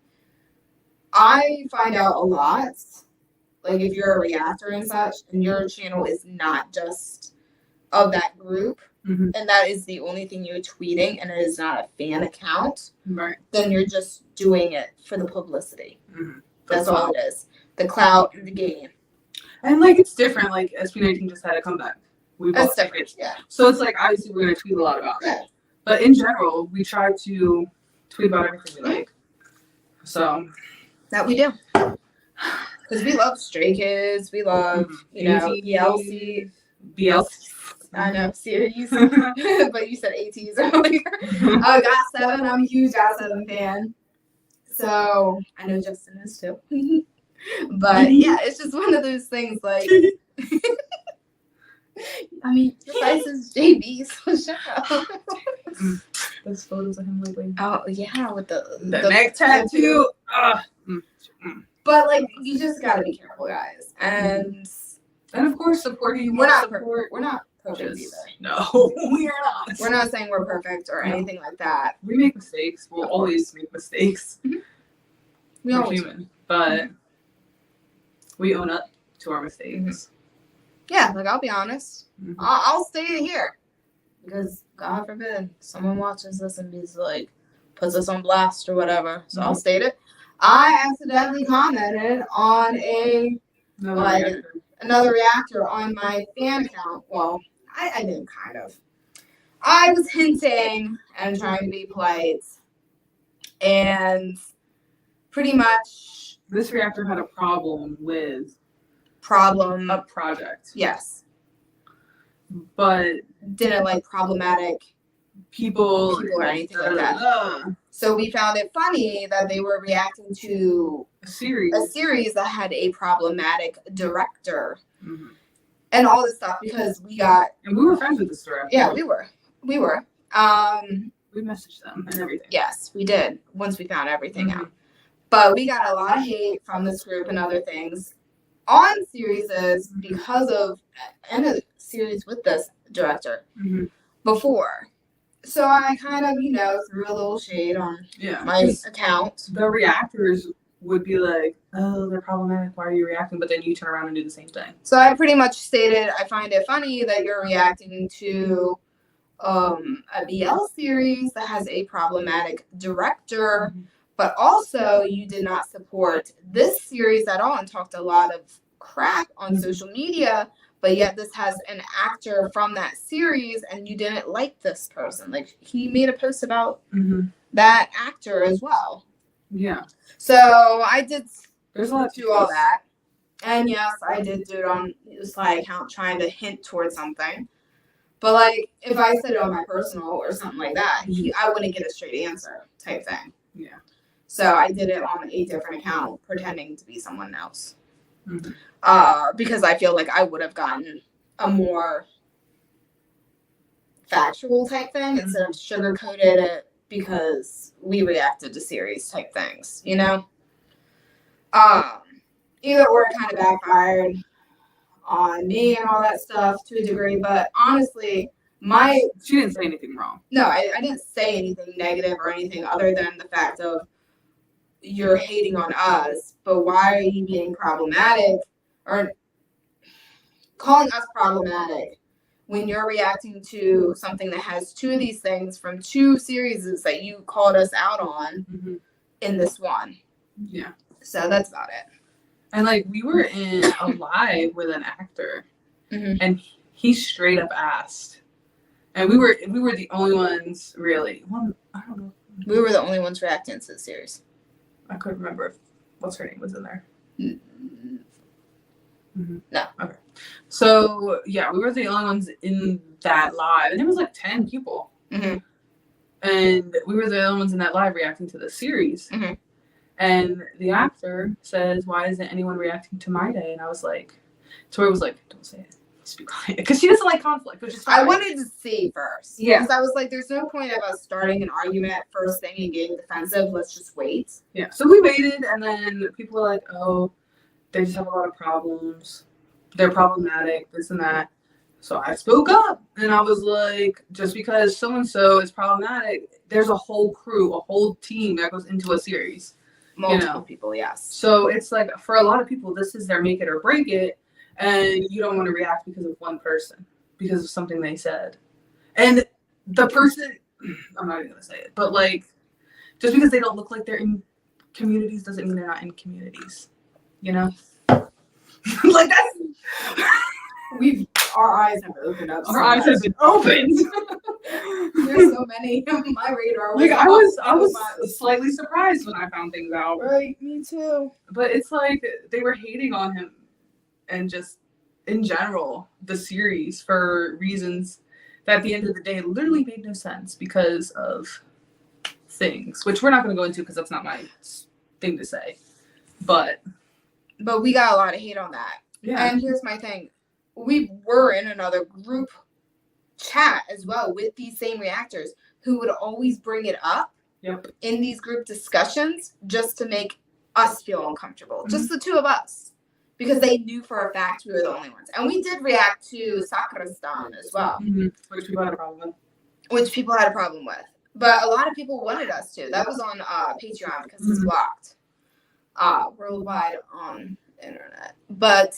I find out a lot, like if you're a reactor and such, and your channel is not just of that group, and that is the only thing you're tweeting, and it is not a fan account, right? Then you're just doing it for the publicity. Mm-hmm. That's all it is. The clout and the game. And like it's different. Like SB19 just had a comeback. That's different. Yeah. So it's like obviously we're gonna tweet a lot about it. But in general, we try to tweet about everything we like. So that we do. Because we love Stray Kids. We love, BLC. I know, series. But you said ATs earlier. GOT7. I'm a huge GOT7 fan. So I know Justin is too. But yeah, it's just one of those things like... I mean, besides his JB, so shut up. There's photos of him lately. Oh, yeah, with the neck tattoo. But, like, you just gotta be careful, guys. And of course, supporting. We're not perfect either. No, we are not. We're not saying we're perfect or anything like that. We make mistakes. We'll always make mistakes. We're human. But we own up to our mistakes. Yeah, like, I'll be honest. I'll state it here. Because, God forbid, someone watches this and is like, puts us on blast or whatever. So I'll state it. I accidentally commented on another reactor on my fan account. Well, I didn't kind of. I was hinting and trying to be polite. And pretty much... This reactor had a problem with... a project. Yes. But didn't like problematic people or anything like that. So we found it funny that they were reacting to a series that had a problematic director and all this stuff because we were friends with this director. Yeah, we were. We messaged them and everything. Yes, we did once we found everything out. But we got a lot of hate from this group and other things on series because of a series with this director before. So I kind of, threw a little shade on my account. The reactors would be like, oh, they're problematic. Why are you reacting? But then you turn around and do the same thing. So I pretty much stated, I find it funny that you're reacting to a BL series that has a problematic director, but also you did not support this series at all and talked a lot of crap on social media, but yet this has an actor from that series and you didn't like this person. Like, he made a post about that actor as well. Yeah. So I did do all that. And yes, I did do it on the Sly account trying to hint towards something. But, like, if I said it on my personal or something like that, I wouldn't get a straight answer type thing. Yeah. So I did it on a different account pretending to be someone else. Because I feel like I would have gotten a more factual type thing instead of sugar-coated it because we reacted to series type things, Either or it kind of backfired on me and all that stuff to a degree, but honestly, she didn't say anything wrong. No, I didn't say anything negative or anything other than the fact of you're hating on us, but why are you being problematic or calling us problematic when you're reacting to something that has two of these things from two series that you called us out on in this one? Yeah. So that's about it. And like we were in a live with an actor and he straight up asked. And we were the only ones really. Well, I don't know. We were the only ones reacting to the series. I couldn't remember what's her name was in there. No. Okay. So yeah, we were the only ones in that live, and there was like 10 people, Mm-hmm. and we were the only ones in that live reacting to the series. Mm-hmm. And the actor says, "Why isn't anyone reacting to My Day?" And I was like, Tori was like, "Don't say it. Just be quiet," because she doesn't like conflict, which is fine. I wanted to see first. Yeah. Because I was like, there's no point of us starting an argument first thing and getting defensive. Let's just wait. Yeah. So we waited, and then people were like, "Oh, they just have a lot of problems. They're problematic, this and that." So I spoke up, and I was like, just because so-and-so is problematic, there's a whole crew, a whole team that goes into a series. Multiple people, yes. So it's like, for a lot of people, this is their make it or break it, and you don't want to react because of one person, because of something they said. And the person, I'm not even going to say it, but like, just because they don't look like they're in communities doesn't mean they're not in communities, you know? Like, that's... Our eyes have opened up. Our eyes have been opened. There's so many on my radar. Like, I was slightly surprised when I found things out. Right, me too. But it's like they were hating on him, and just in general, the series, for reasons that at the end of the day literally made no sense because of things, which we're not going to go into because that's not my thing to say. But we got a lot of hate on that. Yeah. And here's my thing. We were in another group chat as well with these same reactors who would always bring it up in these group discussions just to make us feel uncomfortable. Mm-hmm. Just the two of us. Because they knew for a fact we were the only ones. And we did react to Sakura-stan as well. Mm-hmm. Which people had a problem with. But a lot of people wanted us to. That was on Patreon because it's blocked worldwide on the internet. But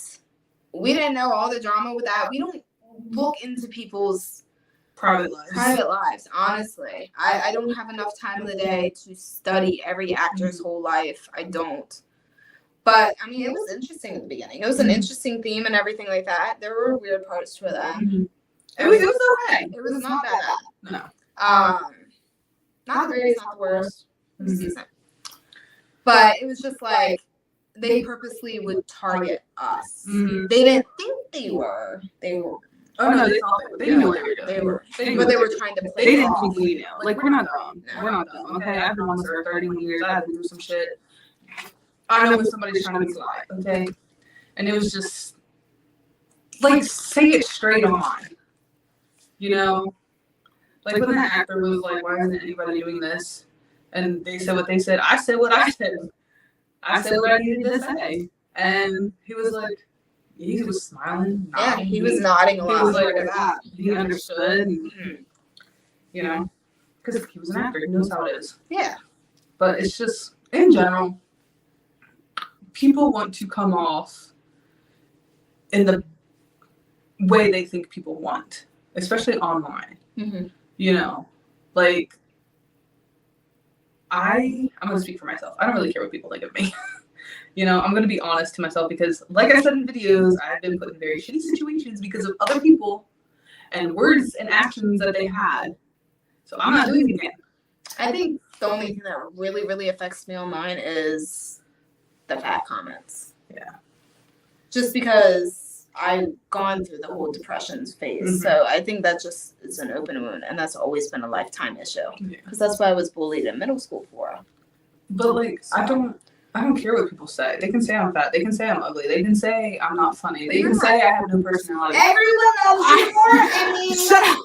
we didn't know all the drama with that. We don't look into people's private lives, honestly. I don't have enough time in the day to study every actor's whole life. I don't. But, I mean, it was interesting at the beginning. It was an interesting theme and everything like that. There were weird parts to it then. Mm-hmm. It was okay. It was not bad. No. Not the greatest, not the worst. It was decent. But it was just like, they purposely would target us. Mm-hmm. They didn't think they were. They were. Oh, no, they knew what they were doing. But they were trying to play They didn't think we knew. Like, we're not dumb. No. We're not dumb. Okay, I've been on this for 31 years. I had to do some shit. I know when somebody's trying to be live, okay? And it was just, like, say it straight on. You know? Like, when that actor was like, why isn't anybody doing this? And they said what they said. I said what I said. I said what I needed to say. And he was like, he was smiling. Yeah, he was nodding a lot. He was like, that. He understood. And, you know? Because he was an actor. He knows how it is. Yeah. But it's just, in general, people want to come off in the way they think people want, especially online. Mm-hmm. You know, like, I'm going to speak for myself. I don't really care what people think of me. You know, I'm going to be honest to myself because, like I said in videos, I've been put in very shitty situations because of other people and words and actions that they had. So I'm not doing it again. I think the only thing that really, really affects me online is the fat comments. Yeah. Just because I've gone through the whole depression phase. Mm-hmm. So I think that just is an open wound, and that's always been a lifetime issue. Because that's what I was bullied in middle school for. But, like, I don't care what people say. They can say I'm fat. They can say I'm ugly. They can say I'm not funny. They can say I have no personality. Everyone loves you more. I mean, shut up.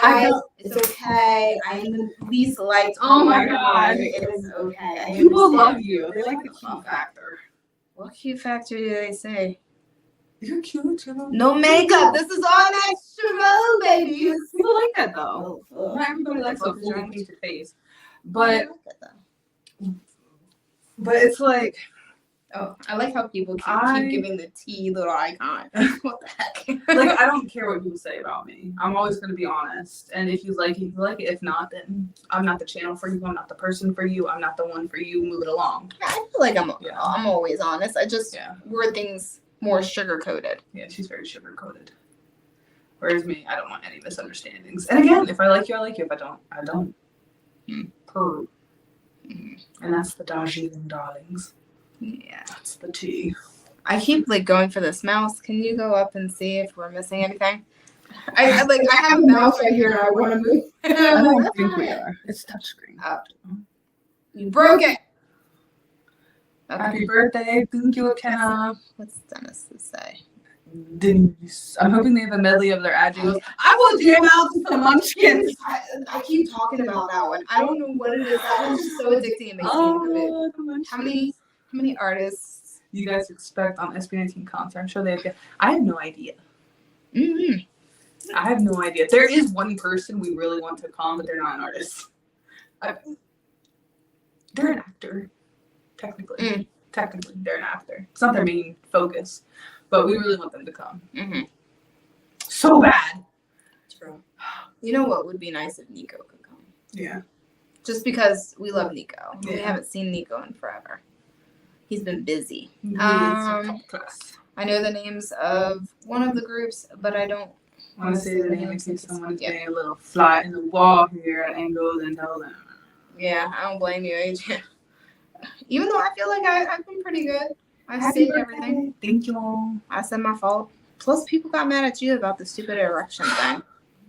I it's okay. I am the least liked. Oh my god. It is okay. People love you. They like the cute factor. What cute factor do they say? You're cute, you know. No makeup. This is all natural, babies. People like that though. Not everybody likes a fully painted face. But it's like, oh, I like how people keep giving the T little icon. What the heck? Like, I don't care what people say about me. I'm always going to be honest. And if you like it, you like it. If not, then I'm not the channel for you. I'm not the person for you. I'm not the one for you. Move it along. I feel like I'm always honest. I just word things more sugar-coated. Yeah, she's very sugar-coated. Whereas me, I don't want any misunderstandings. And again, if I like you, I like you. If I don't, I don't. Purr. And that's the Darjeeling darlings. Yeah. That's the tea. I keep like going for this mouse. Can you go up and see if we're missing anything? I have a mouse right here and I want to move. I don't think we are. It's touchscreen. Oh. You broke it. Okay. Happy birthday. Thank you, Kenna. What's Dennis to say? Denise. I'm hoping they have a medley of their ad jingles. I will jam out to some munchkins. I keep talking about that one. I don't know what it is. That one's just so addicting. It makes me good. How many artists you guys expect on SB19 concert? I'm sure they have. I have no idea. Mm-hmm. I have no idea. There is one person we really want to come, but they're not an artist. They're an actor, technically. Technically, they're an actor. It's not their main focus, but we really want them to come. Mm-hmm. So bad. True. You know what would be nice if Nico could come? Yeah. Just because we love Nico. Yeah. We haven't seen Nico in forever. He's been busy. I know the names of one of the groups, but I don't want to say the name in case someone's getting a little fly in the wall here at angles and tell them. Yeah, I don't blame you, AJ. Even though I feel like I've been pretty good. I've saved everything. Thank you all. I said my fault. Plus, people got mad at you about the stupid erection thing,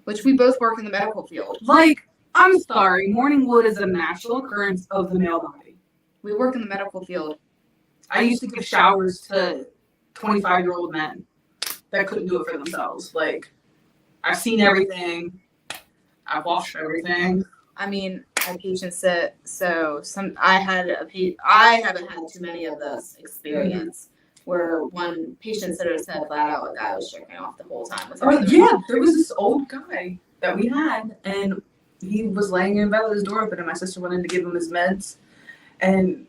which we both work in the medical field. Like, I'm sorry, morning wood is a natural occurrence of the male body. We work in the medical field. I used to give showers to 25-year-old men that couldn't do it for themselves. Like, I've seen everything. I've watched everything. I mean, I patient sit, so I haven't had too many of those experience where one patient sitter said flat out a guy was jerking off the whole time. There was this old guy that we had, and he was laying in bed with his door open, and my sister went in to give him his meds, and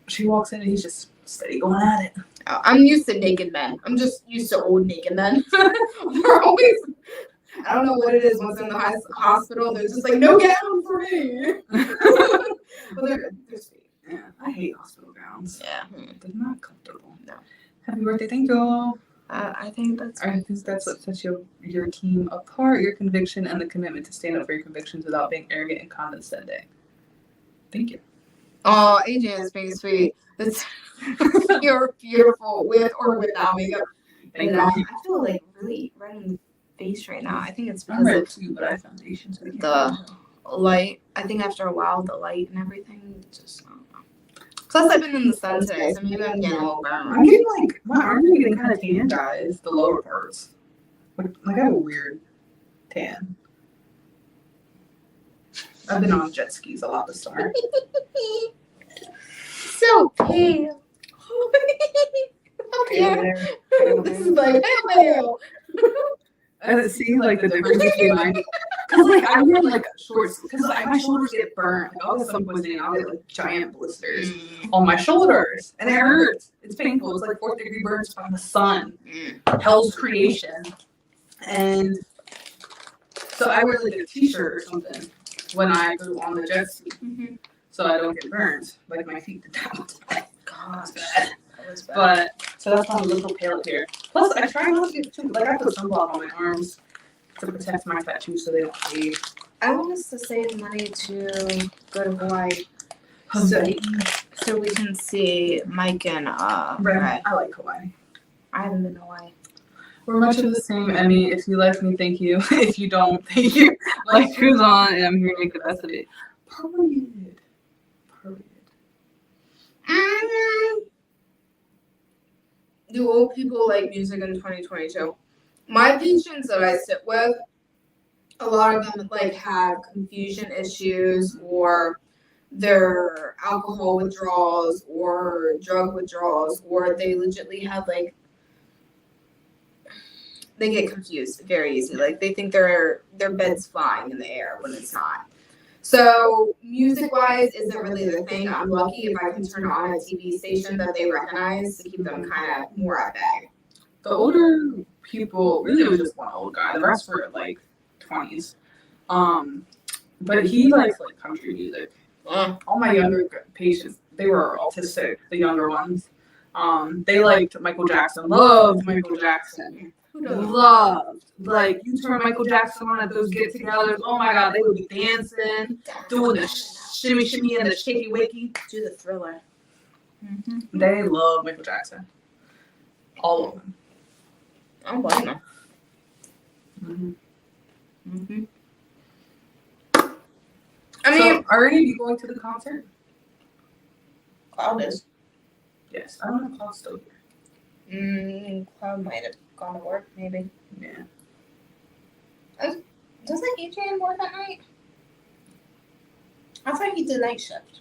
she walks in and he's just steady going at it. I'm used to naked men. I'm just used to old naked men. We're always. I don't know what it is. Once in the hospital, they're just like, no gown for me. But they're sweet. Yeah, I hate hospital gowns. Yeah, they're not comfortable. No. Happy birthday, thank you all. I think that's what sets your team apart. Your conviction and the commitment to stand up for your convictions without being arrogant and condescending. Thank you. Oh, AJ is being sweet. You're beautiful with or without makeup. Thank you. I feel like really red in the face right now. I think it's because I'm red of too, but I have foundation, so the light. I think after a while, the light and everything just. I don't know. Plus, I've been in the sun today, so maybe I'm getting a little burned. I'm getting like my arms are getting kind of tan, guys. The lower parts, like I have a weird tan. I've been on jet skis a lot this summer. So pale. This is like pale. And see, like the difference between mine, because like I wear like shorts, because like my shoulders get burnt. Like, I'll get some poisoning, I'll get like giant blisters on my shoulders, and it hurts. It's painful. It's like 4th-degree burns from the sun, hell's creation, and so I wear like a t-shirt or something when I go on the jet ski, so I don't get burned like my feet did that. Gosh, bad. But so that's why I'm a little pale up here. Plus, I try not to get too I put sunblock on my arms to protect my tattoos so they don't fade. I want us to save money to go to Hawaii, so we can see Mike and Ray. I like Hawaii. I haven't been to Hawaii. We're much of the same, Emmy. If you like me, thank you. If you don't, thank you. Like, who's on? And I'm here to make the best of it. Period. Do old people like music in 2022? My patients that I sit with, a lot of them like have confusion issues or their alcohol withdrawals or drug withdrawals, or they legitimately have like they get confused very easily. Like they think their bed's flying in the air when it's not. So music-wise isn't really the thing. I'm lucky if I can turn on a TV station that they recognize to keep them kind of more at bay. The older people, really it was just one old guy. The rest were like 20s. But he likes like country music. All my younger patients, they were autistic, the younger ones. They liked Michael Jackson, loved Michael Jackson. Loved. Like, you turn Michael Jackson on at those get-togethers, oh my God, they would be dancing, doing the shimmy and the shaky wakey. Do the Thriller. They love Michael Jackson. All of them. I don't blame them. Mm-hmm. I mean, so, are any of you going to the concert? Cloud is. Yes. I don't know if Cloud's still here. Cloud might have gone to work, maybe. Yeah. Doesn't Adrian work at night? I thought he did night shift.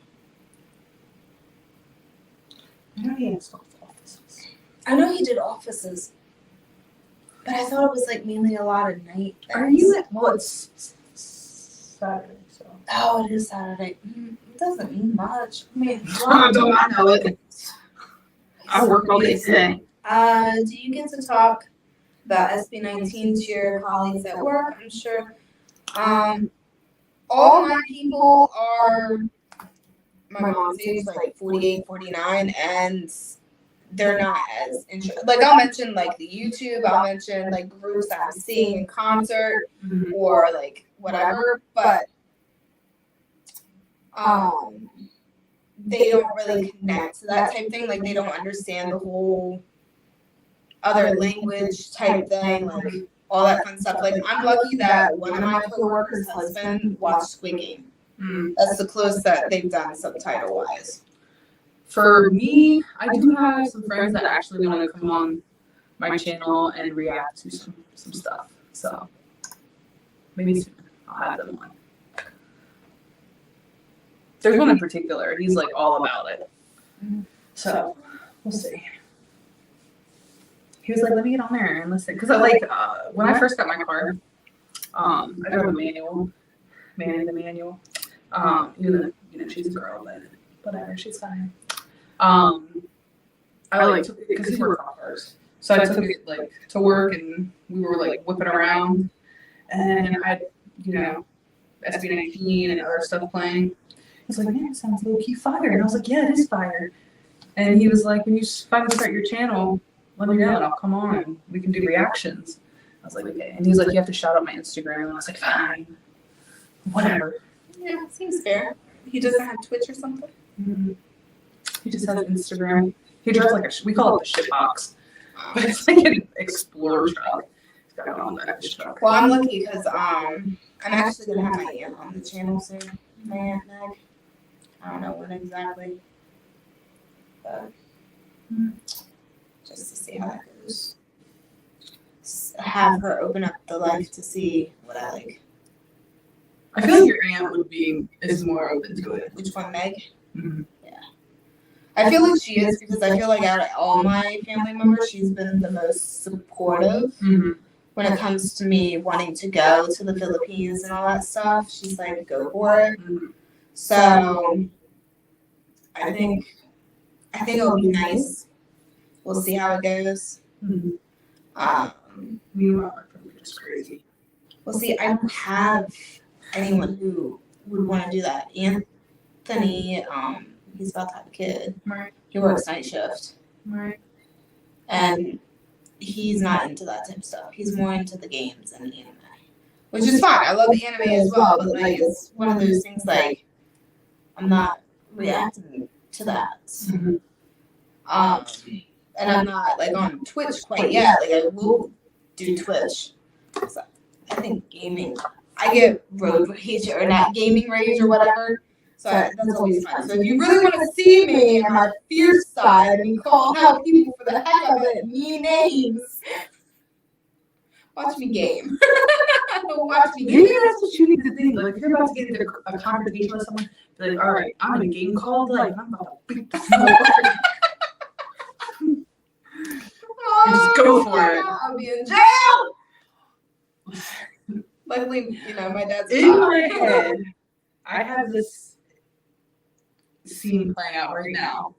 I know he has offices. I know he did offices. But I thought it was like mainly a lot of night things. Are you at, well, it's Saturday, so. Oh, it is Saturday. It doesn't mean much. I mean, Don't I know it? I work all day today. Do you get to talk about SB19 to your colleagues at work? I'm sure. All my people are my mom's age, like 48, 49, and they're not as interested. Like, I'll mention, like, the YouTube, I'll mention, like, groups I'm seeing in concert, or, like, whatever, but, they don't really connect to that type thing. Like, they don't understand the whole other language type thing, like, all that fun stuff. Like, I'm lucky that one of my coworkers' husband watched Squid Game. That's the closest that they've done subtitle-wise. For me, I do have some friends that actually want to come on my channel and react to some stuff. So maybe soon I'll have them on. There's one in particular. He's like all about it. So we'll see. He was like, "Let me get on there and listen," because I like when I first got my car, I drove a manual, manning the manual. Even though, you know, she's a girl, but whatever, she's fine. I like took it because he worked on cars, so I took it like to work, and we were like whipping around, and I had, you know, SB19 and other stuff playing. He was like, "Man, it sounds low key fire," and I was like, "Yeah, it is fire." And he was like, "When you finally start your channel, let me know and I'll come on and we can do reactions." I was like, "Okay." And he was like, "You have to shout out my Instagram," and I was like, "Fine, whatever." Yeah, seems fair. He doesn't have Twitch or something? Mm-hmm. He just has Instagram. He drives like we call it the shit box, but it's like an Explorer truck. He's got it on that truck. Well, I'm lucky because I'm actually gonna have my aunt on the channel soon. My aunt Meg. I don't know when exactly, but just to see how that goes. Have her open up the life to see what I like. I feel like your aunt is more open to it. Which one, Meg? Mm-hmm. Yeah. I feel like she is because I feel like out of all my family members, she's been the most supportive when it comes to me wanting to go to the Philippines and all that stuff. She's like, go for it. So I think it'll be nice. We'll see how it goes. Meanwhile, my family is crazy. Well, see, I don't have anyone who would want to do that. Anthony, he's about to have a kid. Right. He works night shift. Right. And he's not into that type of stuff. He's more into the games and the anime. Which is fine. I love the anime as well, but like it's one of those things like I'm not reacting to that. And I'm not like on Twitch quite yet. Like I will do Twitch. So I think gaming, I get road rage or not gaming rage or whatever. So that's always fun. So if you really want to see me on my fierce side and call out people for the heck of it, mean names, watch me game. Watch me game. Maybe that's what you need to think. Like if you're about to get into a confrontation with someone, be like, "All right, I'm in a game called like I'm about to beat the motherfucker." Just go for it. I'll be in jail. Luckily, you know, my dad's in my head. I have this scene playing out right now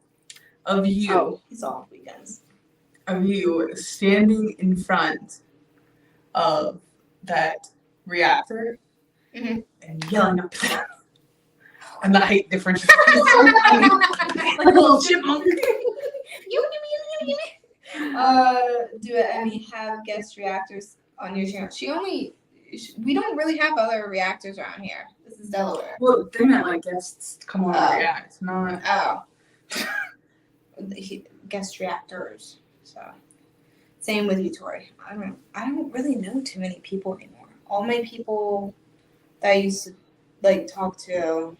of you. Oh, he's off weekends. Of you standing in front of that reactor and yelling up to them. And the height difference is like a little chipmunk. Do Emmy have guest reactors on your channel? We don't really have other reactors around here. This is Delaware. Well, they meant like guests come on and react, not. Guest reactors. So. Same with you, Tori. I don't really know too many people anymore. All my people that I used to like talk to,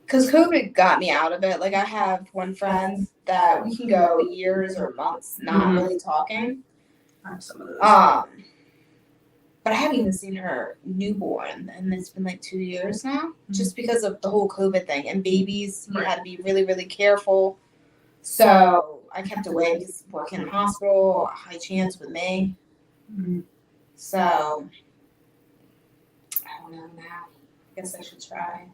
because COVID got me out of it. Like I have one friend that we can go years or months not really talking. I have some of those. But I haven't even seen her newborn, and it's been like 2 years now, just because of the whole COVID thing. And babies, you had to be really, really careful. So I kept away because working in the hospital, a high chance with me. So I don't know now. I guess I should try.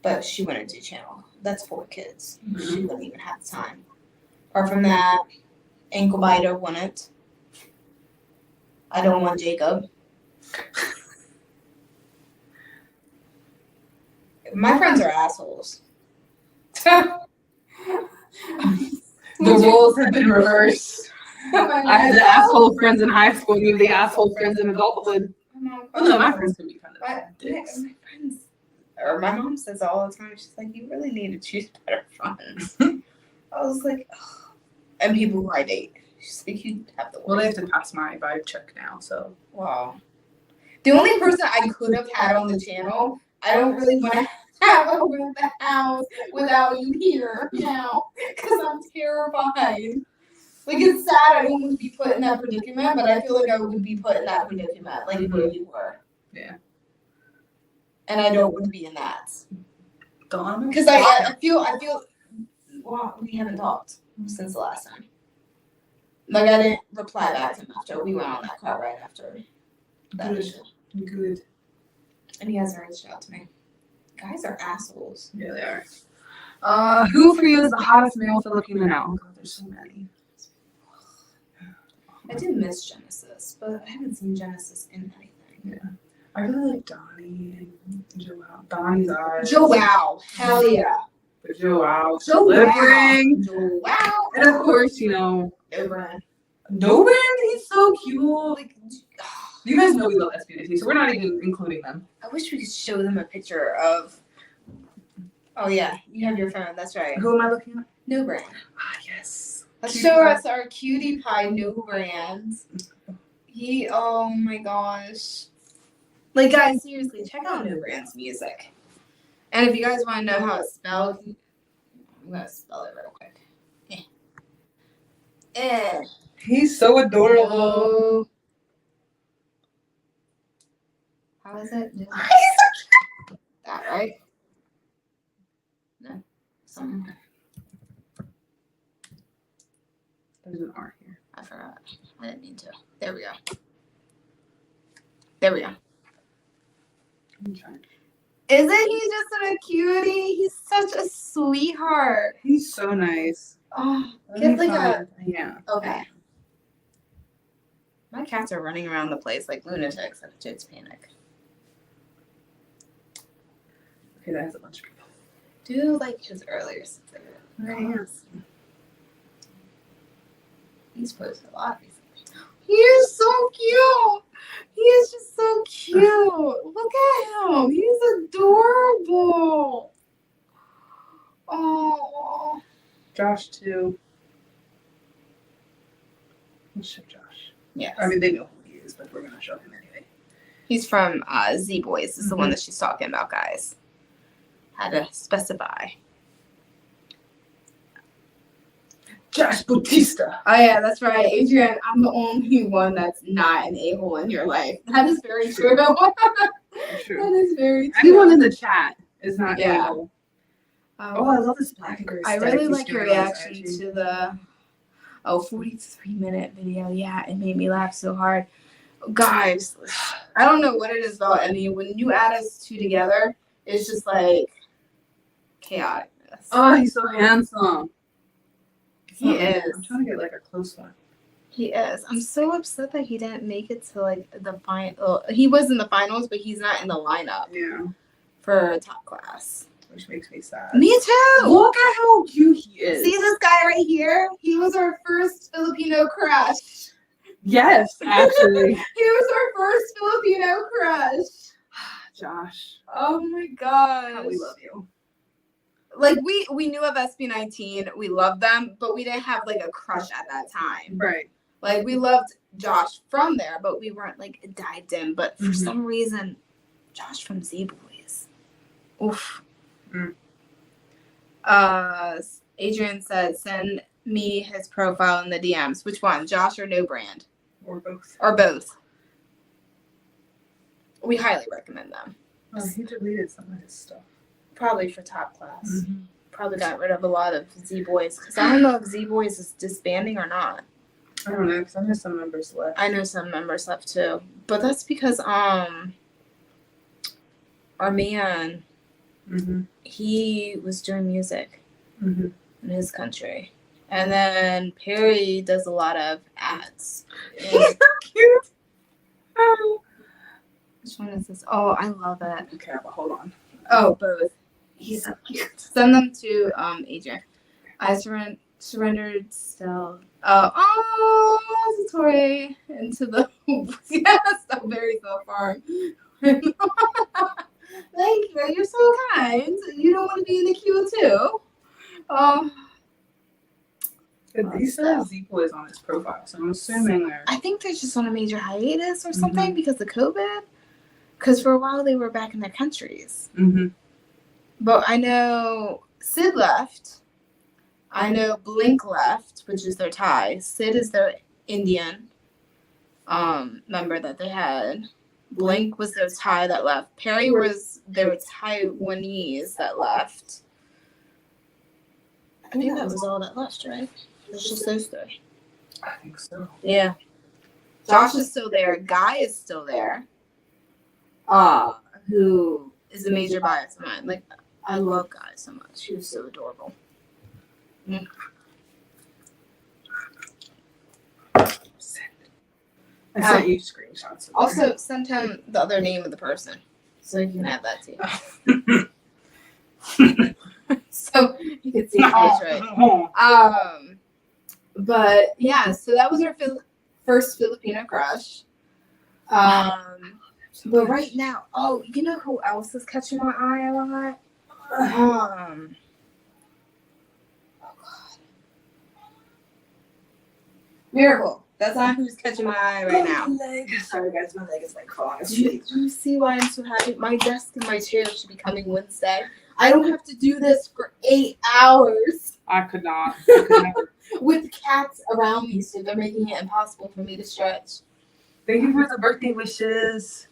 But she wouldn't do channel. That's 4 kids. She wouldn't even have the time. Apart from that, ankle biter wouldn't. I don't want Jacob. My friends are assholes. The roles have been reversed. I had the asshole friends in high school, and you have the asshole friends in adulthood. Oh no, my friends can be kind of dicks. My friends, or my mom says all the time, she's like, you really need to choose better friends. I was like, ugh. And people who I date. She's like, you have the worst. Well, they have to pass my vibe check now, so. Wow. The only person I could have had on the channel, I don't really want to have over the house without you here now, because I'm terrified. Like, it's sad I don't want to be put in that predicament, but I feel like I would be put in that predicament, like where you were. Yeah. And I don't want to be in that. Don't. Because I feel, well, we haven't talked since the last time. Like, I didn't reply back to him after we went on that call right after that issue. Good. And he hasn't reached out to me. Guys are assholes. Yeah, they are. Who for you is the hottest male Filipino now? Oh God, there's so many. I do miss Genesis, but I haven't seen Genesis in anything. Yeah. I really like Donnie and Joao. Donnie's eyes. Joao. Hell yeah. But Joao. Joao. Delivering. Joao. And of course, you know. Dobrin. Dobrin, he's so cute. Like, you guys know we love SBNT, so we're not even including them. I wish we could show them a picture of. Oh yeah, you have your phone. That's right. Who am I looking at? No brand. Ah, yes. Let's show us our cutie pie no brand. Oh my gosh. Like guys, seriously, check out No Brand's music. And if you guys want to know how it's spelled, I'm gonna spell it real quick. He's so adorable. How is it? That right? No. Something. There's an R here. I forgot. I didn't mean to. There we go. There we go. I'm trying. Isn't he just a cutie? He's such a sweetheart. He's so nice. Oh, get like a. Yeah. Okay. My cats are running around the place like lunatics at a kid's panic. Okay, that has a bunch of people. Do like his earlier stuff. Yes. He's posted a lot recently. He is so cute. He is just so cute. Look at him. He's adorable. Oh. Josh too. Let's show Josh. Yes. I mean, they know who he is, but we're gonna show him anyway. He's from Z Boys. This is the one that she's talking about, guys. Had to specify. Josh Bautista. Oh yeah, that's right, Adrian. I'm the only one that's not an a-hole in your life. That is very true. True. That is very true. Anyone in the chat is not Yeah. able. Oh, I love this black and gray. I aesthetic really he's like your doing on his reaction IG. to the 43-minute video. Yeah, it made me laugh so hard. Guys, I don't know what it is about Emmy. When you add us two together, it's just like chaoticness. Oh, he's so handsome. He I'm is. trying to get like a close one. He is. I'm so upset that he didn't make it to like the final. He was in the finals, but he's not in the lineup Yeah. for top class. Which makes me sad. Me too. Look at how cute he is. See this guy right here? He was our first Filipino crush. Yes, actually. He was our first Filipino crush. Josh. Oh my gosh. We love you. like we knew of SB19, we loved them, but we didn't have like a crush at that time. Right. Like we loved Josh from there, but we weren't like dived in. But for some reason, Josh from Z Boys. Oof. Adrian said, send me his profile in the DMs. Which one? Josh or No Brand? Or both. Or both. We highly recommend them. Oh, he deleted some of his stuff. Probably for top class. Probably got rid of a lot of Z Boys. Because I don't know if Z Boys is disbanding or not. I don't know, because I know some members left. I know some members left too. But that's because our man, he was doing music in his country. And then Perry does a lot of ads. He's so cute. Which one is this? Oh, I love it. Okay, but hold on. Oh, both. He's so cute. Send them to Adrian. I surrendered still. Oh, Tori into the Strawberry so far. Thank you. You're so kind. You don't want to be in the queue too. He still has Z Boys on his profile, so I'm assuming they're. I think they're just on a major hiatus or something because of COVID. Because for a while they were back in their countries. But I know Sid left. I know Blink left, which is their Thai. Sid is their Indian member that they had. Blink was their Thai that left. Perry was their Taiwanese that left. I think that was all that left, right? It's just those three. I think so. Yeah. Josh is still there. Guy is still there. Who is a major bias of mine. Like, I love Guy so much. He was so adorable. I sent you screenshots. Also, send him the other name of the person. So you can add that too. So you can see his face right. But yeah, so that was our first Filipino crush. But right now, you know who else is catching my eye a lot? Oh God, Miracle. That's not who's catching my eye right now. Sorry guys, my leg is like falling Do you see why I'm so happy? My desk and my chair should be coming Wednesday. I don't have to do this for 8 hours. I could not. I could never. With cats around me, so they're making it impossible for me to stretch. Thank you for the birthday wishes.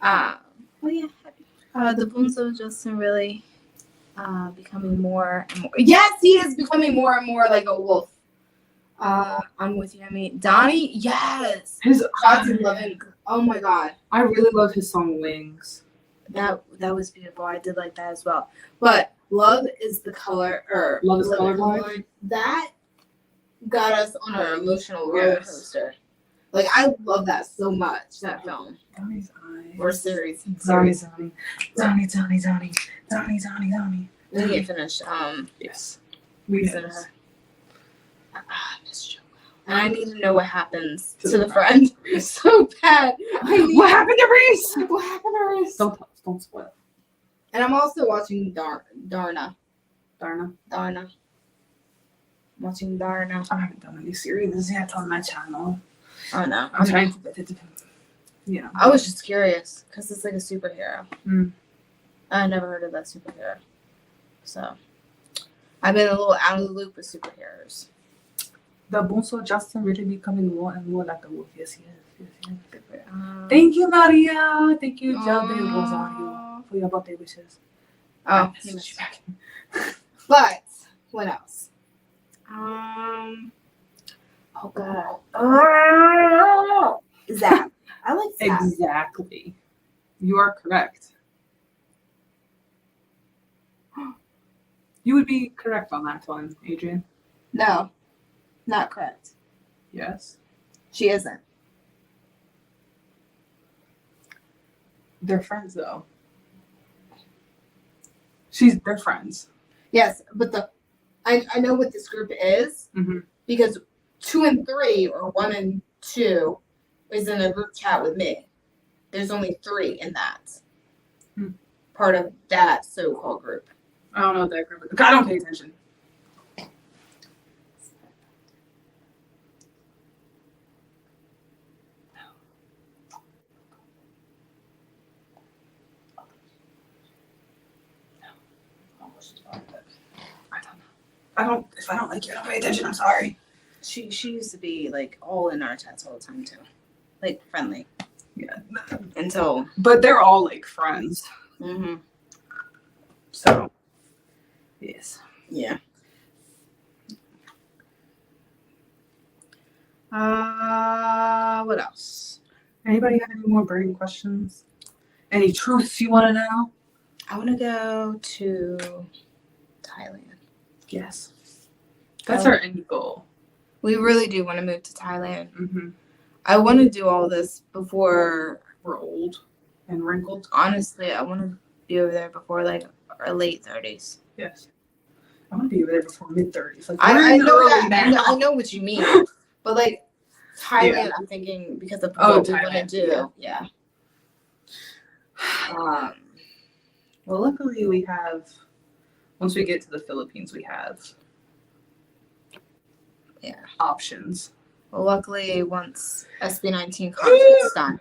The Bunso Justin really becoming more and more. Yes, he is becoming more and more like a wolf. I'm with you. I mean, Donnie, yes. His Johnson Loving. Oh my God. I really love his song Wings. That was beautiful. I did like that as well. But Love is the color, or Love is Colorblind. That got us on an emotional roller coaster. Like, I love that so much, that film. Donnie's eyes. Or series. Donnie. We get finished. Yes. We did. And I need to know what happens to the friend. So bad. What happened to Reese? What happened to Reese? Don't spoil. And I'm also watching Darna. Darna. I'm watching Darna. I haven't done any series yet on my channel. Oh no. I'm trying to get it to Yeah. I was just curious because it's like a superhero. I never heard of that superhero. So I've been a little out of the loop with superheroes. The Bunso Justin really becoming more and more like a wolf. Yes. Thank you, Maria. Thank you, Jelde Rosario, for your birthday wishes. Oh, you missed you back. But what else? Oh God. Zap. I like Zap. Exactly. You are correct. You would be correct on that one, Adrian. No, not correct. Yes. She isn't. They're friends, though. They're friends. Yes, but I know what this group is because 2 and 3 or 1 and 2 is in a group chat with me. There's only 3 in that part of that so-called group. I don't know what that group is. I don't pay attention. If I don't like you, I don't pay attention. I'm sorry. She used to be like all in our chats all the time too, like friendly. Yeah. Until. But they're all like friends. Mhm. So. Yes. Yeah. What else? Anybody have any more burning questions? Any truths you want to know? I want to go to Thailand. Yes. That's our end goal. We really do want to move to Thailand. Mm-hmm. I want to do all this before we're old and wrinkled. Honestly, I want to be over there before like our late 30s. Yes. I want to be over there before mid-30s. Like, I know that. I know what you mean. But like Thailand, I'm thinking because of what we want to do. Yeah. Well, luckily we have, once we get to the Philippines, we have options. Well, luckily, once SB19 concert's done,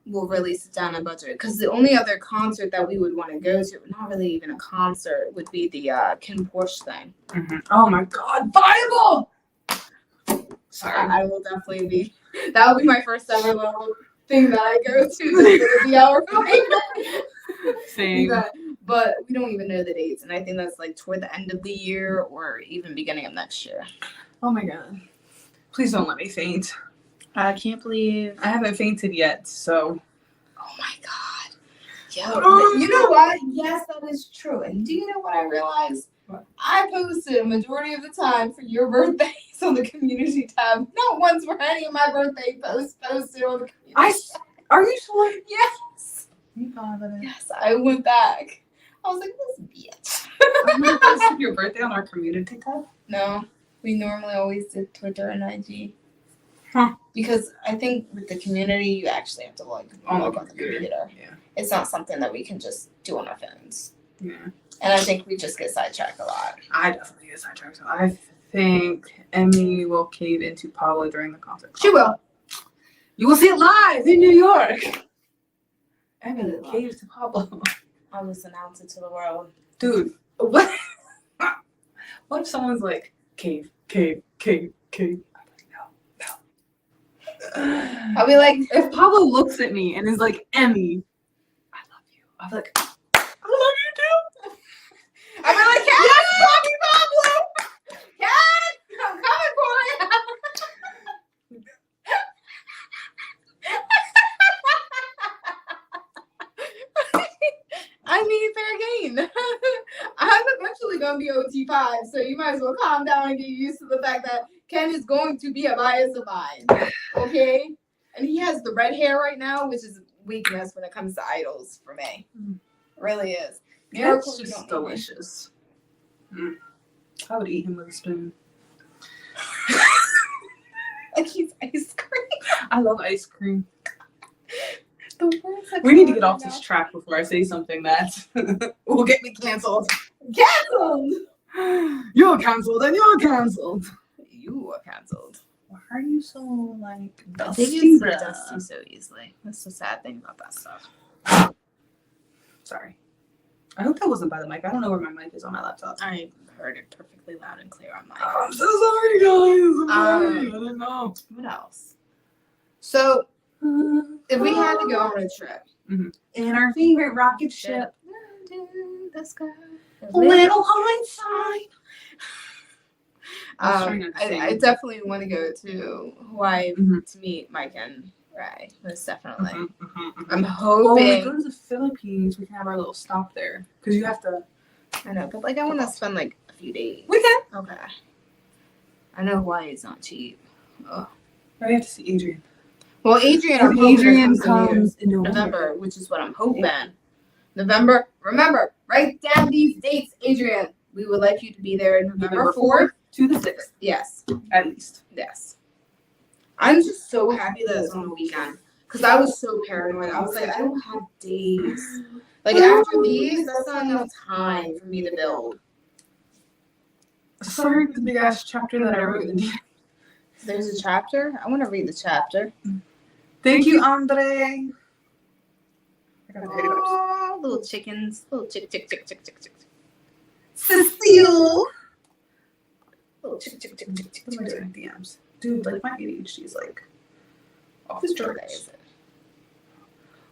we'll release it down a budget. Because the only other concert that we would want to go to, not really even a concert, would be the Ken Porsche thing. Mm-hmm. Oh my God, Bible! Sorry. I will definitely be. That will be my first ever little thing that I go to. The hour Same. But we don't even know the dates, and I think that's like toward the end of the year or even beginning of next year. Oh my God. Please don't let me faint. I can't believe I haven't fainted yet, so. Oh my God. Yeah. You know what? Yes, that is true. And do you know what I realized? What? I posted a majority of the time for your birthdays on the community tab. Not once were any of my birthday posts posted on the community tab. Are you sure? Yes. Yes, I went back. I was like, this bitch. I'm going to post your birthday on our community tab? No. We normally always did Twitter and IG. Huh. Because I think with the community, you actually have to log on the computer. Yeah. It's not something that we can just do on our phones. Yeah. And I think we just get sidetracked a lot. I definitely get sidetracked. I think Emmy will cave into Pablo during the concert. She will. You will see it live in New York. Emmy caves to Pablo. I'll just announce it to the world. Dude, what? What if someone's like, cave? I'm like, no. I'll be like, if Pablo looks at me and is like, Emmy, I love you. I'll be like, I love you too. I'll be like, yes, Pablo! Yes! I'm coming for you! I mean, fair game. I'm eventually going to be OT5, so you might as well calm down and get used to the fact that Ken is going to be a bias of mine. Okay? And he has the red hair right now, which is weakness when it comes to idols for me. It really is. It's just delicious. I would eat him with a spoon. Like he's ice cream. I love ice cream. We need to get off this track before I say something that will get me canceled. Canceled! You're canceled and you're canceled. You are canceled. Why are you so like dusty? They get so dusty so easily. That's the sad thing about that stuff. Sorry. I hope that wasn't by the mic. I don't know where my mic is on my laptop. I heard it perfectly loud and clear on mine. Oh, I'm so sorry, guys. I didn't know. What else? So, if we had to go on a trip in our favorite rocket ship, the sky, little hindsight. I definitely want to go to Hawaii to meet Mike and Ray. Most definitely. I'm hoping. When we go to the Philippines, we can have our little stop there because you have to. I know, but like I want to spend like a few days. We can. Okay. I know Hawaii is not cheap. Oh. We have to see Adrian. Well, Adrian comes in November, which is what I'm hoping. November. Remember, write down these dates, Adrian. We would like you to be there November 4th to the 6th. Yes. At least. Yes. I'm just so happy that it's on the weekend. Because I was so paranoid. I was like, I don't have days. Like, after these, that's not enough time for me to build. Sorry for the big ass chapter that I wrote in the DM. There's a chapter? I want to read the chapter. Thank you, Andre. I got the hiccups. Oh, little chickens. Little chick. Cecile. Little chick. What's my doing DMs? Dude, like my ADHD is like off the Whose birthday charts. is it?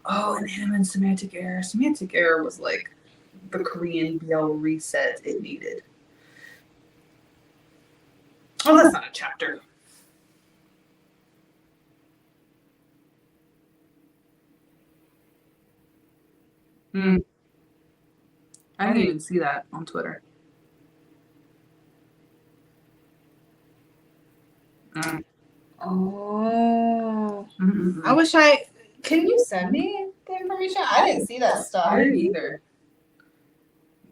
Oh, and him and Semantic Error. Semantic Error was like the Korean BL reset it needed. Oh, that's not a chapter. I didn't even see that on Twitter. Oh. Mm-hmm. I wish can you send me the information? I didn't see that stuff. I didn't either.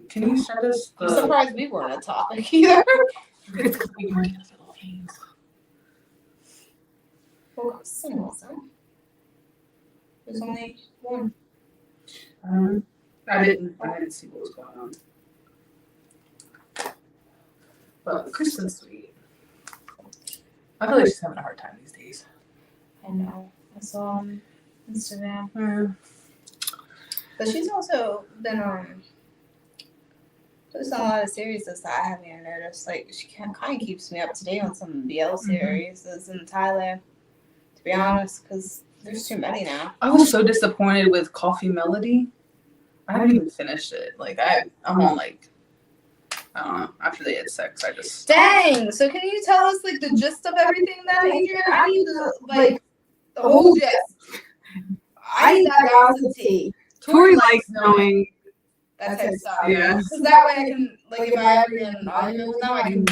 Can you send us the... I'm surprised we weren't a topic either. It's because we weren't in the Philippines. Well, some wasn't. There's only one. I didn't see what was going on. But Kristen's sweet. I feel like she's having a hard time these days. I know. I saw on Instagram. Yeah. But she's also been there's a lot of series that I haven't even noticed. Like, she kind of keeps me up to date on some BL series that's in Thailand, to be honest, because there's too many now. I was so disappointed with Coffee Melody. I haven't even finished it. Like, I'm on, like, I don't know. After they had sex, I just... Dang! So can you tell us, like, the gist of everything then, Adrian? I need the, like, the whole gist. I need that gossip tea. Tori likes knowing. That type of stuff. Yeah. Because that way I can, like, if I ever get in an argument with them, I can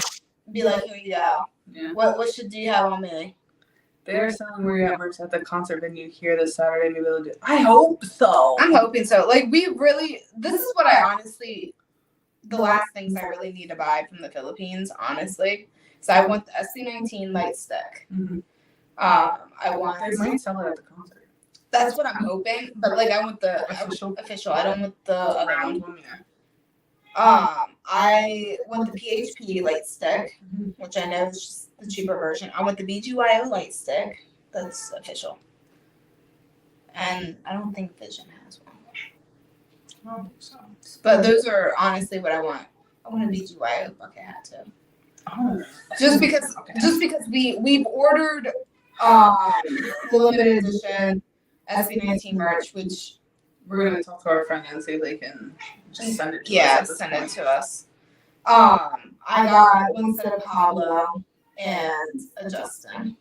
be like, here you go. Yeah. What should you have on me? They're selling We're at merch at the concert venue here this Saturday. Maybe they'll do... I hope so. I'm hoping so. Like, we really... This is what I honestly... The last things I really need to buy from the Philippines, honestly. So I want the SC19 light stick. Mm-hmm. I want... They might sell it at the concert. That's what I'm hoping. But, like, I want the... Official. I don't want the other Round one. one, yeah. I want the PHP light stick, which I know is just the cheaper version. I want the BGYO light stick. That's official. And I don't think Vision has one. I don't think so. But those are honestly what I want. I want a BGYO bucket hat too. Oh. Just because we've ordered the limited edition SB19 merch, which We're gonna talk to our friend and see if they can just send it to us. yeah, at this send point. it to us. I got one set of Pablo and a Justin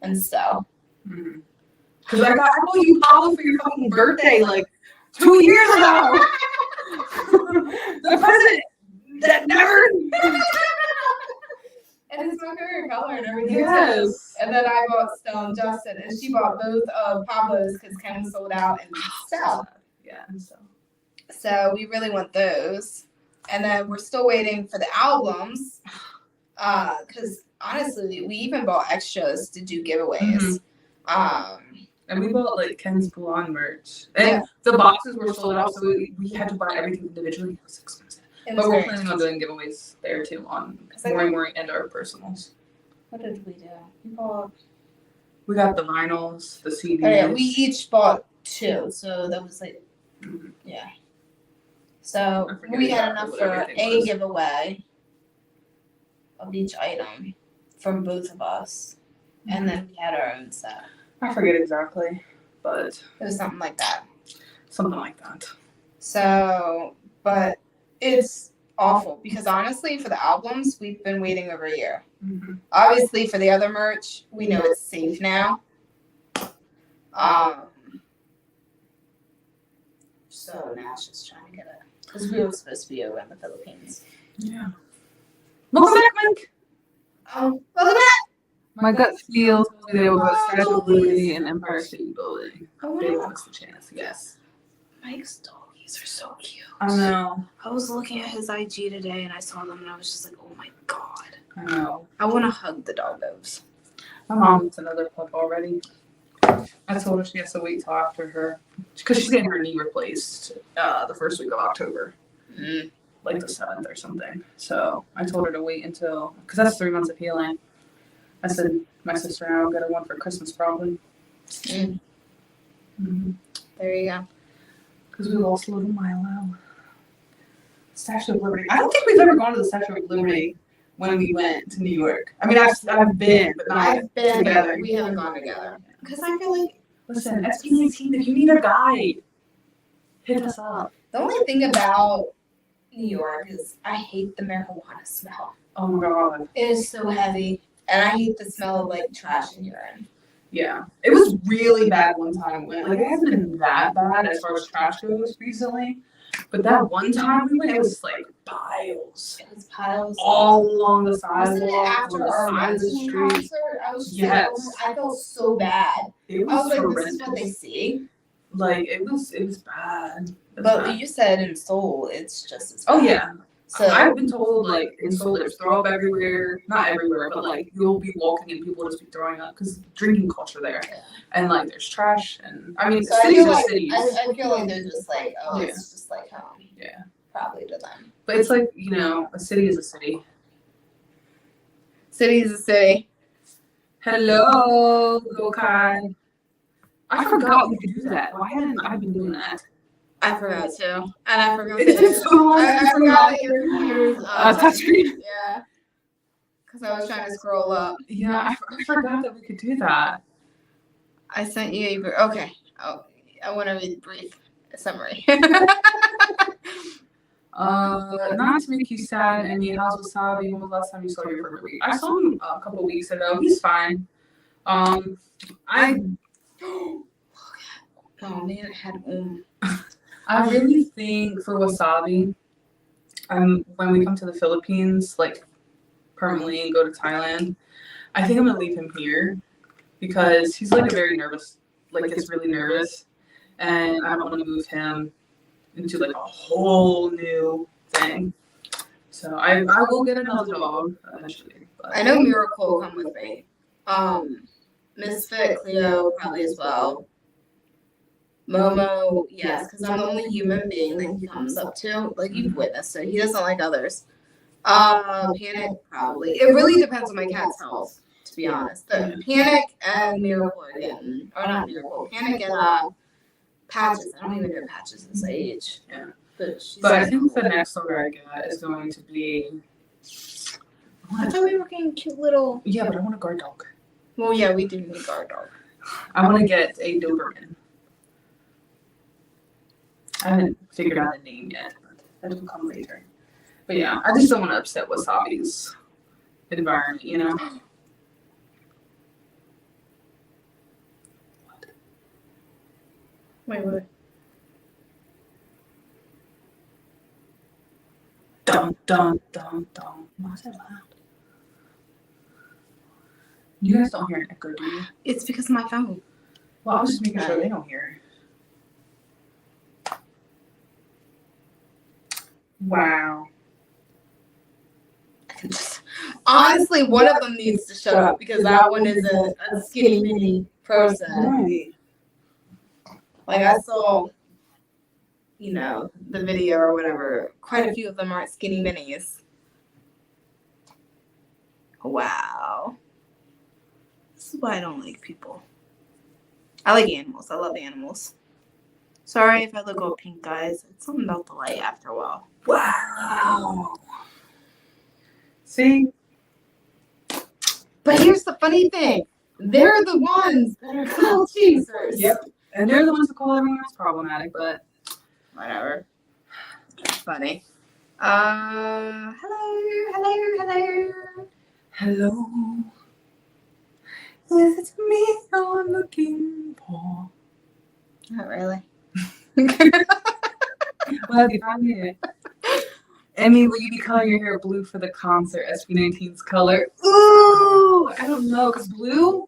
and Stell. Because I got you Pablo for your fucking birthday like 2 years ago. The present that never. And it's my favorite color and everything. Yes. And then I bought Stell and Justin, and she bought both of Pablo's because Ken was sold out and Stell. Yeah. So we really want those. And then we're still waiting for the albums. Because honestly, we even bought extras to do giveaways. And we bought like Ken's Pull-On merch. And the boxes were sold out, so we had to buy everything individually. It was expensive. But we're planning on doing giveaways there too on Mori and our personals. What did we do? We got the vinyls, the CDs. Oh, yeah, we each bought 2, so that was like, yeah. So we had enough for a giveaway of each item from both of us, and then we had our own set. I forget exactly, but it was something like that. Something like that. So, but it's awful because honestly, for the albums, we've been waiting over a year. Obviously, for the other merch, we know it's safe now. So now it's just trying to get it because we were supposed to be over in the Philippines. Yeah. Welcome back, Mike. Welcome back. My gut feels they will go Statue of Liberty and Empire State Building. Oh, They wow. want us the chance, yes. Mike's doggies are so cute. I know. I was looking at his IG today and I saw them and I was just like, oh my god. I know. I want to hug the doggos. My mom wants another pup already. I told her she has to wait till after her, because she's getting her knee replaced the first week of October, like the 7th or something. So I told her to wait until, because that's 3 months of healing. I said my sister and I will get her one for Christmas probably. There you go. Because we lost little Milo. Statue of Liberty. I don't think we've ever gone to the Statue of Liberty when we went to New York. I mean, I've been, but not I've been together. We haven't gone together. Because I feel like, Listen, SB19, if you need a guide, hit us up. the only thing about New York is I hate the marijuana smell. Oh my god. It is so heavy. And I hate the smell of like trash and urine. Yeah. It was really bad one time. Like, it hasn't been that bad as far as trash goes recently. But that one time we went, it was like piles. It was piles. All along the Wasn't it sidewalk, after on the our side of the Wednesday street. concert? I was Yes. I felt so bad. It I was was like, horrendous. this is what they see. Like, it was bad. But you said in Seoul, it's just as bad. Oh yeah. So I've been told, like, in Seoul there's throw up everywhere. Not everywhere, but like you'll be walking and people will just be throwing up because drinking culture there. Yeah. And like there's trash and I mean So I cities feel are like, cities. I feel like they're just like, oh, Yeah. it's just like home. Yeah. Probably to them. But it's like, you know, a city is a city. City is a city. Hello, Gokai. I forgot we could do that. Why hadn't I been doing that? I forgot to. And I forgot It's been so long I since forgot that your computer's touchscreen. Yeah. Because I was trying to scroll up. Yeah, I forgot that we could do that. I sent you a okay. Oh, I want to read the brief summary. Not to make you sad, and how's Wasabi? When was the last time you saw your perfect week? I saw him a couple weeks ago. He's fine. Oh man, it had I really think for Wasabi, when we come to the Philippines, like permanently and go to Thailand, I think I'm gonna leave him here because he's like a very nervous, like gets really nervous, and I don't want to move him into like a whole new thing. So I will get another dog eventually. But. I know Miracle will come with me. Misfit, Cleo probably as well. Momo, yes, because I'm the only human being that he comes up to. Like, you've witnessed it. He doesn't like others. Panic, probably. It really depends on my cat's health, to be honest. The Panic and Miracle are getting, or not Miracle, Panic and Patches. I don't even know Patches' this age. Yeah. But I think the next order I get is going to be. I thought we were getting cute little. Yeah, but I want a guard dog. Well, yeah, we do need a guard dog. I want to get a Doberman. I haven't figured out a name yet, but that will come later. But yeah, I just don't want to upset Wasabi's environment, you know? Wait, what? Dun, dun, dun, dun. Why is that loud? You guys don't hear an echo, do you? It's because of my phone. Well, I was just making sure they don't hear it. Wow. Honestly, one of them needs to shut up because that one is a skinny mini person. Right. Like I saw, you know, the video or whatever. Quite a few of them aren't skinny minis. Wow. This is why I don't like people. I like animals. I love animals. Sorry if I look all pink, guys. It's something about the light after a while. Wow. See? But here's the funny thing. They're the ones that are called chasers. Yep. And they're the ones that call everyone else problematic, but whatever. It's funny. Hello. hello. Is it me you're looking for? Not really. Well, you found it. Emmy, will you be coloring your hair blue for the concert? SB19's color. Ooh, I don't know, because blue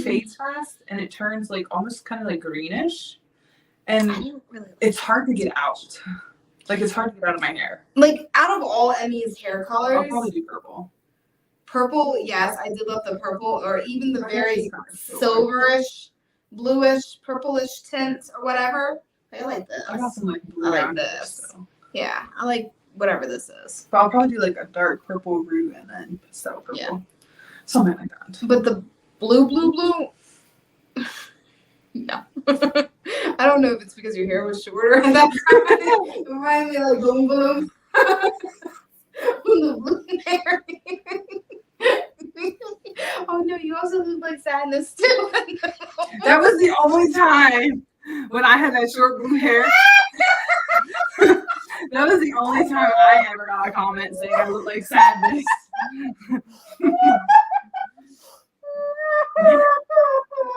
fades fast and it turns like almost kind of like greenish, and it's hard to get out. Like it's hard to get out of my hair. Like out of all Emmy's hair I'll colors, probably do purple. Purple, yes, I did love the purple, or even the very silverish bluish, purplish tint or whatever. I like this. I got some like blue I like rounders, this. so. Yeah, I like whatever this is. But I'll probably do like a dark purple root and then pastel purple. Yeah. Something like that. But the blue, no. I don't know if it's because your hair was shorter at that time. It reminded me of like boom boom. The blue hair. Oh no, you also look like Sadness too. That was the only time when I had that short blue hair. That was the only time I ever got a comment saying I look like Sadness.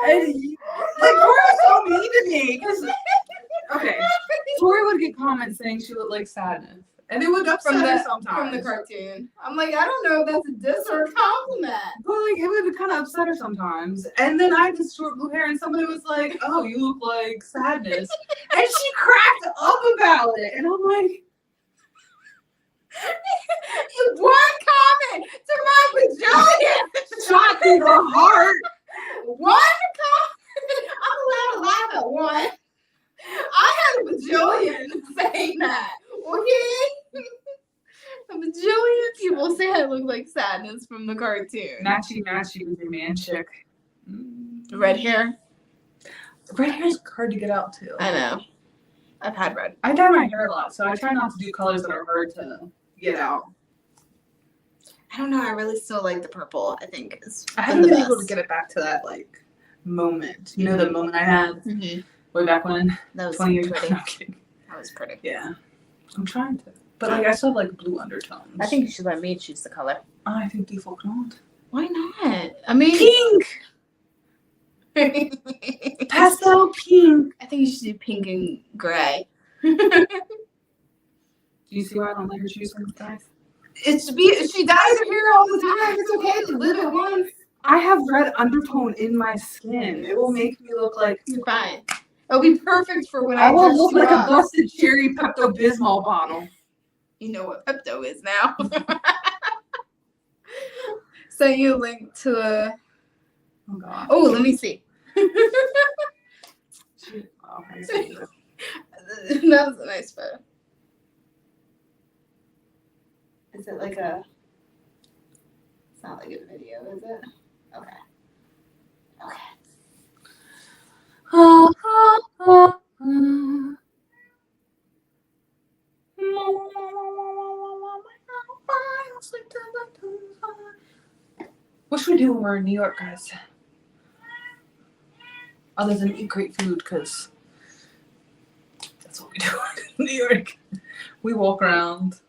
And, like, Tori was so mean to me. 'Cause, okay, Tori would get comments saying she looked like Sadness. And it would upset her sometimes. From the cartoon. I'm like, I don't know if that's a diss or a compliment. But like it would kind of upset her sometimes. And then I had this short blue hair and somebody was like, oh, you look like Sadness. And she cracked up about it. And I'm like, One comment to my bajillion. shot through the heart. One comment. I'm allowed to laugh at one. I had a bajillion saying that. Okay? A bajillion people say I look like Sadness from the cartoon. Matchy with your man chick. Red hair. Red hair is hard to get out too. I know. I've had red. I dye my hair a lot, so I try not to do colors that are hard to get out. I don't know. I really still like the purple. I think is. I haven't been able to get it back to that like moment. You know the moment I had way back when? That was 20 years pretty. ago. No, I'm kidding. That was pretty. Yeah. I'm trying to. But like I still have like blue undertones. I think you should let me choose the color. I think die folk not. Why not? I mean, Pink! Pastel pink! I think you should do pink and gray. Do you see why I don't let her choose things, guys? She dyes her hair all the time. It's okay to live it once. I have red undertone in my skin. It will make me look like You're fine. It'll be perfect for when I will dress look you like up. a busted cherry Pepto-Bismol bottle. You know what Pepto is now. Sent you a link to the. Oh god. Oh, let me see. Okay. That was a nice photo. Is it like a? It's not like a video, is it? Okay. What should we do when we're in New York, guys? Other than eat great food, because that's what we do in New York. We walk around,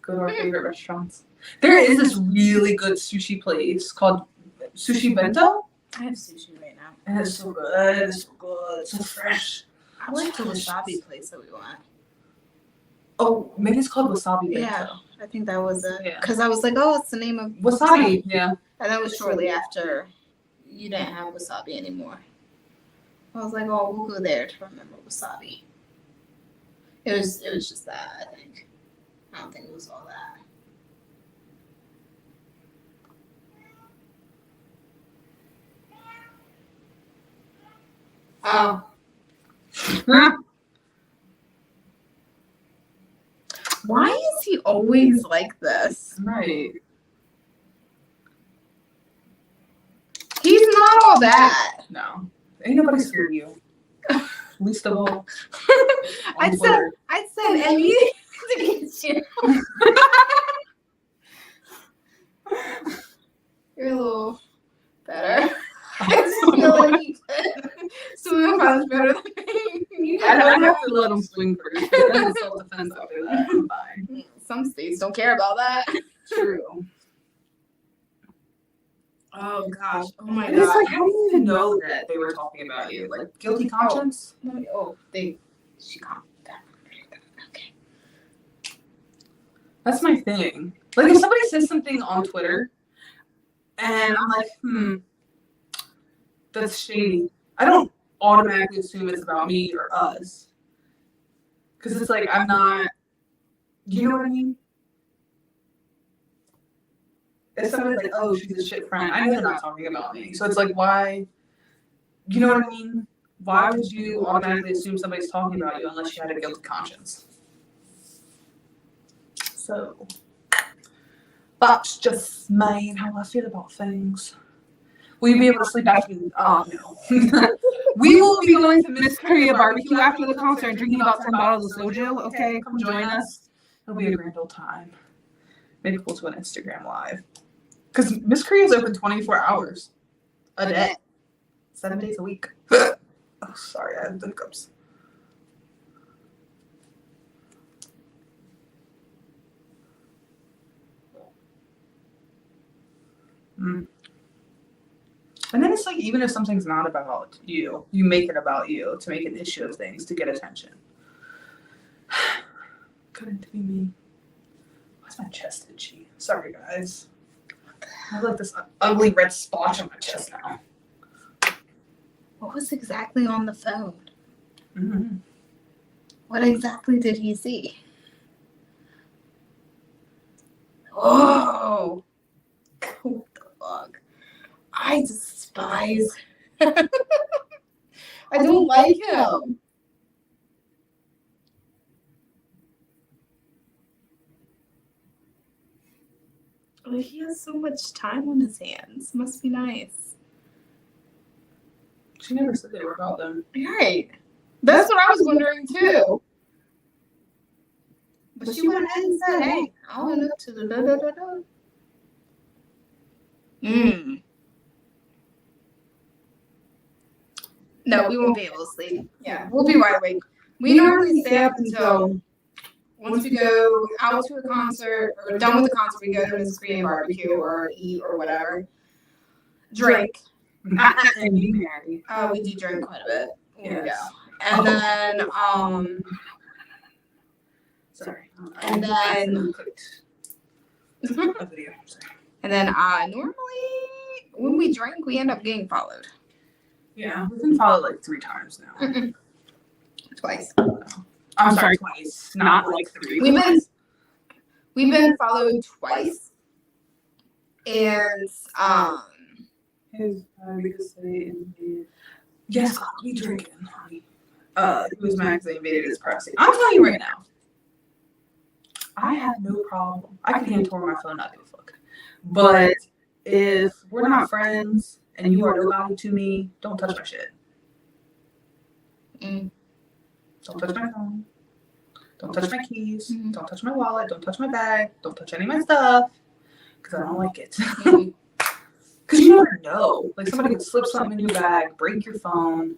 go to our favorite restaurants. There is this really good sushi place called Sushi Bento. I have sushi right now. And it's so good. It's so good. It's so fresh. I like the wasabi place that we went. Oh, maybe it's called Wasabi Bento. Yeah, I think that was it. Yeah. Because I was like, oh, it's the name of Wasabi, yeah. And that was shortly after you didn't have wasabi anymore. I was like, oh, we'll go there to remember wasabi. It was just that, I think. I don't think it was all that. Oh. Why is he always like this? Right. He's not all that. No. Ain't nobody scared of you. Least of all. I'd send anything to get you. You're a little better. I just feel like you could swim punch better than me. I don't have to let them swing first. But then it's self-defense after that. I'm fine. Some states don't care about that. True. Oh gosh. Oh my And it's god. like, how do you even know that they were talking about you? Like, guilty conscience? She caught that. Okay. That's my thing. Like, if somebody says something on Twitter, and I'm like, that's shady. I don't automatically assume it's about me or us. Because it's like, I'm not, you know what I mean? If somebody's like, oh, she's a shit friend, I know they're not talking about me. So it's like, why you know what I mean? Why would you automatically assume somebody's talking about you unless you had a guilty conscience? So, that's just me and how I feel about things. Will you be able to sleep after? Oh, no. We will be going to Miss Korea barbecue after the concert and drinking about 10 bottles of soju. Okay, come join us. It'll be a grand old time. Maybe we'll do an Instagram live. Because Miss Korea is open 24 hours a day, 7 days a week. Oh, sorry, I have the hiccups. And then it's like, even if something's not about you, you make it about you to make an issue of things to get attention. Couldn't be me. Why's my chest itchy? Sorry, guys. I have like this ugly red splotch on my chest now. What was exactly on the phone? Mm-hmm. What exactly did he see? Oh, what the fuck? I despise. I don't like him. Oh, he has so much time on his hands. Must be nice. She never said they were about them. Right. That's what I was wondering too. But she went ahead and said, hey, I went up to the da-da-da-da. No, we won't be able to sleep. Yeah, we'll be wide awake. We normally stay up until once we go out to a concert or done with the concert, we go to Miss Korean barbecue or eat or whatever. Drink. And be married. We do drink quite a bit. Yes. Yeah. And then Sorry. And then a video. Sorry. and then normally when we drink we end up getting followed. Yeah, we've been followed like 3 times now. Twice. I'm sorry, twice. Not like 3. We've been followed twice. And because they invaded. Yes, I'll be drinking, honey. It was Max, they invaded his privacy. I'm telling you right now, I have no problem. I can hand toward my phone, not give a fuck. But if we're not friends and you are nobody to me, don't touch my shit. Don't touch my phone. Don't touch my keys. Don't touch my wallet. Don't touch my bag. Don't touch any of my stuff. Because I don't like it. Because you never know. Like, somebody could slip something in your bag, break your phone,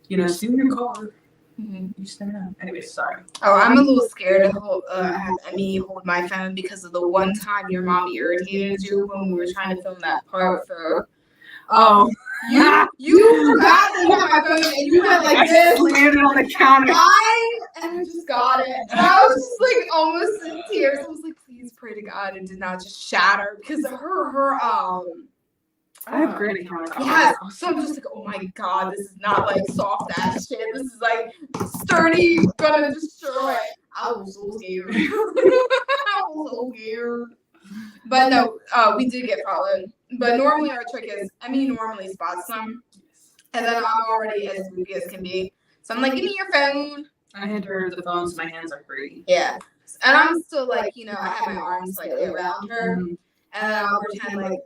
you know, steal your car. You just never know. Anyway, sorry. Oh, I'm a little scared to have Emmy hold my phone because of the one time your mom irritated you when we were trying to film that part for. Oh. You forgot that you had my phone and you went like this. Slammed it on the counter. And I just got it. And I was just like almost in tears. I was like, please pray to God it did not just shatter because her I have granite countertops. Yeah, so I'm just like, oh my God, this is not like soft ass shit. This is like sturdy, gonna destroy it. I was so scared. I was so scared. But no, we did get followed. But normally our trick is, Emmy normally spots them, and then I'm already as spooky as can be. So I'm like, give me your phone. I hand her the phone so my hands are free. Yeah, and I'm still like, you know, I have my arms like around her, and then I'll pretend like.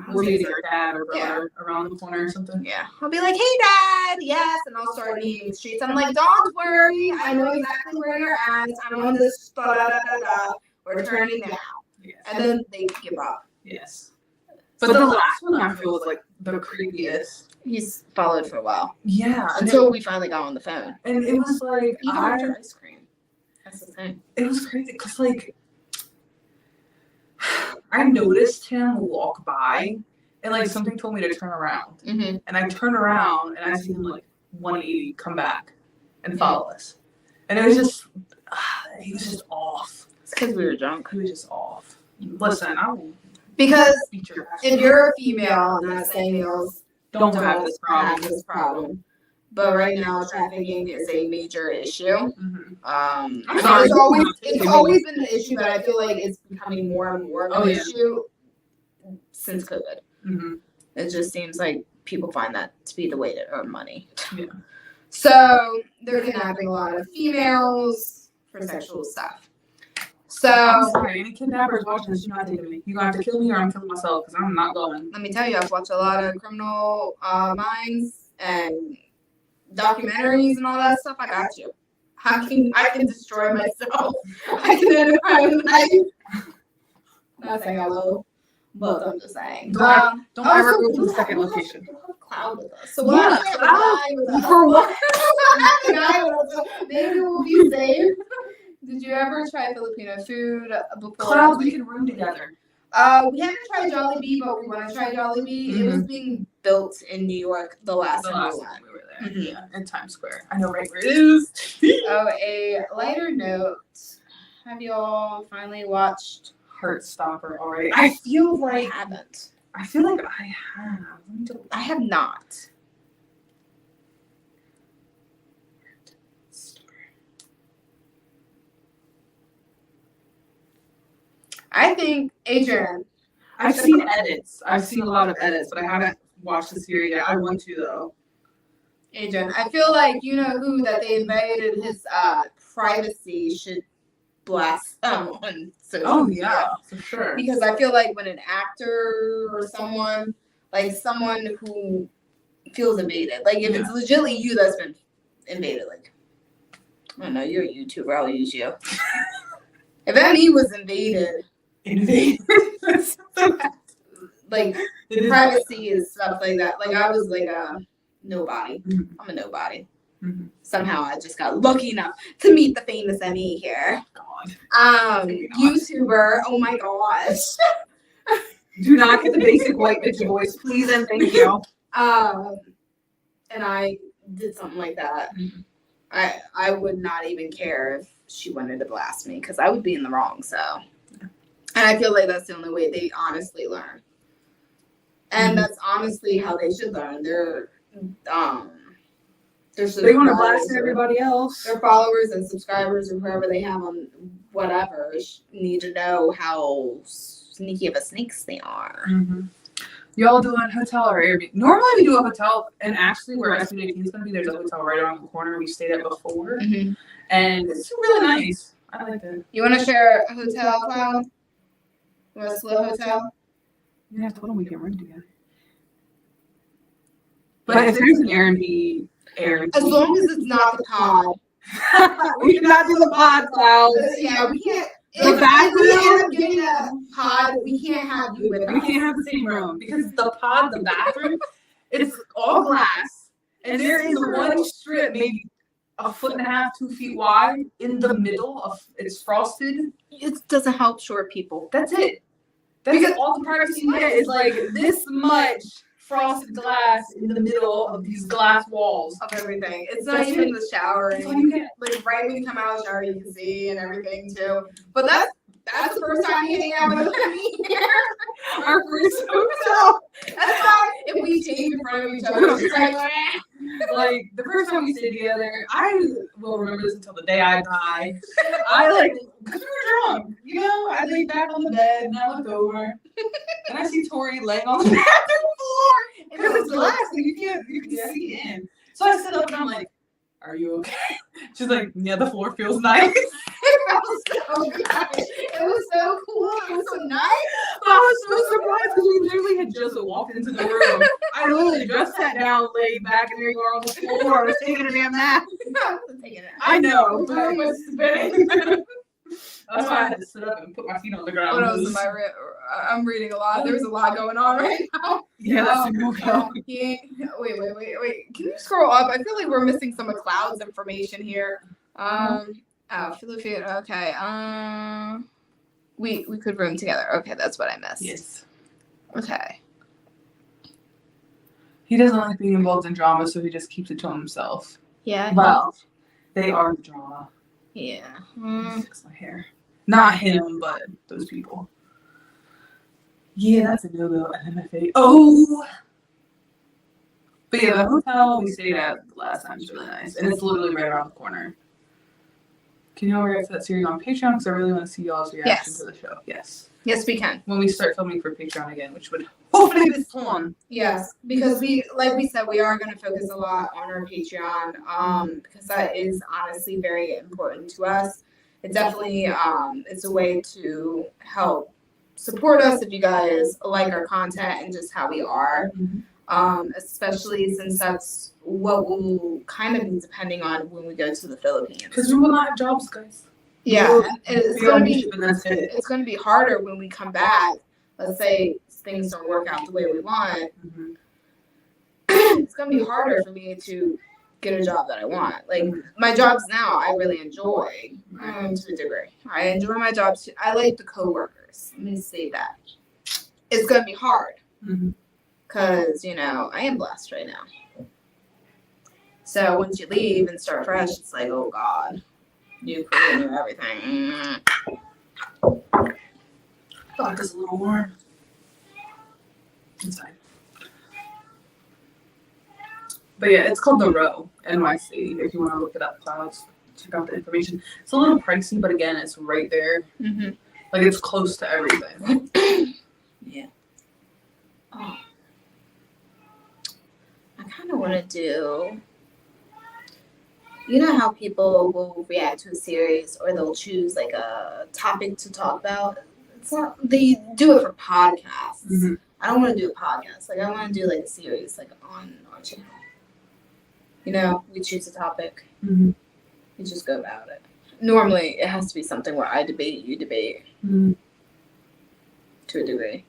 We'll meet your dad or brother around the corner or something. Yeah. I'll be like, hey, Dad. Yes. And I'll start meeting the streets. I'm like, don't worry. I know exactly where you're at. I'm on this. Da-da-da-da-da. We're turning now. Yes. And then they give up. Yes. But the last one I feel was like the creepiest. He's followed for a while. Yeah. Until we finally got on the phone. And it was like, even after ice cream. That's the thing. It was crazy because, like, I noticed him walk by, and like something told me to turn around. And I turn around, and I see him like 180 come back and follow us. And it was just, he was just off. It's because we were drunk. He was just off. Listen, I will because beat your ass. If you're a female, I'm not saying males don't have this problem. But right now, trafficking is a major issue. It's always been an issue, but I feel like it's becoming more and more of an issue since COVID. It just seems like people find that to be the way to earn money. Yeah. So they're kidnapping a lot of females for sexual stuff. So I'm sorry, any kidnappers watching this, you're not taking me. You're gonna have to kill me or I'm killing myself because I'm not going. let me tell you, I've watched a lot of Criminal Minds and documentaries and all that stuff. I got you. I can destroy myself. I can end my own life. Not saying I will, but I'm just saying. Don't ever go to the second location. Cloud with us. So what happened to have a guy with us? For what? A guy with us. Maybe we'll be safe. Did you ever try Filipino food before? Clouds, we can room together. We haven't tried Jollibee, but we want to try Jollibee. It was being built in New York the last time we were there. Yeah, in Times Square. I know right where it is. Oh, a lighter note. Have y'all finally watched Heartstopper already? I feel like I haven't. I feel like I have. I have not. I think Adrian. I've seen edits. I've seen a lot of edits, but I haven't watched the series yet. I want to though. Adrian, I feel like you know who that they invaded his privacy should blast on social Oh media. yeah, for sure. Because I feel like when an actor or someone who feels invaded, like if it's legitimately you that's been invaded, like I don't know, you're a YouTuber, I'll use you. If Emmy was invaded, like privacy and stuff like that. Like I was like a nobody. Mm-hmm. I'm a nobody. Mm-hmm. Somehow I just got lucky enough to meet the famous Emmy here. God. YouTuber. Oh my gosh. Do not get the basic white bitch voice, please and thank you. And I did something like that. Mm-hmm. I would not even care if she wanted to blast me because I would be in the wrong. So, and I feel like that's the only way they honestly learn. And that's honestly how they should learn. They want to blast everybody else. Their followers and subscribers or whoever they have on whatever need to know how sneaky of a snakes they are. Mm-hmm. Y'all doing hotel or Airbnb? Normally we do a hotel, and actually where SB18 is going to be, there's a hotel right around the corner. We stayed at before, Mm-hmm. and it's really nice. I like it. You want to share a hotel, Cloud? You want to split a hotel? Yeah, I told them we can room together. But if there's an Airbnb, as long as it's not the pod. We cannot do the pod, Cloud. Yeah, we can't. The bathroom. We end up getting a pod. We can't have you with us. We can't have the same room because the pod, the bathroom, it's all glass, and there is one strip, maybe a foot and a half, 2 feet wide, in the middle of it's frosted. It doesn't help short people. That's it. Because all the privacy you get is like this much frosted glass in the middle of these glass walls Of everything. It's not even the shower. That's all you get. Like right when you come out of the shower, you can see and everything too. But that's the first time you hang out with me here. Our first hotel. That's why if we change in front of each other, it's Like the first time we stayed together, I will remember this until the day I die. Because we were drunk, you know. I laid back on the bed and I looked over, and I see Tori laying on the bathroom floor, and it was glass, and you can see in. So I sit up and I'm like, "Are you okay?" She's like, "Yeah, the floor feels nice." It was so good. It was so cool. It was so nice. I was so surprised because we literally had just walked into the room. I literally just sat down, laid back, and there you are on the floor. I was taking a damn nap. I know, but it was spinning. That's why I had to sit up and put my feet on the ground. What else am I I'm reading a lot. There's a lot going on right now. Yeah, that's a no go. Wait. Can you scroll up? I feel like we're missing some of Cloud's information here. Philippine. Okay. We could room together. Okay, that's what I missed. Yes. Okay. He doesn't like being involved in drama, so he just keeps it to himself. Yeah. Well, they are the drama. Yeah. Fix my hair. Not him, but those people. Yeah, that's a no-go. MFA. Oh! But yeah, the hotel we stayed at the last time is really nice. And it's literally right around the corner. Can y'all react to that series on Patreon? Because I really want to see y'all's reaction to the show. Yes. Yes, we can. When we start filming for Patreon again, which would hopefully be soon. Yes, because like we said, we are going to focus a lot on our Patreon, because that is honestly very important to us. It definitely, it's a way to help support us if you guys like our content and just how we are. Especially since that's what we'll kind of be depending on when we go to the Philippines. Because we will not have jobs, guys. Yeah, and it's going to be harder when we come back. Let's say things don't work out the way we want. It's going to be harder for me to get a job that I want. Like, my jobs now, I really enjoy to a degree. I enjoy my jobs. I like the coworkers. Let me say that. It's going to be hard. Because, you know, I am blessed right now. So once you leave and start fresh, it's like, oh, God. New career, new everything. Fuck, it's a little warm. Inside. But yeah, it's called The Row, NYC. If you want to look it up, clouds, check out the information. It's a little pricey, but again, it's right there. Like, it's close to everything. Yeah. Oh. I kind of want to do, you know how people will react to a series or they'll choose like a topic to talk about? It's not, they do it for podcasts. I don't want to do a podcast. Like, I want to do like a series like on our channel. You know, we choose a topic. We just go about it. Normally, it has to be something where I debate, you debate. To a degree.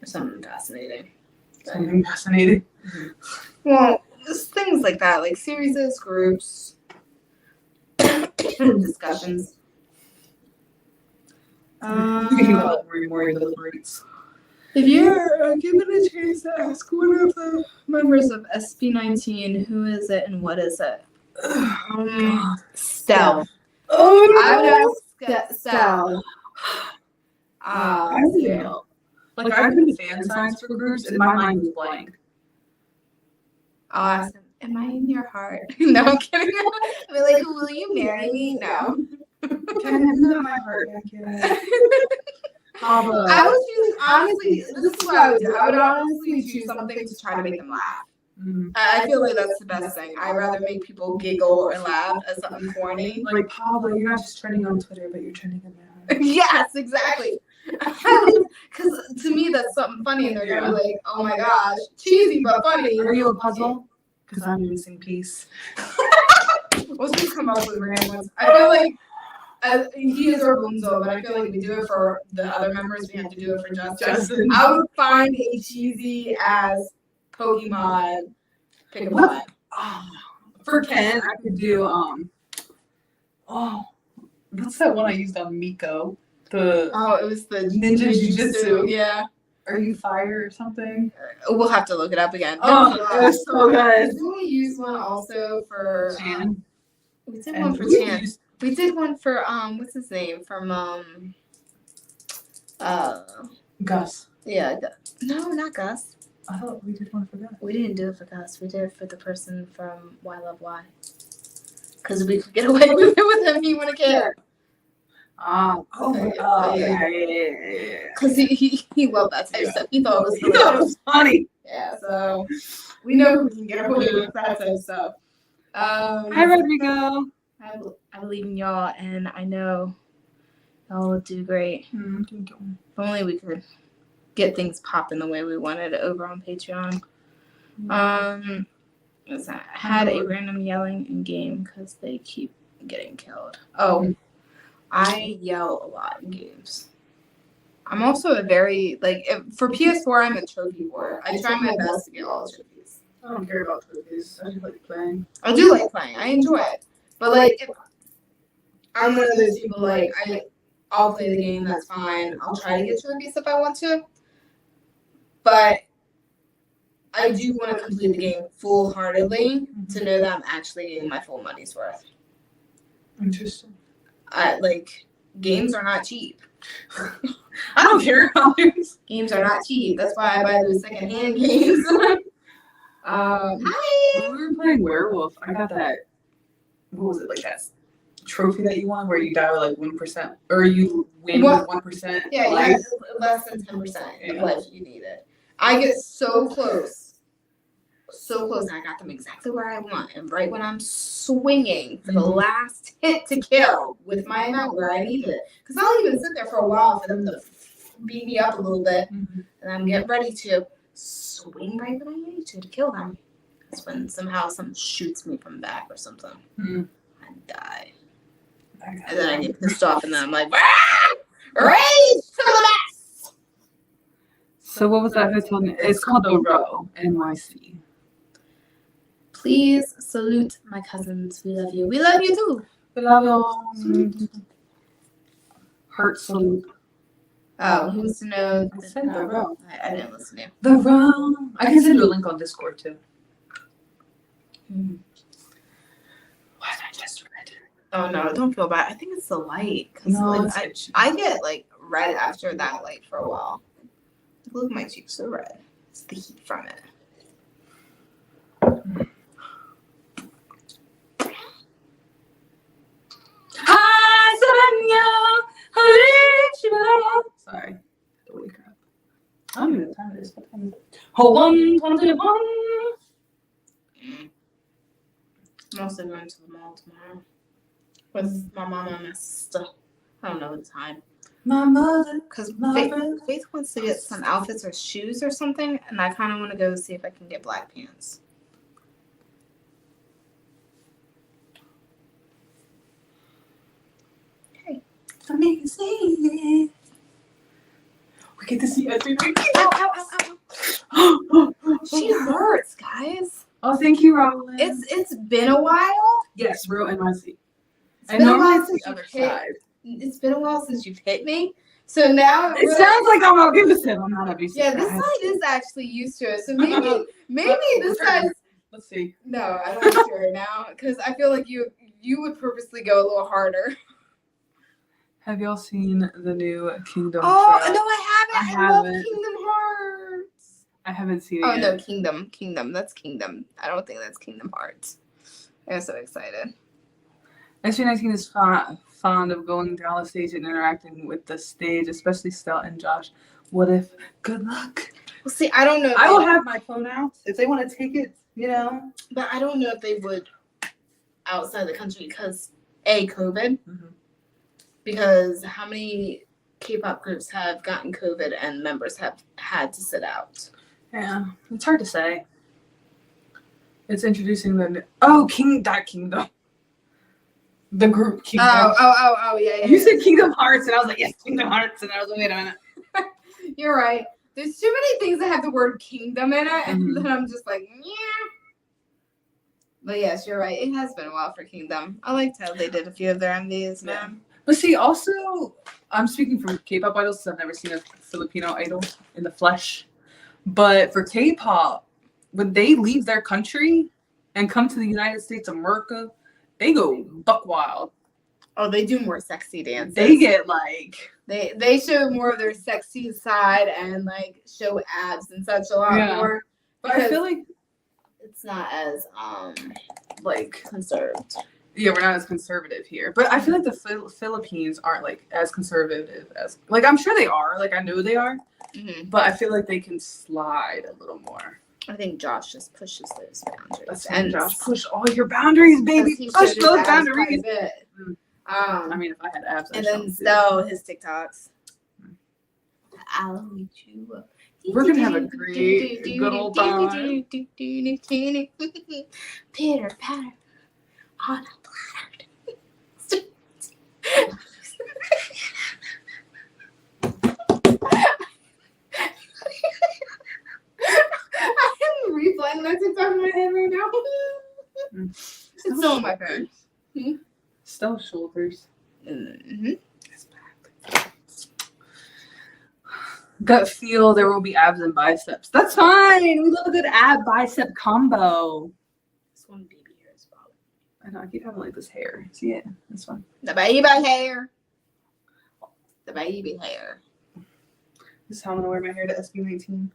Or something fascinating. Something fascinating. Well, just things like that, like series, groups, discussions. More deliberates. If you're given a chance to ask one of the members of SB19, who is it and what is it? Stell. I would ask Stell. Like, I've been fan signs for groups, and my mind was blank. I'll ask him, am I in your heart? No, I'm kidding. I'll be like, will you marry me? No. Can I do that my heart? Pablo. I would choose, honestly, this is what I would do. I would honestly choose something to try to make them laugh. I feel like that's the best thing. I'd rather make people giggle or laugh at something corny. Like, Pablo, you're not just trending on Twitter, but you're trending in my heart. Yes, exactly. Because to me, that's something funny, and they're going to be like, oh my gosh, cheesy but funny. Are you a puzzle? Because I'm a missing piece. Let's just come up with random ones. I feel like he is our Bunzo, but I feel like if we do it for the other members, we have to do it for Justin. I would find a cheesy as Pokemon pick a flag. For Ken, I could do what's that one I used on Miko? It was the Ninja Jujutsu. Yeah. Are you fire or something? We'll have to look it up again. Oh, it was so good. Didn't we use one also for Chan? We did one for Chan. We did one for what's his name from Gus. Yeah, no, not Gus. I thought we did one for Gus. We didn't do it for Gus. We did it for the person from Why Love Why. Because we could get away with it with him. He wouldn't care. Yeah. Because he loved that type of stuff. He thought it was funny. Yeah, so we know we can get away with that type of stuff. Hi, Rodrigo. I believe in y'all, and I know y'all will do great. If only we could get things popping the way we wanted over on Patreon. I had a random yelling in game because they keep getting killed. Oh, I yell a lot in games. I'm also a very, for PS4, I'm a trophy whore. I try my best to get all the trophies. I don't care about trophies. I just like playing. I do like playing. I enjoy it. But, if I'm one of those people, I'll play the game, that's fine. I'll try to get trophies if I want to. But I do want to complete the game full-heartedly to know that I'm actually getting my full money's worth. Interesting. Games are not cheap. I don't care about games. Games are not cheap. That's why I buy those second-hand games. Hi! When we were playing Werewolf, I got that, what was it, that trophy that you won where you die with like 1%, or you win What? with 1%. Yeah, you life. have less than 10% Yeah. life you need it. I get so close. So close, and I got them exactly where I want. And right when I'm swinging for the last hit to kill with my amount where I need it, because I'll even sit there for a while for them to beat me up a little bit, and I'm getting ready to swing right when I need to kill them. That's when somehow something shoots me from the back or something. I die. And then I get pissed off, and then I'm like, rage to the max! So what was that hotel name? It's called the Row, NYC. Please salute my cousins. We love you. We love you too. We love you. Heart salute. Oh, who wants to know? I said the Row. I didn't listen to you. The Row. I can send you a link on Discord too. What I just read. Oh no, don't feel bad. I think it's the light. Cause No, like, I get like red after that light for a while. Look at my cheeks so red. It's the heat from it. Sorry. Holy crap. I don't even know what time it is. What time is it? Hold on, 21. I'm also going to the mall tomorrow with my mama and my sister. I don't know the time. My mother. Because Mother. Faith wants to get some outfits or shoes or something, and I kind of want to go see if I can get black pants. Okay. Amazing. We get to see every week. Ow, ow, ow, ow. She hurts, guys. Oh, thank you, Roland. It's been a while. Yes, real NYC. It's been a while since you've hit. It's been a while since you've hit me. So now It sounds like I'm abusive. I'm not abusive. Yeah, this side is actually used to it. So maybe this side. Let's see. No, I don't want to right now because I feel like you would purposely go a little harder. Have y'all seen the new Kingdom? Oh show? no, I haven't. I love haven't. Kingdom Hearts. I haven't seen it Oh yet. no, Kingdom. That's Kingdom. I don't think that's Kingdom Hearts. I'm so excited. SB19 is fond of going down the stage and interacting with the stage, especially Stella and Josh. What if? Good luck. Well, see, I don't know. I will have my phone out if they want to take it. You know. But I don't know if they would outside the country because COVID. Mm-hmm. Because how many K-pop groups have gotten COVID and members have had to sit out? Yeah, it's hard to say. It's introducing the Kingdom. The group Kingdom. Oh, yeah. You said Kingdom Hearts, and I was like, yes, Kingdom Hearts, and I was like, wait a minute. You're right. There's too many things that have the word kingdom in it, and then I'm just like, yeah. But yes, you're right. It has been a while for Kingdom. I liked how they did a few of their MVs, man. But see, also, I'm speaking from K-pop idols because I've never seen a Filipino idol in the flesh. But for K-pop, when they leave their country and come to the United States of America, they go buck wild. Oh, they do more sexy dances. They get like they show more of their sexy side and like show abs and such a lot more. But I feel like it's not as like conserved. Yeah, we're not as conservative here. But I feel like the Philippines aren't like as conservative as like I'm sure they are. Like I know they are. Mm-hmm. But I feel like they can slide a little more. I think Josh just pushes those boundaries. That's and Josh, push all your boundaries, baby. Push those boundaries. I mean, if I had abs, and then Stell his TikToks. I'll meet you up. We're gonna have a great, good old time. Pitter patter on a platter. I'm replaying that TikTok in my head right now. It's still on my phone. Still shoulders. Mm-hmm. Gut feel there will be abs and biceps. That's fine. We love a good ab bicep combo. This one baby hair is probably. I know. I keep having like this hair. See it? This one. The baby hair. The baby hair. This is how I'm gonna wear my hair to SB19.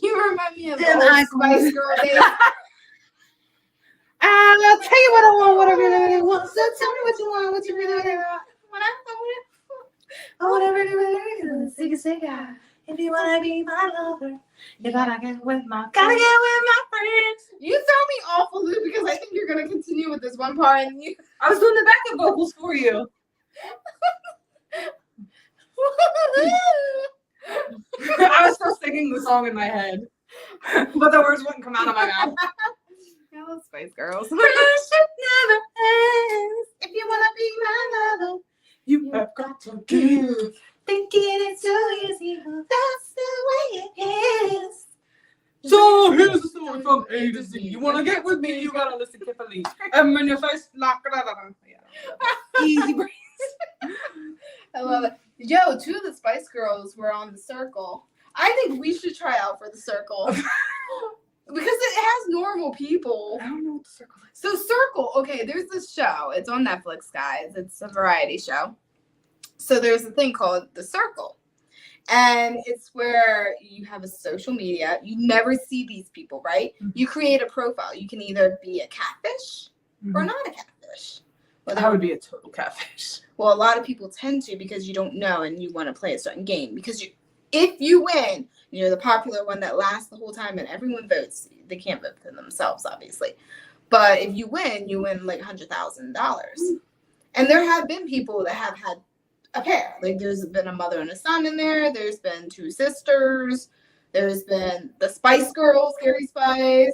You remind me of the old Spice Girl days. I'll tell you what I want, what I really, really want. So tell me what you want, what you really want. When I whatever you really say, if you wanna be my lover, you gotta get with my friends. You throw me off a loop because I think you're gonna continue with this one part, and you. I was doing the backup vocals for you. I was still singing the song in my head, but the words wouldn't come out of my mouth. I love Spice Girls. Friendship never ends. If you wanna be my lover, You have got to give. thinking it's too easy, that's the way it is. So here's the story from A to Z. You wanna get with me? You gotta listen carefully. And when your face lock. Easy breeze. I love it. Yo, 2 of the Spice Girls were on the Circle. I think we should try out for the Circle. Because it has normal people. I don't know what the Circle is. So Circle, okay, there's this show. It's on Netflix, guys. It's a variety show. So there's a thing called The Circle. And it's where you have a social media. You never see these people, right? Mm-hmm. You create a profile. You can either be a catfish or not a catfish. I would be a total catfish. Well, a lot of people tend to because you don't know and you want to play a certain game. Because if you win, you're the popular one that lasts the whole time and everyone votes. They can't vote for themselves, obviously. But if you win like $100,000. And there have been people that have had a pair. Like there's been a mother and a son in there. There's been 2 sisters. There's been the Spice Girls, Scary Spice,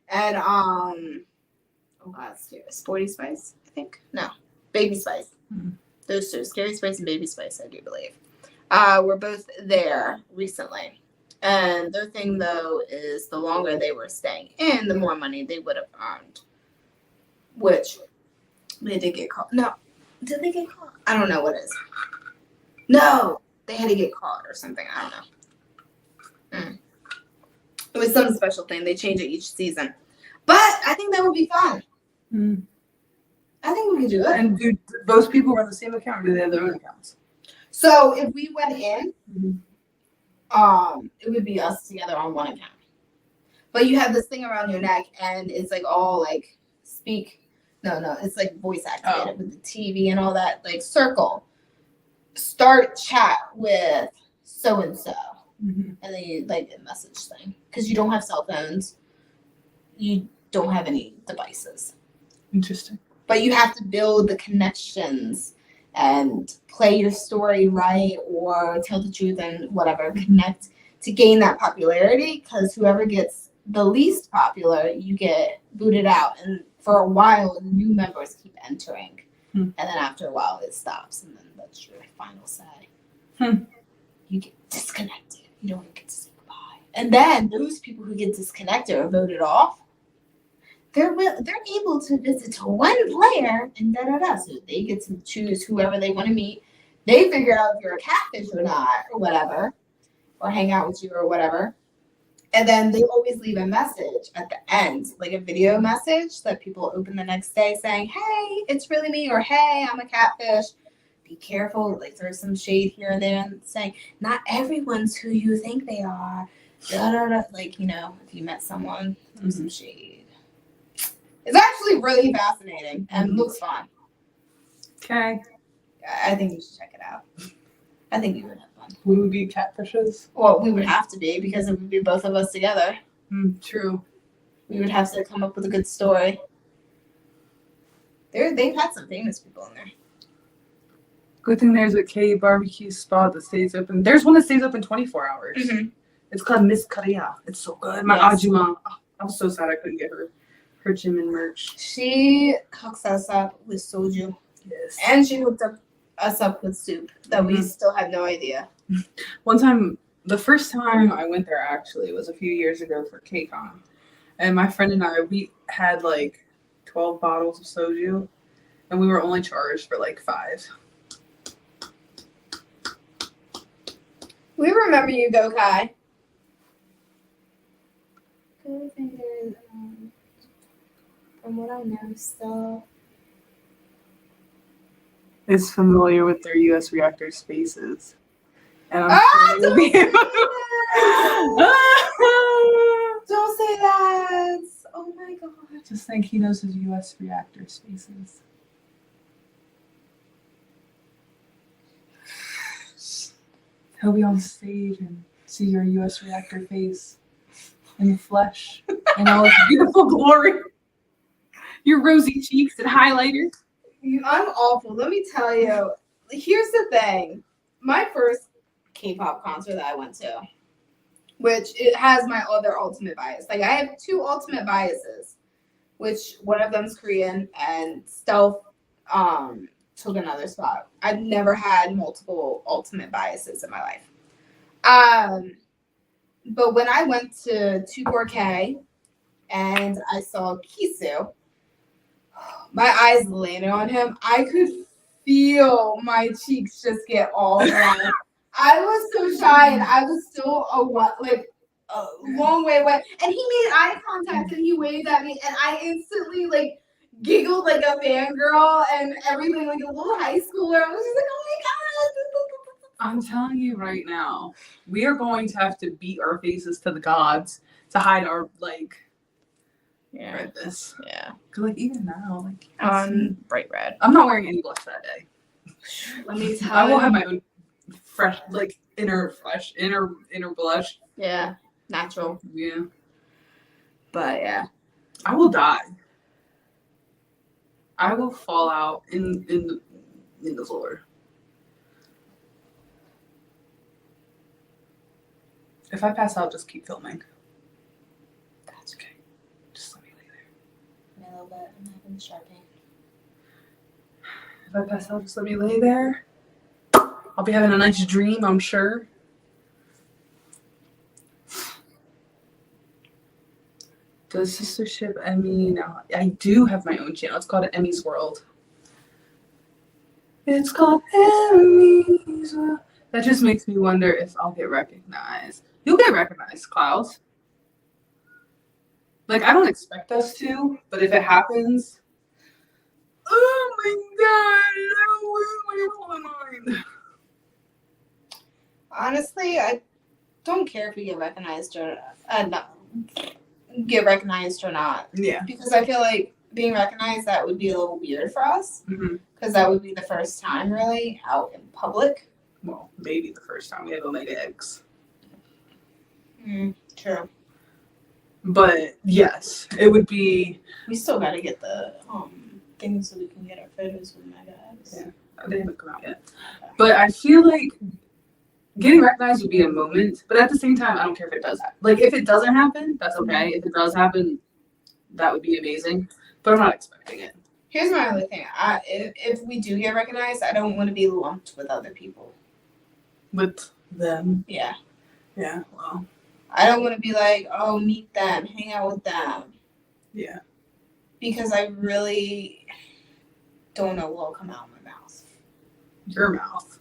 and Sporty Spice, I think. No, Baby Spice. Mm-hmm. Those 2, Scary Spice and Baby Spice, I do believe. Were both there recently. And their thing though is the longer they were staying in, the more money they would have earned. Which they did get caught. No. Did they get caught? I don't know what it is. No, they had to get caught or something. I don't know. It was some special thing. They change it each season. But I think that would be fun. Mm. I think we could do it. And do those people run the same account or do they have their own accounts? So if we went in, Mm-hmm. It would be us together on one account. But you have this thing around your neck and it's like all like speak. No, it's like voice activated with the TV and all that. Like Circle. Start chat with so and so. And then you like a message thing. Because you don't have cell phones. You don't have any devices. Interesting. But you have to build the connections and play your story right or tell the truth and whatever, connect to gain that popularity, because whoever gets the least popular, you get booted out. And for a while, new members keep entering. And then after a while, it stops. And then that's your final say. You get disconnected. You don't get to say goodbye. And then those people who get disconnected or voted off, they're able to visit one player and so they get to choose whoever they want to meet. They figure out if you're a catfish or not or whatever, or hang out with you or whatever. And then they always leave a message at the end, like a video message that people open the next day saying, hey, it's really me, or hey, I'm a catfish. Be careful, like throw some shade here and there and saying, not everyone's who you think they are. Like, if you met someone, throw some shade. It's actually really fascinating and looks fun. Okay. I think you should check it out. I think you would have fun. We would be catfishes? Well, we would have to be because it would be both of us together. True. We would have to come up with a good story. They've had some famous people in there. Good thing there's a K barbecue spot that stays open. There's one that stays open 24 hours. It's called Miss Korea. It's so good. My Ajuma. I was so sad I couldn't get her gym and merch. She hooks us up with soju. Yes. And she hooked us up with soup that we still have no idea. One time, the first time I went there actually was a few years ago for KCON. And my friend and I, we had like 12 bottles of soju. And we were only charged for like 5. We remember you, Go Kai. Good fingers. From what I know, still Is familiar with their U.S. reactor spaces. And I'm sure don't be able don't say that. Oh my god. Just think he knows his U.S. reactor spaces. He'll be on stage and see your U.S. reactor face in the flesh in all its beautiful glory. Your rosy cheeks and highlighter. I'm awful. Let me tell you. Here's the thing. My first K-pop concert that I went to, which it has my other ultimate bias. Like I have two ultimate biases, which one of them's Korean and Stealth took another spot. I've never had multiple ultimate biases in my life. But when I went to 24K and I saw Kisu, my eyes landed on him. I could feel my cheeks just get all red. I was so shy and I was still a long way away. And he made eye contact and he waved at me and I instantly like giggled like a fangirl and everything like a little high schooler. I was just like, oh my god. I'm telling you right now, we are going to have to beat our faces to the gods to hide our redness. Yeah. Cause even now, Bright red. I'm not wearing any blush that day. Let me tell you. I will have my own fresh, inner blush. Yeah. Natural. Yeah. But yeah. I will die. I will fall out in the floor. If I pass out, just keep filming. That's okay. Just let me lay there. A little bit. I'm having sharp pain. If I pass out, just let me lay there. I'll be having a nice dream, I'm sure. Does sistership Emmy now? I do have my own channel. It's called Emmy's World. It's called Emmy's World. That just makes me wonder if I'll get recognized. You'll get recognized, Klaus. I don't expect us to, but if it happens, oh my god, Honestly, I don't care if we get recognized or not. Yeah. Because I feel like being recognized, that would be a little weird for us. Because that would be the first time really out in public. Well, maybe the first time we ever made eggs. True. But yes, it would be. We still gotta get the things so we can get our photos with my guys. Yeah, they haven't come out yet. But I feel like getting recognized would be a moment. But at the same time, I don't care if it does happen. If it doesn't happen, that's okay. If it does happen, that would be amazing. But I'm not expecting it. Here's my other thing. If we do get recognized, I don't want to be lumped with other people. With them? Yeah. Yeah, well. I don't want to be like, oh, meet them, hang out with them. Yeah. Because I really don't know what'll come out of my mouth. Your mouth.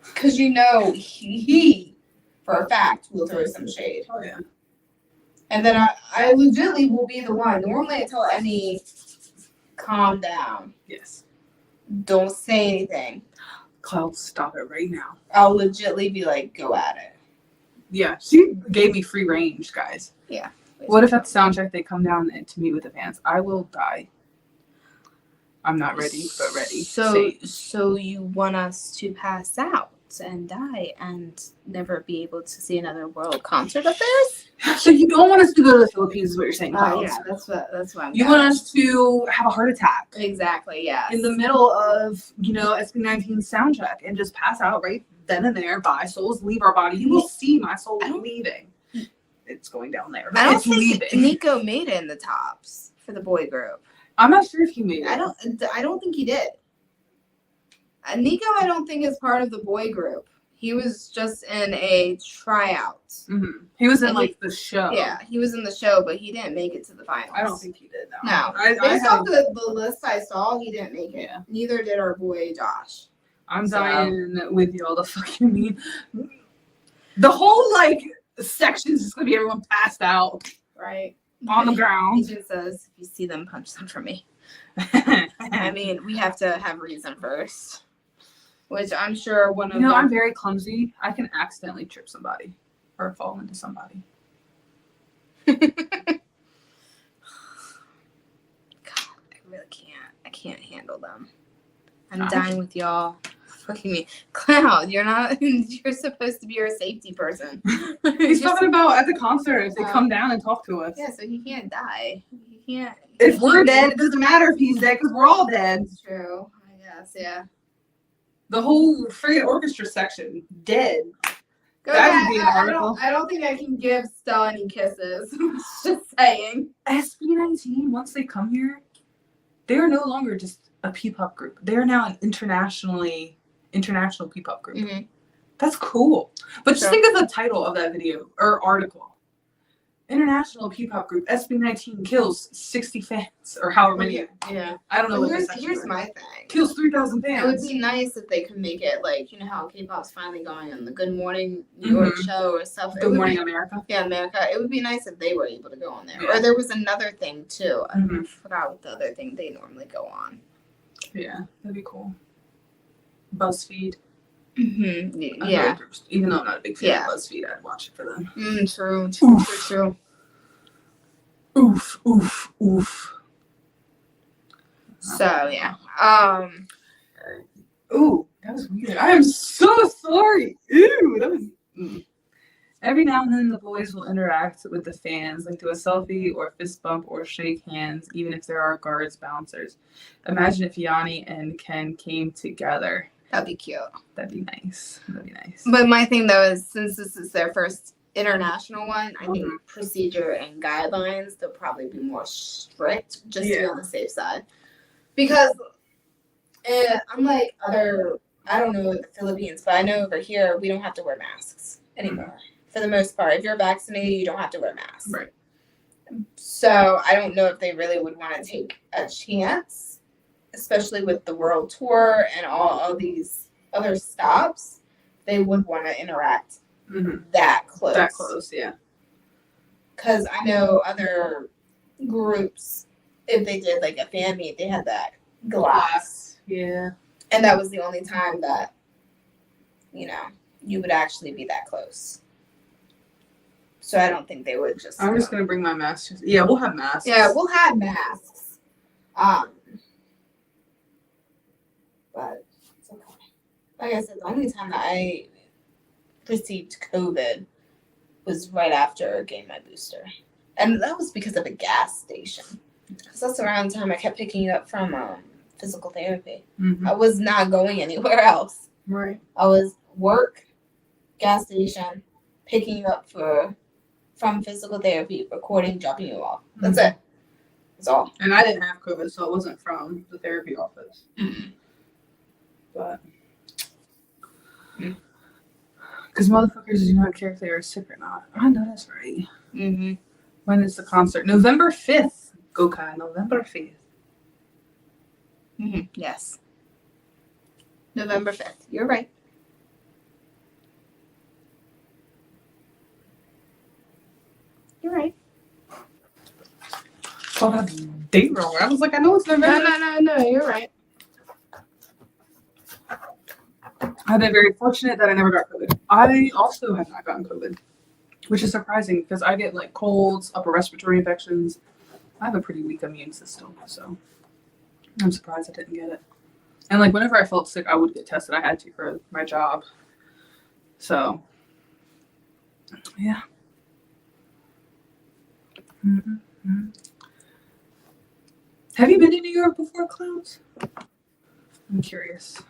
Because he, for a fact, will throw some shade. Oh, yeah. And then I legitimately will be the one. Normally I tell Emmy, calm down. Yes. Don't say anything. Klaus, stop it right now. I'll legitimately be like, go at it. Yeah, she gave me free range, guys. Yeah. What if at the soundcheck they come down to meet with the fans? I will die. I'm not ready, but ready. So you want us to pass out and die and never be able to see another world concert of theirs? So you don't want us to go to the Philippines, is what you're saying, Klaus? Yeah, that's what I'm. You want us to have a heart attack Exactly. Yeah. in the middle of SB19 soundcheck and just pass out right then and there. By souls leave our body. You will see my soul leaving. It's going down there. I don't it's think leaving. Nico made it in the tops for the boy group. I'm not sure if he made it. I don't think he did. Nico, I don't think is part of the boy group. He was just in a tryout. Mm-hmm. He was in the show. Yeah, he was in the show, but he didn't make it to the finals. I don't think he did. No. Based off the list I saw, he didn't make it. Yeah. Neither did our boy Josh. I'm dying with y'all. The fuck you mean? The whole section is just gonna be everyone passed out. Right. On the ground. He just says, if you see them, punch them for me. I mean, we have to have reason first. Which I'm sure one of them. I'm very clumsy. I can accidentally trip somebody or fall into somebody. God, I really can't. I can't handle them. I'm dying with y'all. What do you mean? Cloud, you're not, you're supposed to be your safety person. He's talking about at the concert if they come down and talk to us. Yeah, so he can't die. He can't. If we're dead, it doesn't matter if he's dead because we're all dead. That's true. I guess, yeah. The whole friggin' orchestra section, dead. Go That ahead. would be an article. I don't think I can give Stella any kisses. Just saying. SB19, once they come here, they are no longer just a P-pop group. They are now an international P-pop group. Mm-hmm. That's cool. But just Sure. think of the title of that video or article. International P-pop group SB19 kills 60 fans or however many. Yeah. I don't know what Here's my thing. Kills 3,000 It would fans. be nice if they could make it like, you know how K-pop's finally going on the Good Morning New York show or stuff. Good Morning America. Yeah, America. It would be nice if they were able to go on there. Yeah. Or there was another thing too. I Mhm. forgot what the other thing they normally go on. Yeah, that'd be cool. BuzzFeed. Mm-hmm. I Yeah. know, even though I'm not a big fan Yeah. of BuzzFeed, I'd watch it for them. True. Oof. True. Oof, oof, oof. So yeah. Ooh, that was weird. I am so sorry. Ew, that was. Every now and then, the boys will interact with the fans, like do a selfie or fist bump or shake hands, even if there are guards, bouncers. Imagine if Yanni and Ken came together. That'd be cute. That'd be nice. That'd be nice. But my thing though is since this is their first international one, I think procedure and guidelines they'll probably be more strict just to be on the safe side. Because unlike other, I don't know the Philippines, but I know over here we don't have to wear masks anymore. For the most part, if you're vaccinated, you don't have to wear masks. Right. So I don't know if they really would want to take a chance, especially with the world tour and all these other stops. They would want to interact that close. That close, yeah. Because I know other groups, if they did like a fan meet, they had that glass. Yeah. And that was the only time that, you would actually be that close. So I don't think they would just. I'm just going to bring my mask. Yeah, we'll have masks. Yeah, we'll have masks. But it's okay. Like I said, the only time that I received COVID was right after getting my booster. And that was because of a gas station. Because that's around the time I kept picking you up from physical therapy. I was not going anywhere else. Right. I was work, gas station, picking you up from physical therapy, recording, dropping you off. That's it. That's all. And I didn't have COVID, so it wasn't from the therapy office. But because motherfuckers do not care if they are sick or not. I know that's right. When is the concert? November 5th. Go Kai, November 5th. Yes. November 5th. You're right. You're right. Oh, that's date wrong. I was like, I know it's November. No. You're right. I've been very fortunate that I never got COVID. I also have not gotten COVID, which is surprising because I get like colds, upper respiratory infections. I have a pretty weak immune system, so I'm surprised I didn't get it. And like whenever I felt sick, I would get tested. I had to for my job. So, yeah. Have you been to New York before, Klaus? I'm curious.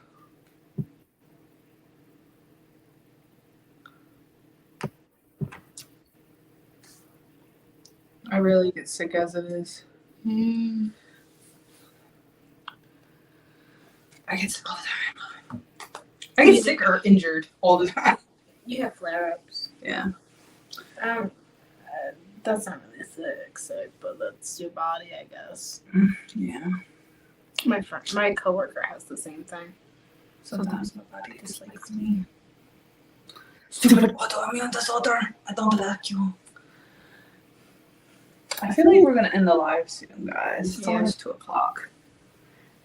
I really get sick as it is. I get sick all the time. I get sick or injured all the time. You have flare-ups. Yeah. That's not really sick, but that's your body, I guess. Yeah. My coworker has the same thing. Sometimes my body dislikes me. Stupid autoimmune disorder. I don't like you. I feel like we're gonna end the live soon, guys. It's almost 2:00.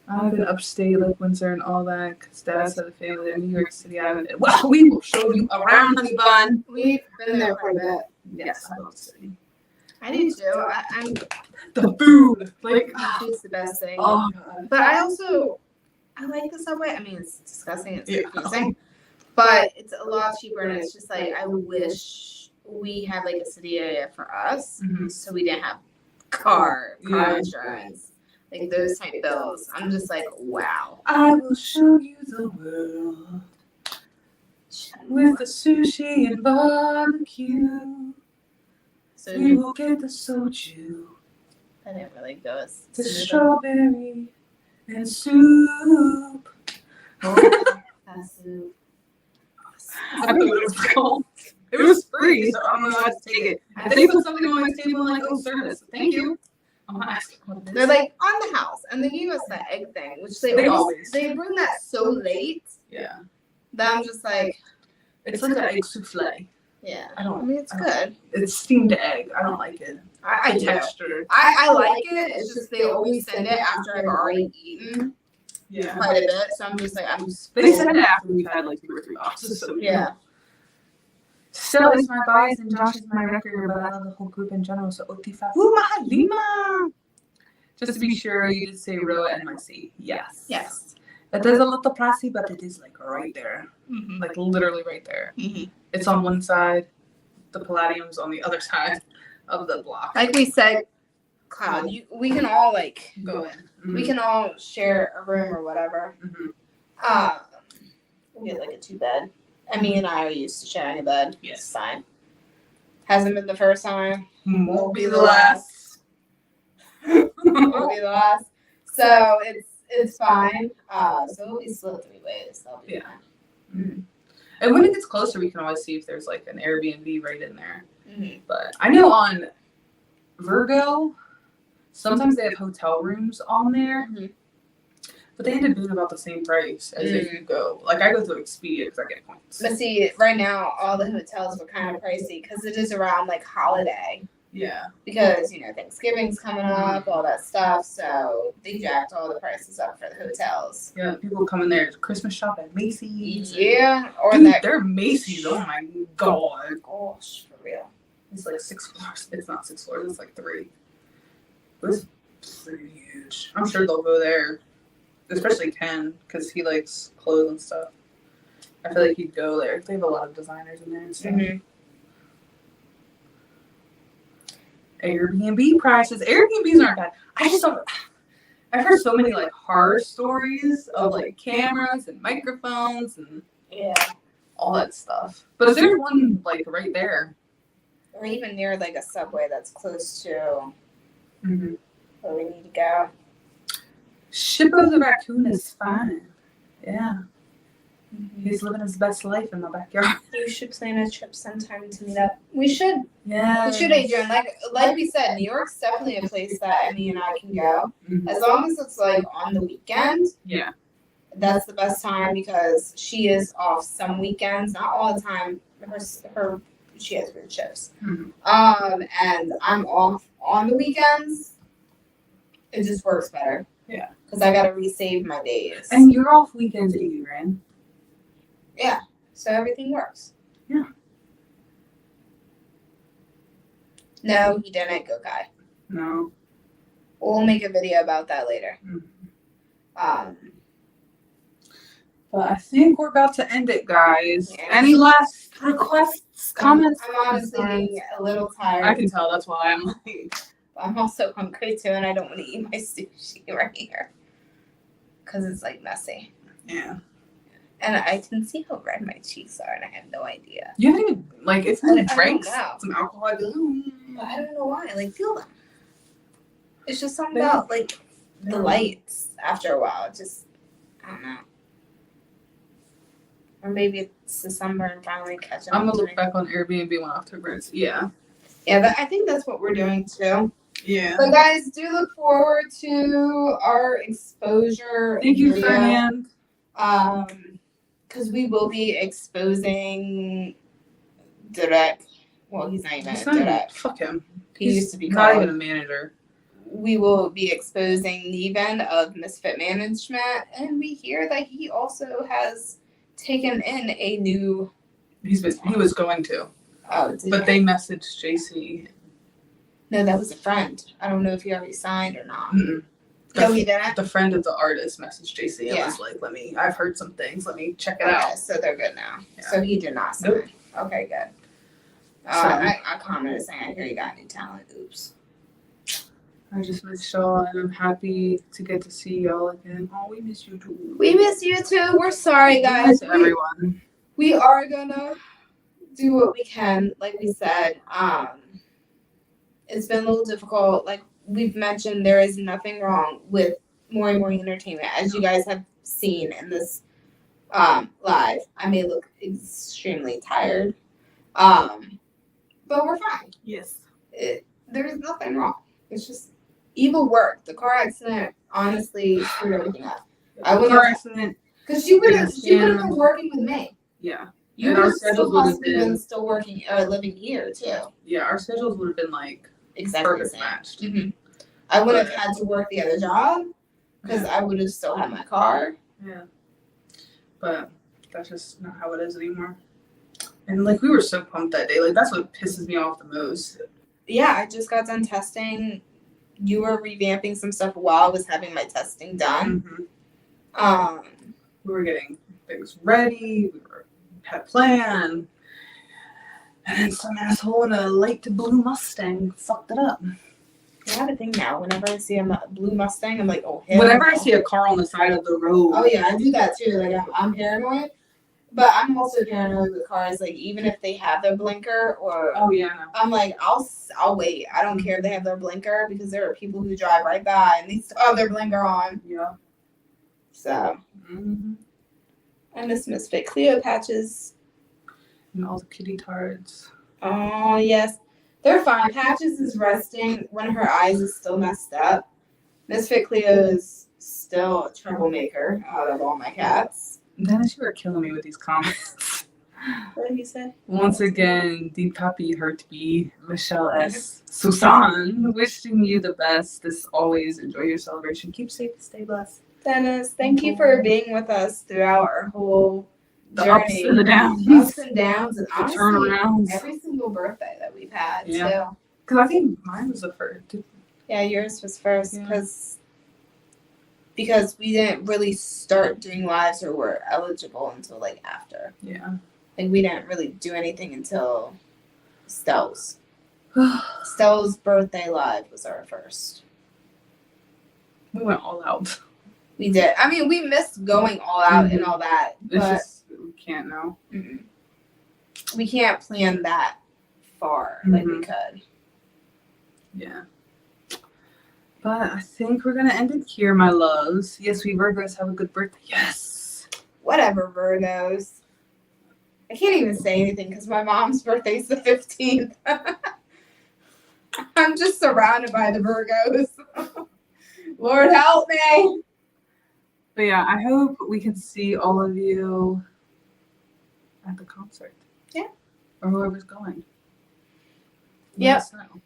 I've been upstate, like Windsor and all that, because Dad's had a family in New York City. Well, we will show you around, honey bun. We've been there for a bit. Yes, I love the city. I do too. I'm The food, like, it's the best thing. oh god. But I also I like the Subway. I mean, it's disgusting. It's Yeah. confusing. But it's a lot cheaper, and it's just like, I wish we had like a city area for us, so we didn't have car insurance, like those type bills. I'm just like, wow. I will show you the world with the sushi and barbecue. So We will get the soju, I didn't really go as the smooth. strawberry and soup. That's soup. I don't know what it was called. It was free, so I don't know how to take it. If they put something on my table like, oh, service, thank you. I'm not asking what it is. They're like on the house, and they gave us that egg thing, which They always. they bring that so late Yeah. that I'm just like, It's like an egg souffle. yeah. I don't. mean, it's good. It's steamed egg. I don't like it. I The do. texture. I like it. It's just they always send it after I've already eaten Yeah. quite a bit, so I'm just like, I'm just. They send it after we've had like 2 or 3 boxes. So Yeah. Stella is my bias and Josh is my record, but I love the whole group in general. So Otifa. Mahalima. Just to be sure, you did say Roa and my C. Yes. Yes. It is a little pricey, but it is like right there. Mm-hmm. Like literally right there. Mm-hmm. It's on one side, the Palladium's on the other side of the block. Like we said, Cloud, we can all like Go in. we can all share a room or whatever. We get like a 2-bed. I mean, and I are used to sharing a bed. Yes. It's fine. Hasn't been the first time. Won't be the last. Won't be the last. So it's fine. So we split 3 ways. That'll be fine. And when it gets closer, we can always see if there's like an Airbnb right in there. Mm-hmm. But I know on Virgo, sometimes they have hotel rooms on there, but they end up being about the same price as if you go. Like I go through Expedia because I get points. But see, right now all the hotels were kind of pricey because it is around like holiday. Yeah. Because Thanksgiving's coming up, all that stuff. So they jacked all the prices up for the hotels. Yeah. People come in there to Christmas shop at Macy's. Yeah. Or Dude, that. they're Macy's. Oh my god. Gosh, for real. It's like 6 floors. It's not 6 floors. It's like 3. It's pretty huge. I'm sure they'll go there, especially Ken, because he likes clothes and stuff. I feel like he'd go there. They have a lot of designers in there and stuff. Airbnb prices. Airbnbs aren't bad. I just don't. I've heard so many like horror stories of like cameras and microphones and all that stuff. But is there one like right there? Or even near like a Subway that's close to Mm-hmm. where we need to go. Shippo the raccoon is fine. Yeah. He's living his best life in my backyard. You should plan a trip sometime to meet up. We should. Yeah. We should, Adrian. Like we said, New York's definitely a place that Emmy and I can go. As long as it's like on the weekend. Yeah. That's the best time because she is off some weekends, not all the time. She has weird shifts. And I'm off on the weekends. It just works better. Yeah. Because I gotta resave my days. And you're off weekends anyway, right? Yeah. So everything works. Yeah. No, he didn't go guy. No. We'll make a video about that later. But I think we're about to end it, guys. Yeah. Any last requests, comments? I'm honestly getting a little tired. I can tell. That's why I'm like. I'm also hungry too, and I don't want to eat my sushi right here because it's like messy. Yeah. And I can see how red my cheeks are, and I have no idea. You haven't even like it's been drinks, know. some alcohol. But I don't know why. I like feel them. It's just something about like the lights after a while. It just I don't know. Or maybe it's the sunburn finally catching up. I'm gonna to look me. back on Airbnb when October ends. Yeah. Yeah, I think that's what we're doing too. Yeah. But guys, do look forward to our exposure. Thank you, video. Fernand. Because we will be exposing Derek. Well, he's not even Derek. Fuck him. He used to be not called. even a manager. We will be exposing Neven of Misfit Management, and we hear that he also has taken in a new. He was going to. Oh, but they messaged JC. No, that was a friend. I don't know if he already signed or not. Mm-mm. No, he didn't. The friend of the artist messaged JC and Yeah. was like, I've heard some things. Let me check it Okay, out. so they're good now. Yeah. So he did not sign. Nope. Okay, good. So- I commented saying, I hear you got new talent. Oops. I just miss y'all, and I'm happy to get to see y'all again. Oh, we miss you too. We miss you too. We're sorry, We guys. miss everyone. We are gonna do what we can. Like we said, it's been a little difficult. Like we've mentioned, there is nothing wrong with more and more entertainment, as you guys have seen in this live. I may look extremely tired, but we're fine. Yes. There's nothing wrong. It's just evil work. The car accident honestly screwed everything up. I would Car have, accident. because she would have been working with me. Yeah. You And would our have still schedules would have possibly been- been still working or living here too. Yeah, our schedules would have been like Exactly the perfect same. matched. Mm-hmm. I would have But- had to work the other job because I would have still had my car. Yeah. But that's just not how it is anymore. And like we were so pumped that day. Like that's what pisses me off the most. Yeah, I just got done testing. You were revamping some stuff while I was having my testing done. Mm-hmm. We were getting things ready. Had a plan. And then some asshole in a light blue Mustang fucked it up. I have a thing now. Whenever I see a blue Mustang, I'm like, oh, hell Whenever I no. see a car on the side of the road. Oh yeah, I do that too. Like I'm paranoid, but I'm also paranoid with cars. Like even if they have their blinker, or Oh yeah. I'm like, I'll wait. I don't care if they have their blinker because there are people who drive right by and they still have their blinker on. Yeah. So Mm-hmm. I miss Misfit Cleo patches. And all the kitty tards. Oh yes, they're fine. Patches is resting. One of her eyes is still messed up. Misfit Cleo is still a troublemaker out of all my cats. Dennis, you are killing me with these comments. What did he say? Once again, the puppy hurt me. Michelle S. Susan, wishing you the best. This always enjoy your celebration. Keep safe, stay blessed. Dennis, thank you for being with us throughout our whole The journey. ups and the downs. Ups and downs, and The honestly, turnarounds. every single birthday that we've had Yeah. too. Because I think mine was the first. Yeah, yours was first Yeah. because we didn't really start doing lives or were eligible until like after. Yeah. Like we didn't really do anything until Stell's. Stell's birthday live was our first. We went all out. We did. I mean, we missed going all out and all that, It's but just, we can't now. we can't plan that far like we could. Yeah. But I think we're going to end it here, my loves. Yes, we Virgos have a good birthday. Yes. Whatever, Virgos. I can't even say anything because my mom's birthday's the 15th. I'm just surrounded by the Virgos. Lord help me. But yeah, I hope we can see all of you at the concert. Yeah. Or whoever's going. Let Yep. us know.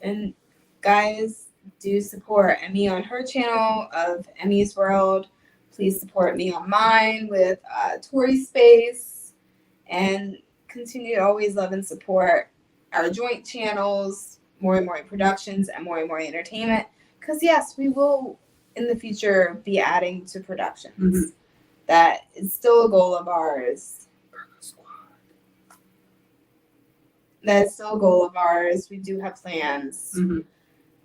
And guys, do support Emmy on her channel of Emmy's World. Please support me on mine with Tori Space. And continue to always love and support our joint channels, More and More Productions and More and More Entertainment. Because yes, we will in the future be adding to productions. That is still a goal of ours. That's still a goal of ours. We do have plans.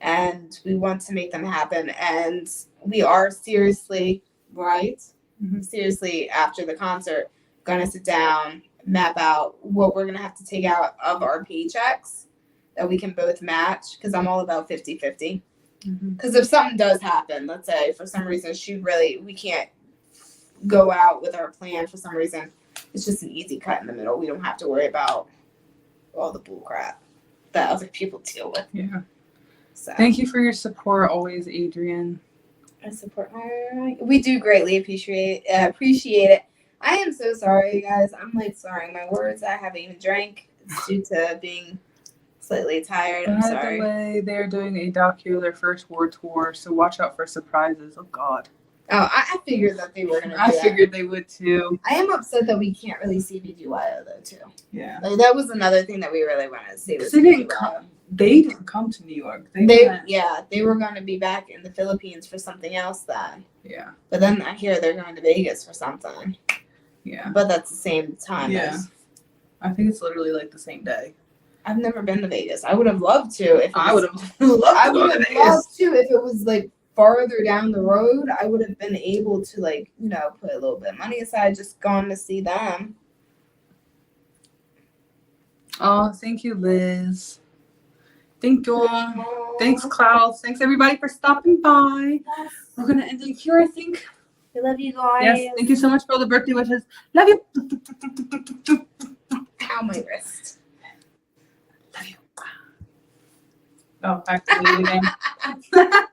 And we want to make them happen. And we are seriously, right? Seriously, after the concert, going to sit down, map out what we're going to have to take out of our paychecks that we can both match. Because I'm all about 50-50. Because if something does happen, let's say for some reason we can't go out with our plan for some reason, it's just an easy cut in the middle. We don't have to worry about all the bull crap that other people deal with. Yeah. So Thank you for your support always, Adrian. I support we do greatly appreciate it. I am so sorry, you guys. I'm like sorry. My words, I haven't even drank. It's due to being slightly tired. I'm By sorry. the way, they're doing a their first war tour, so watch out for surprises. Oh God. Oh, I figured that they were gonna do I that. figured they would too. I am upset that we can't really see BGYO though too. Yeah. Like that was another thing that we really wanted to see. Was They didn't BGYO. They didn't come to New York. They went. they were going to be back in the Philippines for something else then. Yeah. But then I hear they're going to Vegas for something. Yeah. But that's the same time Yeah. as. I think it's literally like the same day. I've never been to Vegas. I would have loved to if I would have loved to go to Vegas. loved to if it was like farther down the road. I would have been able to like, you know, put a little bit of money aside, just gone to see them. Oh, thank you, Liz. Thank you. Thanks, Klaus. Thanks everybody for stopping by. Yes. We're gonna end it here, I think. I love you guys. Yes. Thank you so much for all the birthday wishes. Love you. Ow, my wrist. Love you. Oh, I have to do it again.